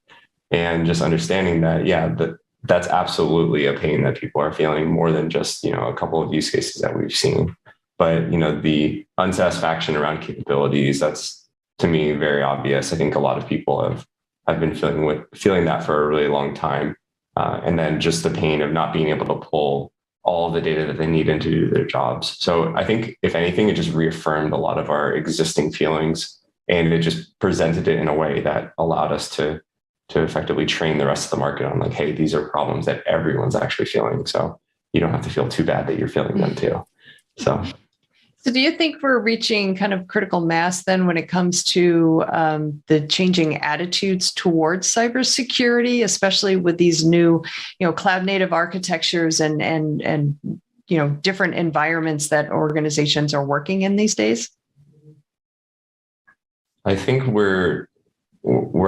And just understanding that, that's absolutely a pain that people are feeling, more than just, a couple of use cases that we've seen. But, the unsatisfaction around capabilities, that's, to me, very obvious. I think a lot of people have been feeling that for a really long time. And then just the pain of not being able to pull all the data that they need in to do their jobs. So I think, if anything, it just reaffirmed a lot of our existing feelings, and it just presented it in a way that allowed us to effectively train the rest of the market on like, hey, these are problems that everyone's actually feeling. So you don't have to feel too bad that you're feeling them too. So do you think we're reaching kind of critical mass then when it comes to the changing attitudes towards cybersecurity, especially with these new, cloud native architectures and different environments that organizations are working in these days? I think we're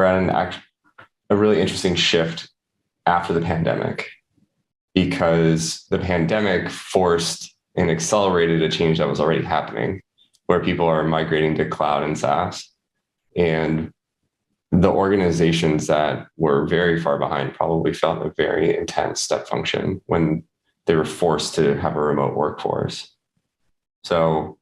at a really interesting shift after the pandemic, because the pandemic forced and accelerated a change that was already happening, where people are migrating to cloud and SaaS. And the organizations that were very far behind probably felt a very intense step function when they were forced to have a remote workforce. So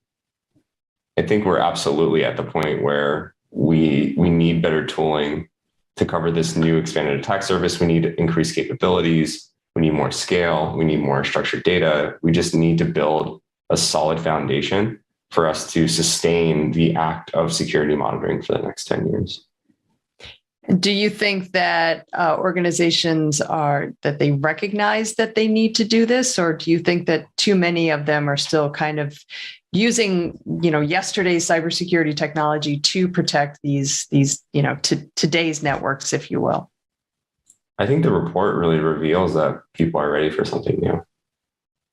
I think we're absolutely at the point where we need better tooling to cover this new expanded attack surface. We need increased capabilities. We need more scale. We need more structured data. We just need to build a solid foundation for us to sustain the act of security monitoring for the next 10 years. Do you think that organizations that they recognize that they need to do this, or do you think that too many of them are still kind of, using, yesterday's cybersecurity technology to protect these today's networks, if you will? I think the report really reveals that people are ready for something new,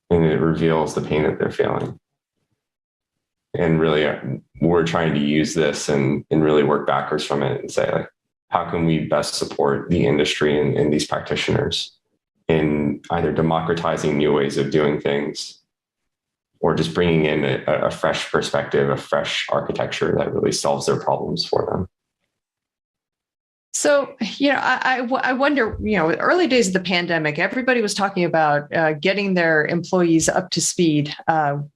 and it reveals the pain that they're feeling. And really, we're trying to use this and really work backwards from it and say, like, how can we best support the industry and these practitioners in either democratizing new ways of doing things or just bringing in a fresh perspective, a fresh architecture that really solves their problems for them. So, I wonder, early days of the pandemic, everybody was talking about getting their employees up to speed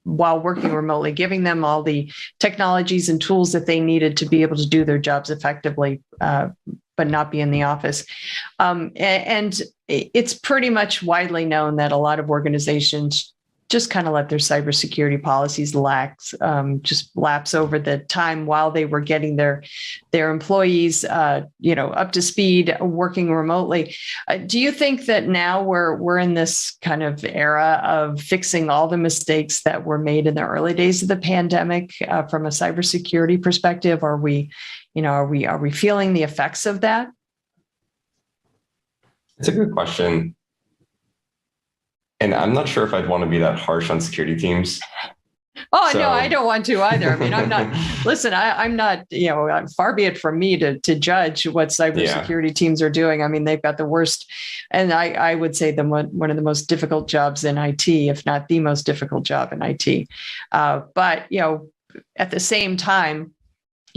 while working remotely, giving them all the technologies and tools that they needed to be able to do their jobs effectively, but not be in the office. And it's pretty much widely known that a lot of organizations just kind of let their cybersecurity policies just lapse over the time while they were getting their employees, up to speed, working remotely. Do you think that now we're in this kind of era of fixing all the mistakes that were made in the early days of the pandemic from a cybersecurity perspective? Are we feeling the effects of that? It's a good question. And I'm not sure if I'd want to be that harsh on security teams. Oh, so. No, I don't want to either. I mean, I'm not, listen, I'm not, far be it from me to judge what cybersecurity teams are doing. I mean, they've got the worst, and I would say one of the most difficult jobs in IT, if not the most difficult job in IT. But, at the same time,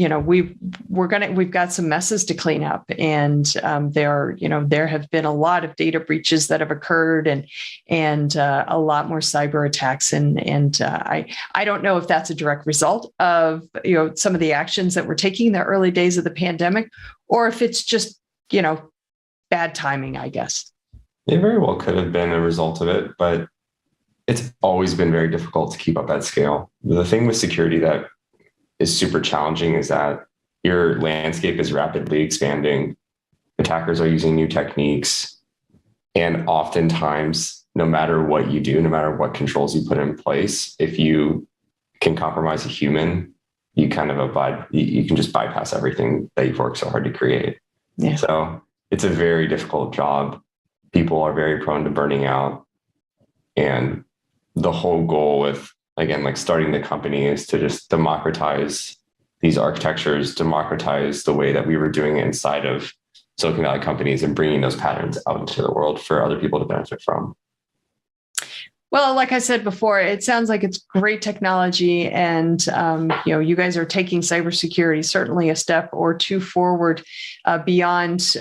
we've got some messes to clean up, and there have been a lot of data breaches that have occurred, and a lot more cyber attacks, and I don't know if that's a direct result of some of the actions that we're taking in the early days of the pandemic, or if it's just bad timing, I guess. It very well could have been a result of it, but it's always been very difficult to keep up at scale. The thing with security that is super challenging is that your landscape is rapidly expanding. Attackers are using new techniques. And oftentimes, no matter what you do, no matter what controls you put in place, if you can compromise a human, you kind of you can just bypass everything that you've worked so hard to create. Yeah. So it's a very difficult job. People are very prone to burning out. And the whole goal with, again, like starting the company is to just democratize these architectures, democratize the way that we were doing it inside of Silicon Valley companies and bringing those patterns out into the world for other people to benefit from. Well, like I said before, it sounds like it's great technology, and you guys are taking cybersecurity certainly a step or two forward beyond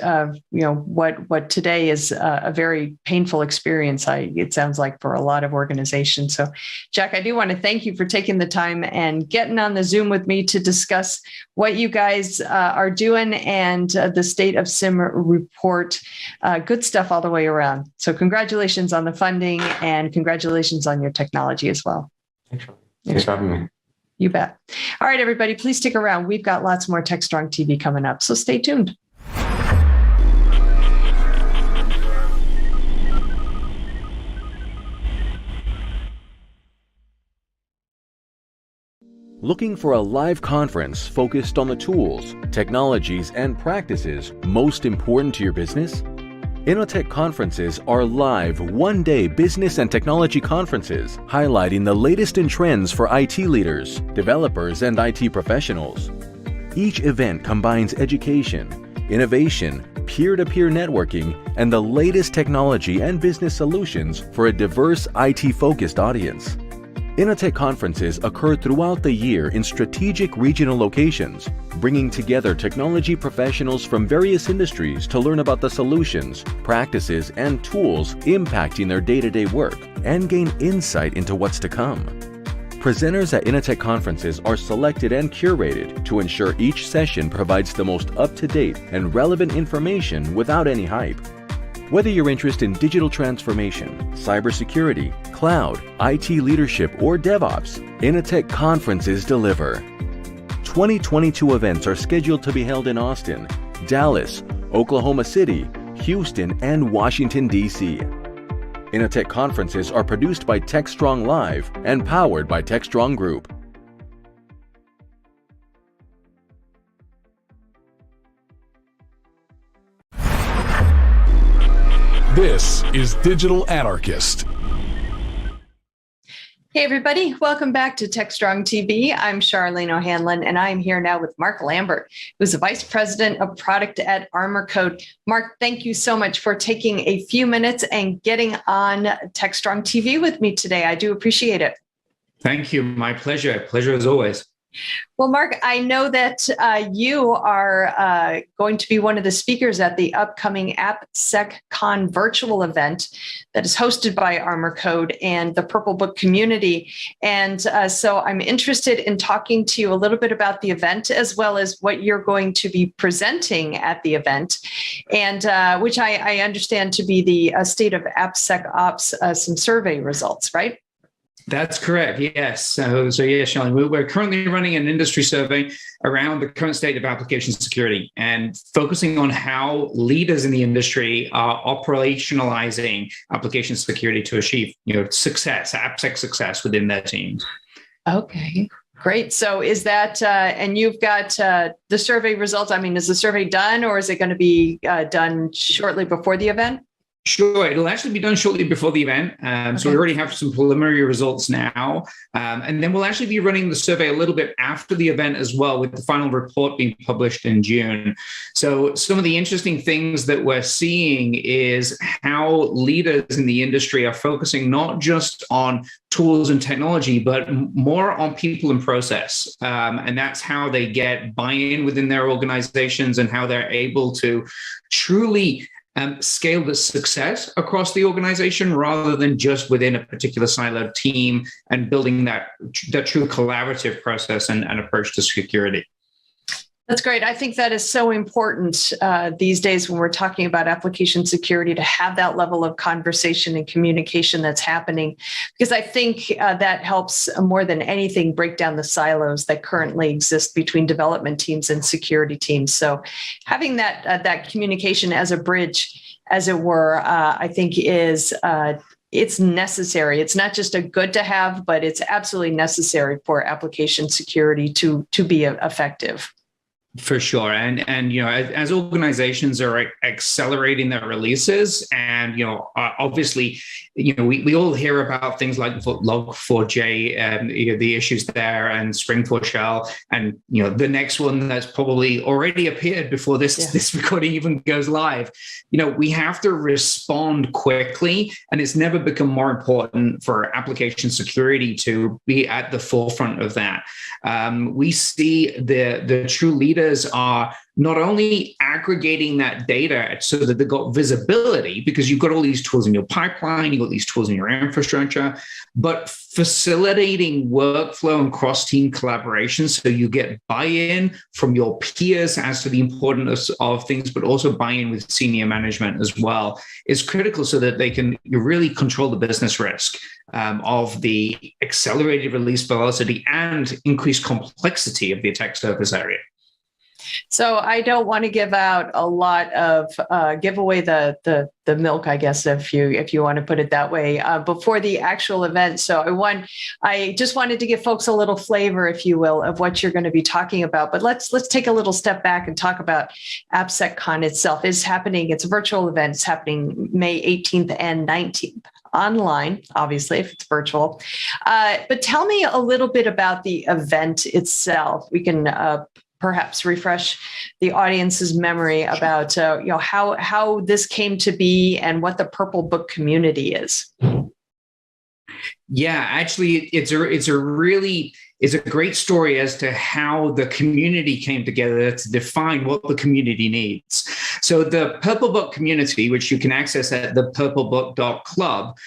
what today is a very painful experience. It sounds like for a lot of organizations. So, Jack, I do want to thank you for taking the time and getting on the Zoom with me to discuss what you guys are doing and the State of SIM report. Good stuff all the way around. So, congratulations on the funding, and congratulations on your technology as well. Thanks for having me. You bet. All right, everybody, please stick around. We've got lots more Techstrong TV coming up, so stay tuned. Looking for a live conference focused on the tools, technologies, and practices most important to your business? Innotech conferences are live one-day business and technology conferences highlighting the latest in trends for IT leaders, developers, and IT professionals. Each event combines education, innovation, peer-to-peer networking, and the latest technology and business solutions for a diverse IT-focused audience. Innotech conferences occur throughout the year in strategic regional locations, bringing together technology professionals from various industries to learn about the solutions, practices, and tools impacting their day-to-day work and gain insight into what's to come. Presenters at Innotech conferences are selected and curated to ensure each session provides the most up-to-date and relevant information without any hype. Whether you're interested in digital transformation, cybersecurity, cloud, IT leadership, or DevOps, Innotech conferences deliver. 2022 events are scheduled to be held in Austin, Dallas, Oklahoma City, Houston, and Washington, D.C. Innotech conferences are produced by Techstrong Live and powered by Techstrong Group. This is Digital Anarchist. Hey, everybody. Welcome back to Techstrong TV. I'm Charlene O'Hanlon, and I'm here now with Mark Lambert, who's the Vice President of Product at Armor Code. Mark, thank you so much for taking a few minutes and getting on Techstrong TV with me today. I do appreciate it. Thank you. My pleasure. Pleasure as always. Well, Mark, I know that you are going to be one of the speakers at the upcoming AppSecCon virtual event that is hosted by Armor Code and the Purple Book community. And so I'm interested in talking to you a little bit about the event, as well as what you're going to be presenting at the event, and which I understand to be the state of AppSecOps, some survey results, right? That's correct. Yes. So yes, Charlene, we're currently running an industry survey around the current state of application security and focusing on how leaders in the industry are operationalizing application security to achieve, success, AppSec success within their teams. Okay. Great. So is that, and you've got the survey results. I mean, is the survey done, or is it going to be done shortly before the event? Sure, it'll actually be done shortly before the event. So we already have some preliminary results now. And then we'll actually be running the survey a little bit after the event as well, with the final report being published in June. So some of the interesting things that we're seeing is how leaders in the industry are focusing not just on tools and technology, but more on people and process. And that's how they get buy-in within their organizations and how they're able to truly scale the success across the organization rather than just within a particular siloed team, and building that true collaborative process and approach to security. That's great. I think that is so important these days when we're talking about application security, to have that level of conversation and communication that's happening, because I think that helps more than anything break down the silos that currently exist between development teams and security teams. So having that communication as a bridge, as it were, I think is it's necessary. It's not just a good to have, but it's absolutely necessary for application security to be effective. For sure. And as organizations are accelerating their releases, and, obviously, we all hear about things like Log4j, the issues there, and Spring4Shell, and, the next one that's probably already appeared before this recording even goes live. We have to respond quickly, and it's never become more important for application security to be at the forefront of that. We see the true leaders are not only aggregating that data so that they've got visibility, because you've got all these tools in your pipeline, you've got these tools in your infrastructure, but facilitating workflow and cross-team collaboration so you get buy-in from your peers as to the importance of things, but also buy-in with senior management as well is critical, so that they can really control the business risk of the accelerated release velocity and increased complexity of the attack surface area. So I don't want to give out a lot of give away the milk, I guess, if you want to put it that way, before the actual event. So I just wanted to give folks a little flavor, if you will, of what you're going to be talking about. But let's take a little step back and talk about AppSecCon itself. It's happening. It's a virtual event. It's happening May 18th and 19th. Online, obviously, if it's virtual. But tell me a little bit about the event itself. We can perhaps refresh the audience's memory about how this came to be and what the Purple Book community is. Yeah, actually, it's a great story as to how the community came together to define what the community needs. So the Purple Book community, which you can access at thepurplebook.club,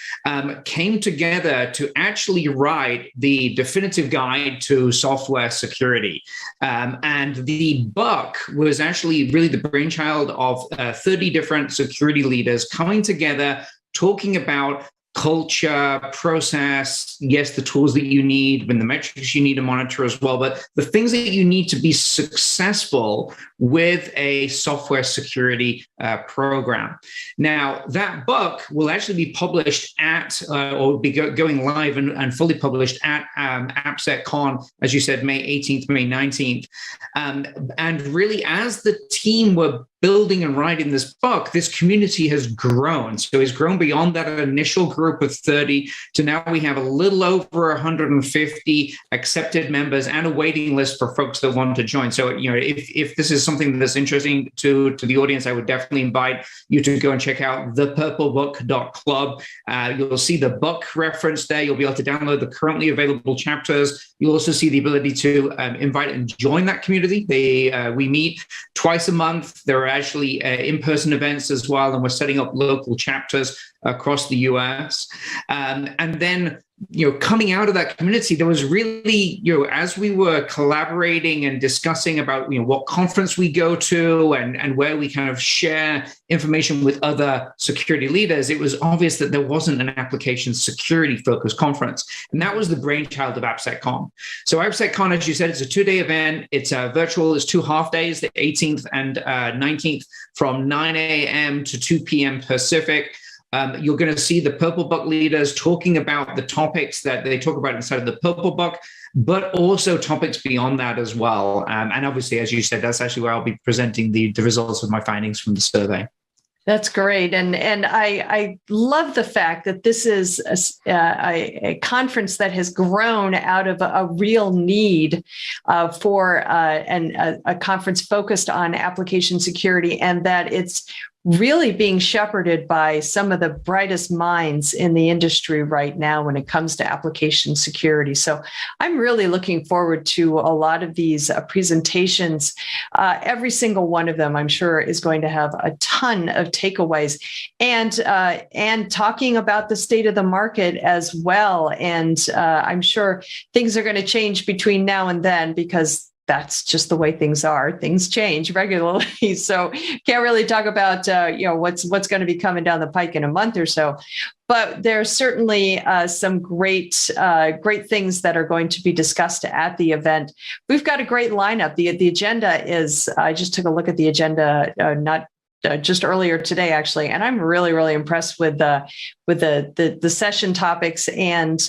came together to actually write the definitive guide to software security. And the book was actually really the brainchild of 30 different security leaders coming together, talking about culture, process, yes, the tools that you need, and the metrics you need to monitor as well, but the things that you need to be successful with a software security program. Now, that book will actually be published at, or be going live and fully published at AppSecCon, as you said, May 18th, May 19th. And really, as the team were building and writing this book, this community has grown. So it's grown beyond that initial group of 30 to now we have a little over 150 accepted members and a waiting list for folks that want to join. So, if this is something that's interesting to the audience, I would definitely invite you to go and check out thepurplebook.club. You'll see the book reference there. You'll be able to download the currently available chapters. You'll also see the ability to invite and join that community. We meet twice a month. There are actually in-person events as well, and we're setting up local chapters across the US. And then, coming out of that community, there was really, as we were collaborating and discussing about, what conference we go to and where we kind of share information with other security leaders, it was obvious that there wasn't an application security focused conference. And that was the brainchild of AppSecCon. So AppSecCon, as you said, it's a 2-day event. It's virtual. It's 2 half days, the 18th and 19th from 9 a.m. to 2 p.m. Pacific. You're going to see the Purple Book leaders talking about the topics that they talk about inside of the Purple Book, but also topics beyond that as well. And obviously, as you said, that's actually where I'll be presenting the results of my findings from the survey. That's great. And I love the fact that this is a conference that has grown out of a real need for a conference focused on application security, and that it's really being shepherded by some of the brightest minds in the industry right now when it comes to application security. So I'm really looking forward to a lot of these presentations. Every single one of them, I'm sure, is going to have a ton of takeaways and talking about the state of the market as well. And I'm sure things are going to change between now and then, because that's just the way things are. Things change regularly. So can't really talk about, what's going to be coming down the pike in a month or so. But there's certainly some great things that are going to be discussed at the event. We've got a great lineup. The agenda is, I just took a look at the agenda, just earlier today, actually, and I'm really, really impressed with the session topics and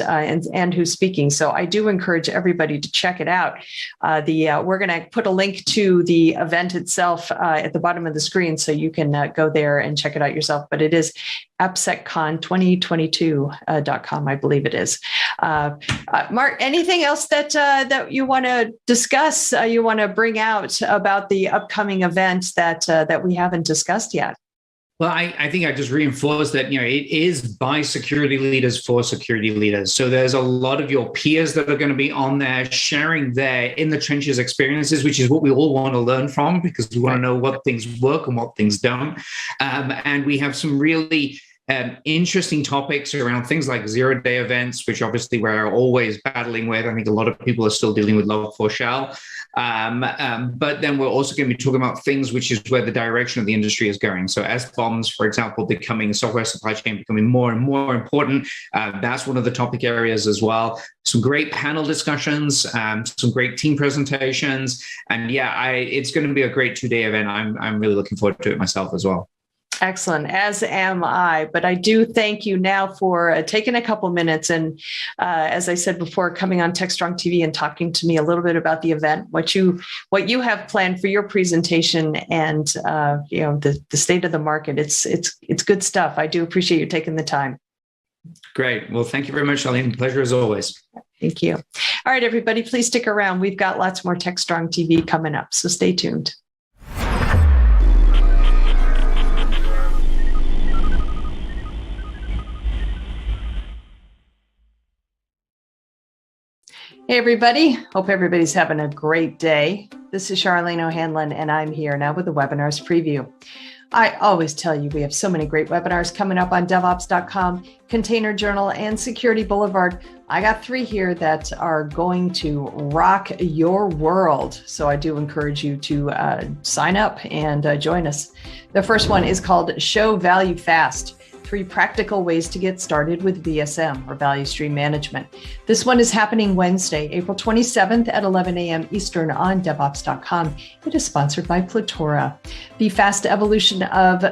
who's speaking. So I do encourage everybody to check it out. We're going to put a link to the event itself at the bottom of the screen, so you can go there and check it out yourself. But it is appseccon2022.com, I believe it is. Mark, anything else that you want to discuss? You want to bring out about the upcoming event that we haven't discussed yet? Well, I think I just reinforce that, it is by security leaders for security leaders. So there's a lot of your peers that are going to be on there sharing their in the trenches experiences, which is what we all want to learn from, because we want to know what things work and what things don't. And we have some really interesting topics around things like zero-day events, which obviously we're always battling with. I think a lot of people are still dealing with Log4Shell. But then we're also going to be talking about things which is where the direction of the industry is going. So SBOMs, for example, becoming software supply chain, becoming more and more important. That's one of the topic areas as well. Some great panel discussions, some great team presentations. And it's going to be a great 2-day event. I'm really looking forward to it myself as well. Excellent, as am I. But I do thank you now for taking a couple minutes and, as I said before, coming on Techstrong TV and talking to me a little bit about the event, what you have planned for your presentation, and the state of the market. It's good stuff. I do appreciate you taking the time. Great. Well, thank you very much, Charlene. Pleasure as always. Thank you. All right, everybody, please stick around. We've got lots more Techstrong TV coming up, so stay tuned. Hey, everybody. Hope everybody's having a great day. This is Charlene O'Hanlon, and I'm here now with the webinars preview. I always tell you we have so many great webinars coming up on DevOps.com, Container Journal, and Security Boulevard. I got 3 here that are going to rock your world. So I do encourage you to sign up and join us. The first one is called Show Value Fast. 3 practical ways to get started with VSM, or Value Stream Management. This one is happening Wednesday, April 27th at 11 a.m. Eastern on DevOps.com. It is sponsored by Platora. The fast evolution of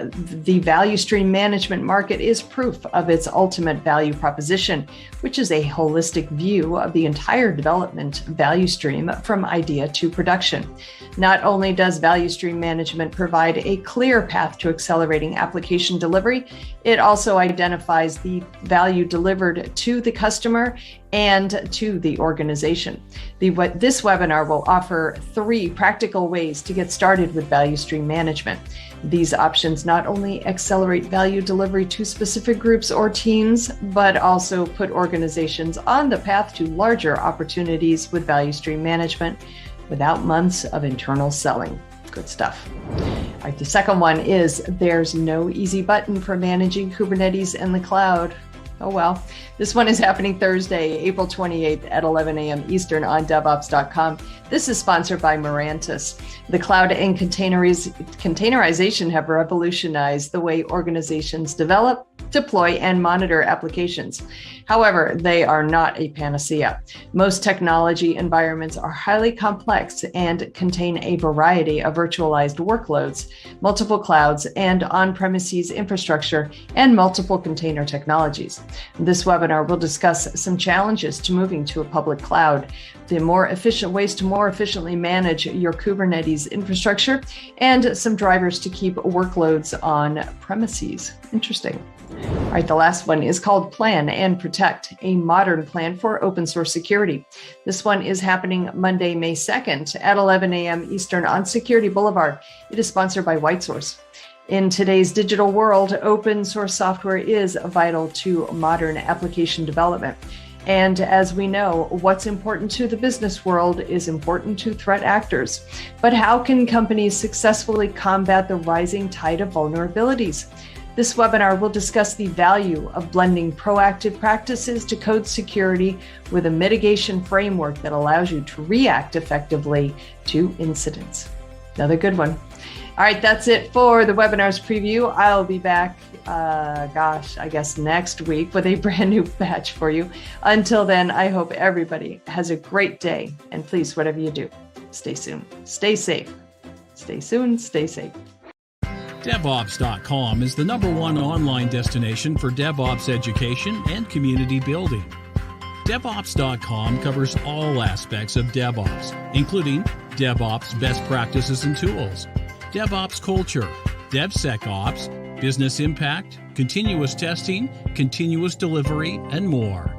the value stream management market is proof of its ultimate value proposition, which is a holistic view of the entire development value stream from idea to production. Not only does value stream management provide a clear path to accelerating application delivery, it also identifies the value delivered to the customer and to the organization. This webinar will offer 3 practical ways to get started with value stream management. These options not only accelerate value delivery to specific groups or teams, but also put organizations on the path to larger opportunities with value stream management without months of internal selling. Good stuff. All right, the second one is there's no easy button for managing Kubernetes in the cloud. Oh, well. This one is happening Thursday, April 28th at 11 a.m. Eastern on DevOps.com. This is sponsored by Mirantis. The cloud and containerization have revolutionized the way organizations develop, deploy, and monitor applications. However, they are not a panacea. Most technology environments are highly complex and contain a variety of virtualized workloads, multiple clouds, and on-premises infrastructure, and multiple container technologies. This webinar will discuss some challenges to moving to a public cloud, the more efficient ways to more efficiently manage your Kubernetes infrastructure, and some drivers to keep workloads on premises. Interesting. All right, the last one is called Plan and Protect, a modern plan for open source security. This one is happening Monday, May 2nd at 11 a.m. Eastern on Security Boulevard. It is sponsored by WhiteSource. In today's digital world, open source software is vital to modern application development. And as we know, what's important to the business world is important to threat actors. But how can companies successfully combat the rising tide of vulnerabilities? This webinar will discuss the value of blending proactive practices to code security with a mitigation framework that allows you to react effectively to incidents. Another good one. All right, that's it for the webinar's preview. I'll be back, I guess next week with a brand new batch for you. Until then, I hope everybody has a great day. And please, whatever you do, stay soon, stay safe. Stay soon, stay safe. DevOps.com is the #1 online destination for DevOps education and community building. DevOps.com covers all aspects of DevOps, including DevOps best practices and tools, DevOps culture, DevSecOps, business impact, continuous testing, continuous delivery, and more.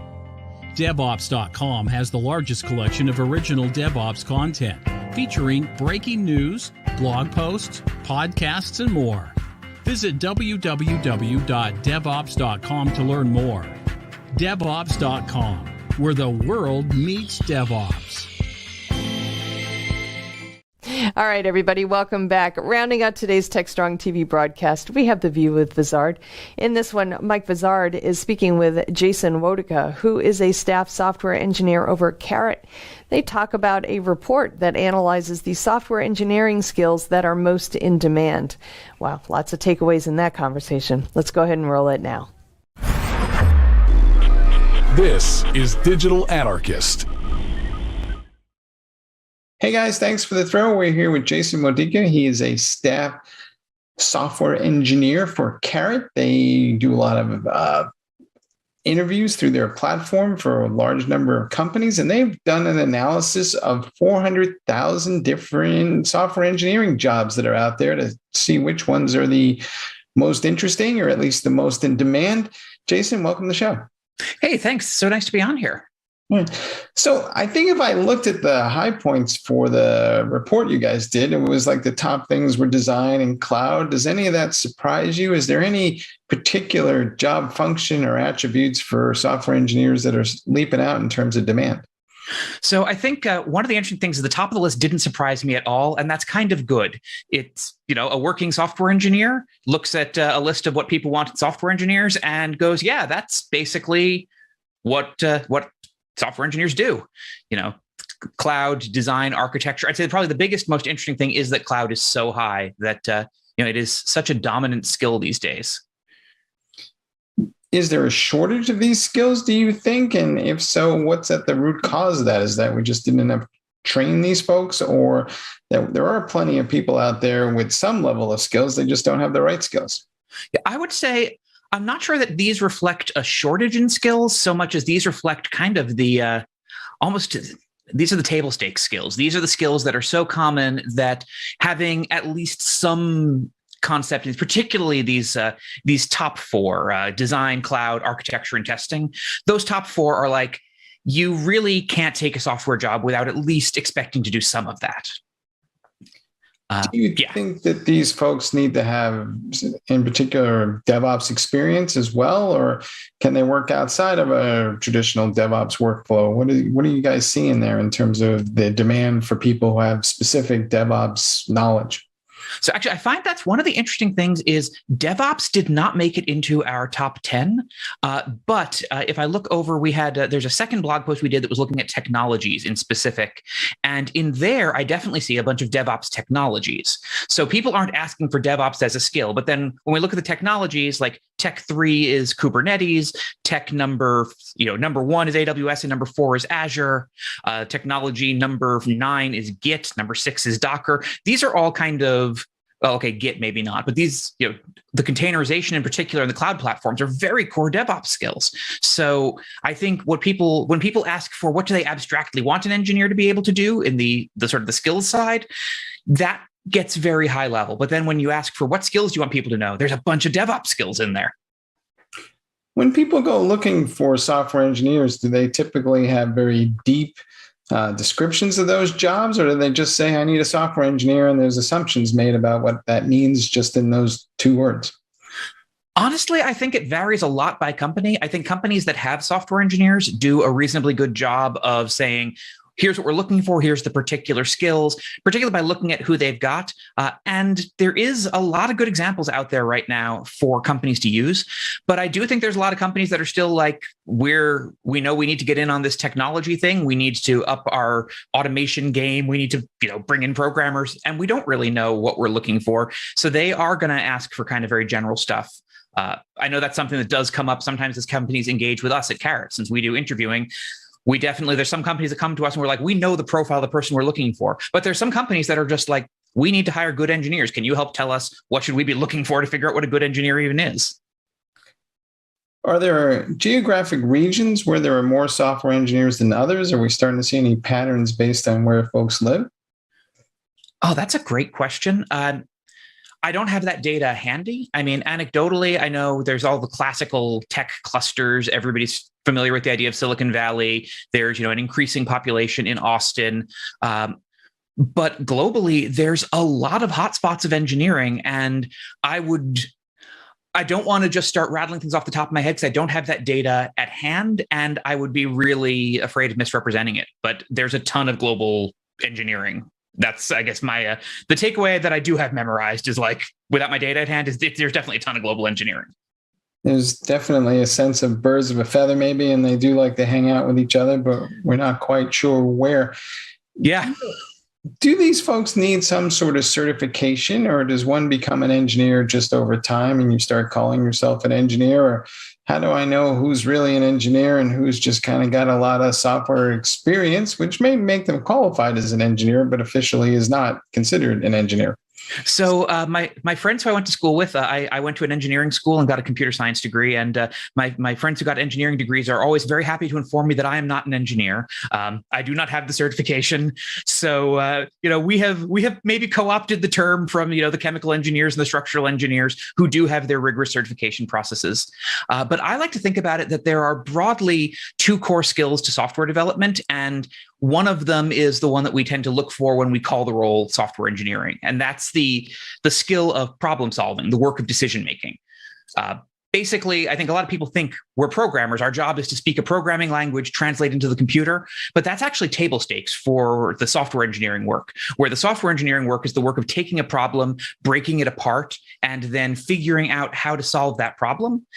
DevOps.com has the largest collection of original DevOps content, featuring breaking news, blog posts, podcasts, and more. Visit www.devops.com to learn more. DevOps.com, where the world meets DevOps. All right, everybody, welcome back. Rounding out today's Techstrong TV broadcast, we have The View with Vizard. In this one, Mike Vizard is speaking with Jason Wodika, who is a staff software engineer over at Carrot. They talk about a report that analyzes the software engineering skills that are most in demand. Wow, lots of takeaways in that conversation. Let's go ahead and roll it now. This is Digital Anarchist. Hey guys, thanks for the throw. We're here with Jason Wodika. He is a staff software engineer for Carrot. They do a lot of interviews through their platform for a large number of companies, and they've done an analysis of 400,000 different software engineering jobs that are out there to see which ones are the most interesting, or at least the most in demand. Jason, welcome to the show. Hey, thanks. So nice to be on here. So I think if I looked at the high points for the report you guys did, it was like the top things were design and cloud. Does any of that surprise you? Is there any particular job function or attributes for software engineers that are leaping out in terms of demand? So I think one of the interesting things at the top of the list didn't surprise me at all, and that's kind of good. It's, a working software engineer looks at a list of what people want in software engineers and goes, yeah, that's basically what software engineers do. Cloud design, architecture. I'd say probably the biggest, most interesting thing is that cloud is so high that it is such a dominant skill these days. Is there a shortage of these skills, do you think? And if so, what's at the root cause of that? Is that we just didn't enough train these folks, or that there are plenty of people out there with some level of skills, they just don't have the right skills? Yeah, I would say I'm not sure that these reflect a shortage in skills so much as these reflect kind of the almost these are the table stakes skills. These are the skills that are so common that having at least some concept, particularly these top four, design, cloud, architecture, and testing. Those top four are like, you really can't take a software job without at least expecting to do some of that. Do you think that these folks need to have, in particular, DevOps experience as well, or can they work outside of a traditional DevOps workflow? What are you guys seeing there in terms of the demand for people who have specific DevOps knowledge? So actually, I find that's one of the interesting things is DevOps did not make it into our top 10. But if I look over, we had, there's a second blog post we did that was looking at technologies in specific. And in there, I definitely see a bunch of DevOps technologies. So people aren't asking for DevOps as a skill. But then when we look at the technologies, like Tech 3 is Kubernetes, tech number 1 is AWS, and number 4 is Azure. Technology number 9 is Git, number 6 is Docker. These are all kind of, well, okay, Git maybe not, but these, the containerization in particular and the cloud platforms are very core DevOps skills. So I think when people ask for what do they abstractly want an engineer to be able to do in the sort of the skills side, that gets very high level. But then when you ask for what skills do you want people to know, there's a bunch of DevOps skills in there. When people go looking for software engineers, do they typically have very deep descriptions of those jobs, or do they just say, I need a software engineer, and there's assumptions made about what that means just in those two words? Honestly, I think it varies a lot by company. I think companies that have software engineers do a reasonably good job of saying, here's what we're looking for, here's the particular skills, particularly by looking at who they've got. And there is a lot of good examples out there right now for companies to use. But I do think there's a lot of companies that are still like, we know we need to get in on this technology thing. We need to up our automation game. We need to, bring in programmers, and we don't really know what we're looking for. So they are going to ask for kind of very general stuff. I know that's something that does come up sometimes as companies engage with us at Carrot, since we do interviewing. There's some companies that come to us and we're like, we know the profile of the person we're looking for. But there's some companies that are just like, we need to hire good engineers. Can you help tell us what should we be looking for to figure out what a good engineer even is? Are there geographic regions where there are more software engineers than others? Are we starting to see any patterns based on where folks live? Oh, that's a great question. I don't have that data handy. I mean, anecdotally, I know there's all the classical tech clusters. Everybody's familiar with the idea of Silicon Valley. There's, an increasing population in Austin. But globally, there's a lot of hotspots of engineering. And I don't want to just start rattling things off the top of my head because I don't have that data at hand. And I would be really afraid of misrepresenting it. But there's a ton of global engineering. That's, I guess, my the takeaway that I do have memorized is like, without my data at hand, is there's definitely a ton of global engineering. There's definitely a sense of birds of a feather, maybe, and they do like to hang out with each other, but we're not quite sure where. Yeah. Do these folks need some sort of certification, or does one become an engineer just over time and you start calling yourself an engineer? Or how do I know who's really an engineer and who's just kind of got a lot of software experience, which may make them qualified as an engineer, but officially is not considered an engineer? So my friends who I went to school with, I went to an engineering school and got a computer science degree. And my friends who got engineering degrees are always very happy to inform me that I am not an engineer. I do not have the certification. So, we have maybe co-opted the term from, the chemical engineers and the structural engineers who do have their rigorous certification processes. But I like to think about it that there are broadly two core skills to software development. And one of them is the one that we tend to look for when we call the role software engineering. And that's the skill of problem solving, the work of decision making. Basically, I think a lot of people think we're programmers. Our job is to speak a programming language, translate into the computer. But that's actually table stakes for the software engineering work, where the software engineering work is the work of taking a problem, breaking it apart, and then figuring out how to solve that problem.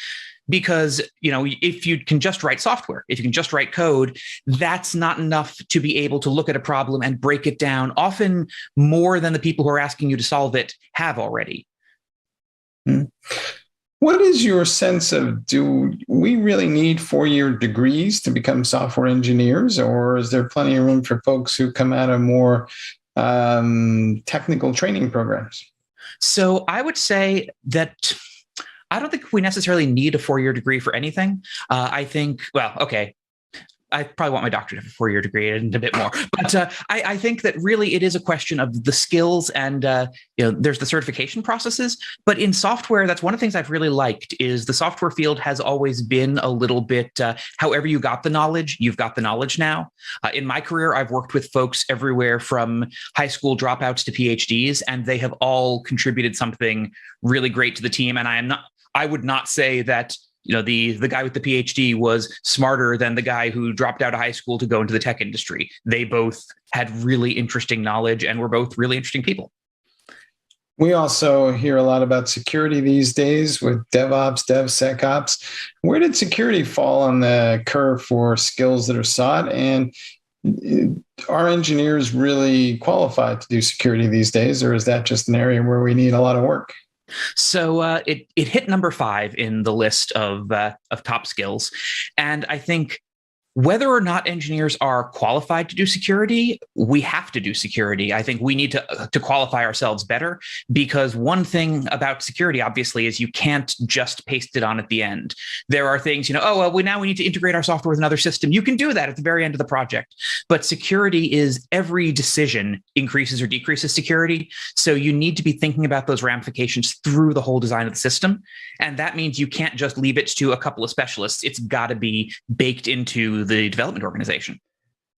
Because, if you can just write software, if you can just write code, that's not enough to be able to look at a problem and break it down, often more than the people who are asking you to solve it have already. What is your sense of, do we really need 4-year degrees to become software engineers, or is there plenty of room for folks who come out of more technical training programs? So I would say that I don't think we necessarily need a 4-year degree for anything. I think, well, okay, I probably want my doctorate to have a 4-year degree and a bit more. But I think that really it is a question of the skills and, there's the certification processes. But in software, that's one of the things I've really liked is the software field has always been a little bit, however you got the knowledge, you've got the knowledge now. In my career, I've worked with folks everywhere from high school dropouts to PhDs, and they have all contributed something really great to the team. And I would not say that the guy with the PhD was smarter than the guy who dropped out of high school to go into the tech industry. They both had really interesting knowledge and were both really interesting people. We also hear a lot about security these days with DevOps, DevSecOps. Where did security fall on the curve for skills that are sought? And are engineers really qualified to do security these days, or is that just an area where we need a lot of work? So it hit number 5 in the list of top skills. And I think whether or not engineers are qualified to do security, we have to do security. I think we need to qualify ourselves better, because one thing about security, obviously, is you can't just paste it on at the end. There are things, we need to integrate our software with another system. You can do that at the very end of the project. But security is every decision increases or decreases security. So you need to be thinking about those ramifications through the whole design of the system. And that means you can't just leave it to a couple of specialists. It's got to be baked into the development organization.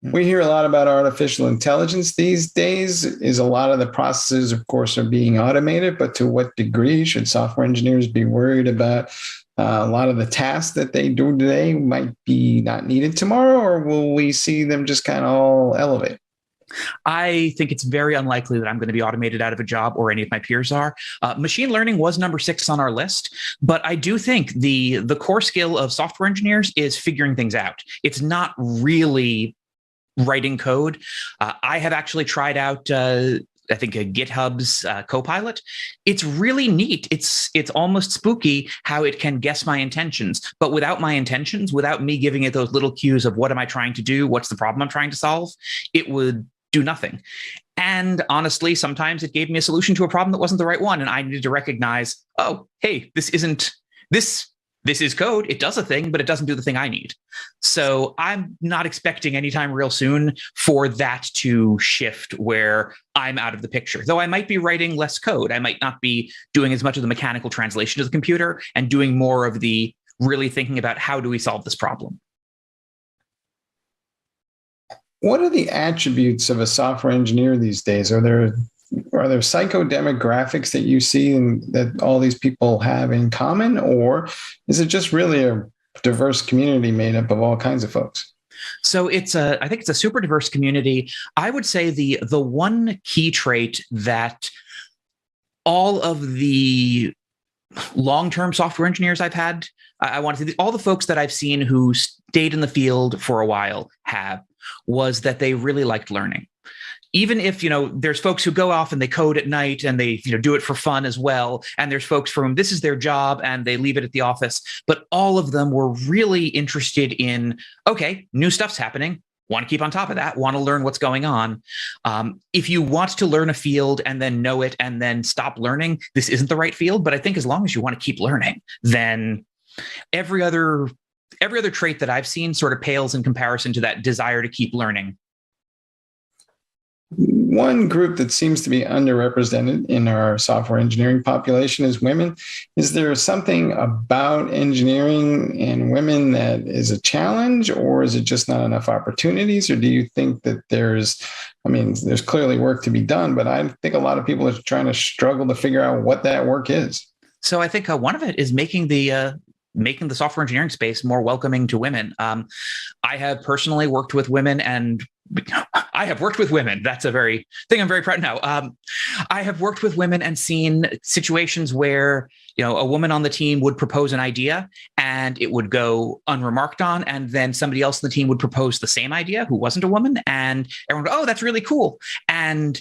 We hear a lot about artificial intelligence these days. Is a lot of the processes, of course, are being automated, but to what degree should software engineers be worried about a lot of the tasks that they do today might be not needed tomorrow, or will we see them just kind of all elevate? I think it's very unlikely that I'm going to be automated out of a job, or any of my peers are. Machine learning was number 6 on our list, but I do think the core skill of software engineers is figuring things out. It's not really writing code. I have actually tried out I think GitHub's Copilot. It's really neat. It's almost spooky how it can guess my intentions, but without my intentions, without me giving it those little cues of what am I trying to do, what's the problem I'm trying to solve, it would do nothing. And honestly, sometimes it gave me a solution to a problem that wasn't the right one, and I needed to recognize, oh, hey, this is code. It does a thing, but it doesn't do the thing I need. So I'm not expecting anytime real soon for that to shift where I'm out of the picture. Though I might be writing less code. I might not be doing as much of the mechanical translation to the computer and doing more of the really thinking about how do we solve this problem. What are the attributes of a software engineer these days? Are there psychodemographics that you see and that all these people have in common, or is it just really a diverse community made up of all kinds of folks? So I think it's a super diverse community. I would say the one key trait that all of the long-term software engineers I've had, I want to say all the folks that I've seen who stayed in the field for a while was that they really liked learning. Even if, there's folks who go off and they code at night and they, do it for fun as well. And there's folks for whom this is their job and they leave it at the office. But all of them were really interested in, okay, new stuff's happening. Want to keep on top of that, want to learn what's going on. If you want to learn a field and then know it and then stop learning, this isn't the right field. But I think as long as you want to keep learning, then every other trait that I've seen sort of pales in comparison to that desire to keep learning. One group that seems to be underrepresented in our software engineering population is women. Is there something about engineering and women that is a challenge, or is it just not enough opportunities? Or do you think that there's clearly work to be done, but I think a lot of people are trying to struggle to figure out what that work is. So I think one of it is making the software engineering space more welcoming to women. I have personally worked with women, and I have worked with women. That's a thing I'm very proud of now. I have worked with women and seen situations where, a woman on the team would propose an idea and it would go unremarked on. And then somebody else in the team would propose the same idea who wasn't a woman. And everyone would go, oh, that's really cool. And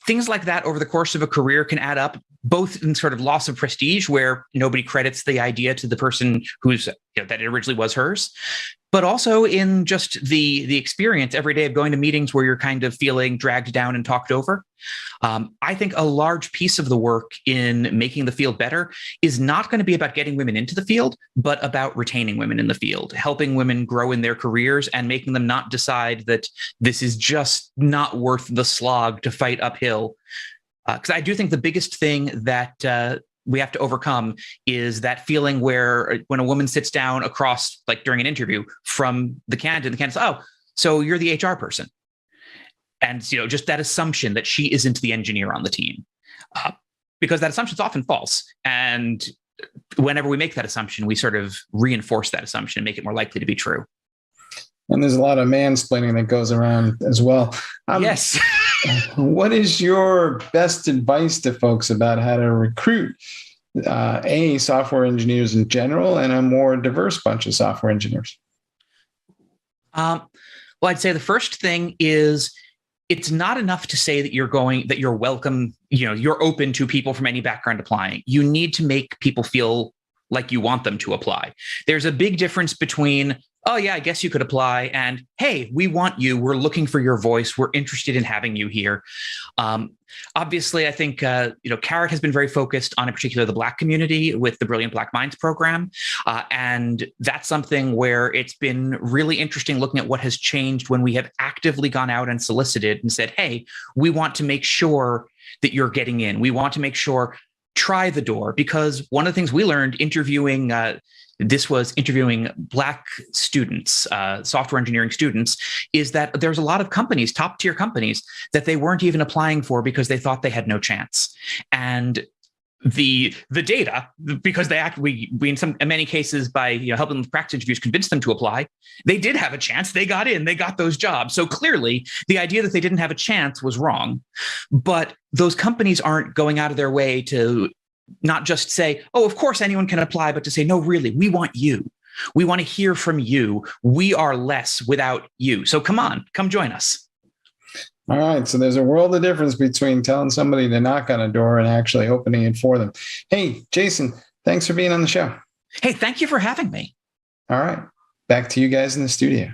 things like that over the course of a career can add up both in sort of loss of prestige, where nobody credits the idea to the person who's that it originally was hers, but also in just the experience every day of going to meetings where you're kind of feeling dragged down and talked over. I think a large piece of the work in making the field better is not going to be about getting women into the field, but about retaining women in the field, helping women grow in their careers and making them not decide that this is just not worth the slog to fight uphill. Because I do think the biggest thing that we have to overcome is that feeling where when a woman sits down across, like during an interview, from the candidate says, "Oh, so you're the HR person," and just that assumption that she isn't the engineer on the team, because that assumption is often false. And whenever we make that assumption, we sort of reinforce that assumption and make it more likely to be true. And there's a lot of mansplaining that goes around as well. Yes. What is your best advice to folks about how to recruit software engineers in general and a more diverse bunch of software engineers? Well, I'd say the first thing is it's not enough to say that you're welcome, you're open to people from any background applying. You need to make people feel like you want them to apply. There's a big difference between, "Oh yeah, I guess you could apply," and "Hey, we want you. We're looking for your voice. We're interested in having you here." Obviously, I think Carrot has been very focused on, in particular, the Black community with the Brilliant Black Minds program, and that's something where it's been really interesting looking at what has changed when we have actively gone out and solicited and said, "Hey, we want to make sure that you're getting in. We want to make sure." Try the door, because one of the things we learned interviewing Black students, software engineering students, is that there's a lot of companies, top tier companies, that they weren't even applying for because they thought they had no chance. And the data, because we in many cases by helping them with practice interviews convince them to apply, they did have a chance. They got in, they got those jobs. So clearly the idea that they didn't have a chance was wrong. But those companies aren't going out of their way to not just say, "Oh, of course anyone can apply," but to say, "No, really, we want you. We want to hear from you. We are less without you. So come on, come join us." All right. So there's a world of difference between telling somebody to knock on a door and actually opening it for them. Hey, Jason, thanks for being on the show. Hey, thank you for having me. All right. Back to you guys in the studio.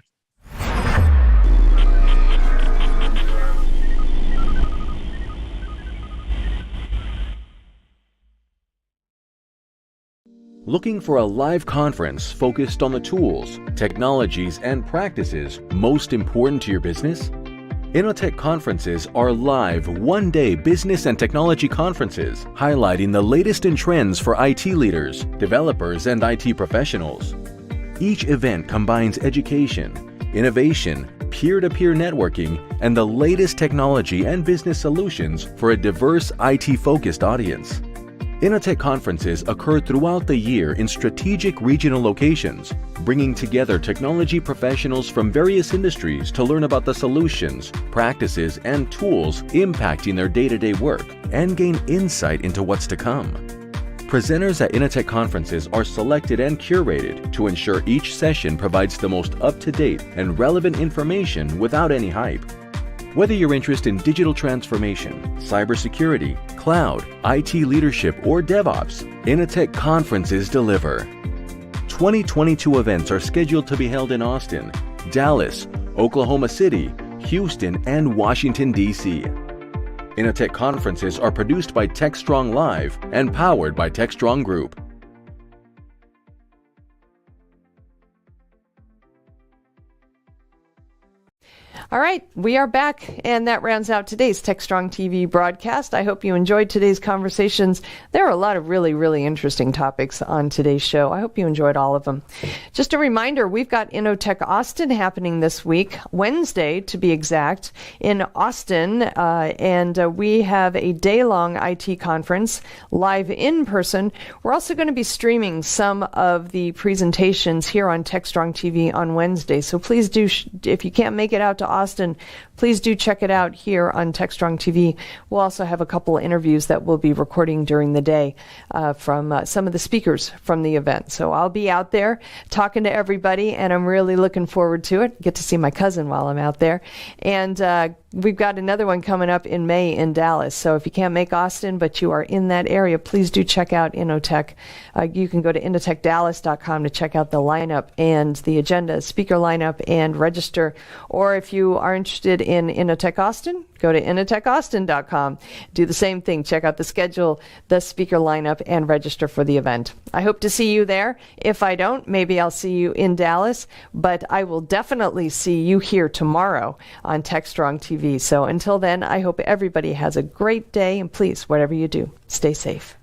Looking for a live conference focused on the tools, technologies, and practices most important to your business? Innotech conferences are live one-day business and technology conferences highlighting the latest in trends for IT leaders, developers, and IT professionals. Each event combines education, innovation, peer-to-peer networking, and the latest technology and business solutions for a diverse IT-focused audience. Innotech conferences occur throughout the year in strategic regional locations, bringing together technology professionals from various industries to learn about the solutions, practices, and tools impacting their day-to-day work and gain insight into what's to come. Presenters at Innotech conferences are selected and curated to ensure each session provides the most up-to-date and relevant information without any hype. Whether you're interested in digital transformation, cybersecurity, cloud, IT leadership, or DevOps, Innotech conferences deliver. 2022 events are scheduled to be held in Austin, Dallas, Oklahoma City, Houston, and Washington, D.C. Innotech conferences are produced by Techstrong Live and powered by Techstrong Group. All right, we are back, and that rounds out today's Techstrong TV broadcast. I hope you enjoyed today's conversations. There are a lot of really, really interesting topics on today's show. I hope you enjoyed all of them. Just a reminder, we've got Innotech Austin happening this week, Wednesday to be exact, in Austin, and we have a day-long IT conference live in person. We're also going to be streaming some of the presentations here on Techstrong TV on Wednesday, so please do, if you can't make it out to Austin, Austin, please do check it out here on Techstrong TV. We'll also have a couple of interviews that we'll be recording during the day from some of the speakers from the event. So I'll be out there talking to everybody, and I'm really looking forward to it. Get to see my cousin while I'm out there. And we've got another one coming up in May in Dallas. So if you can't make Austin, but you are in that area, please do check out Innotech. You can go to innotechdallas.com to check out the lineup and the agenda, speaker lineup, and register. Or if you are interested in Innotech Austin, go to innotechaustin.com. Do the same thing. Check out the schedule, the speaker lineup, and register for the event. I hope to see you there. If I don't, maybe I'll see you in Dallas, but I will definitely see you here tomorrow on Techstrong TV. So until then, I hope everybody has a great day, and please, whatever you do, stay safe.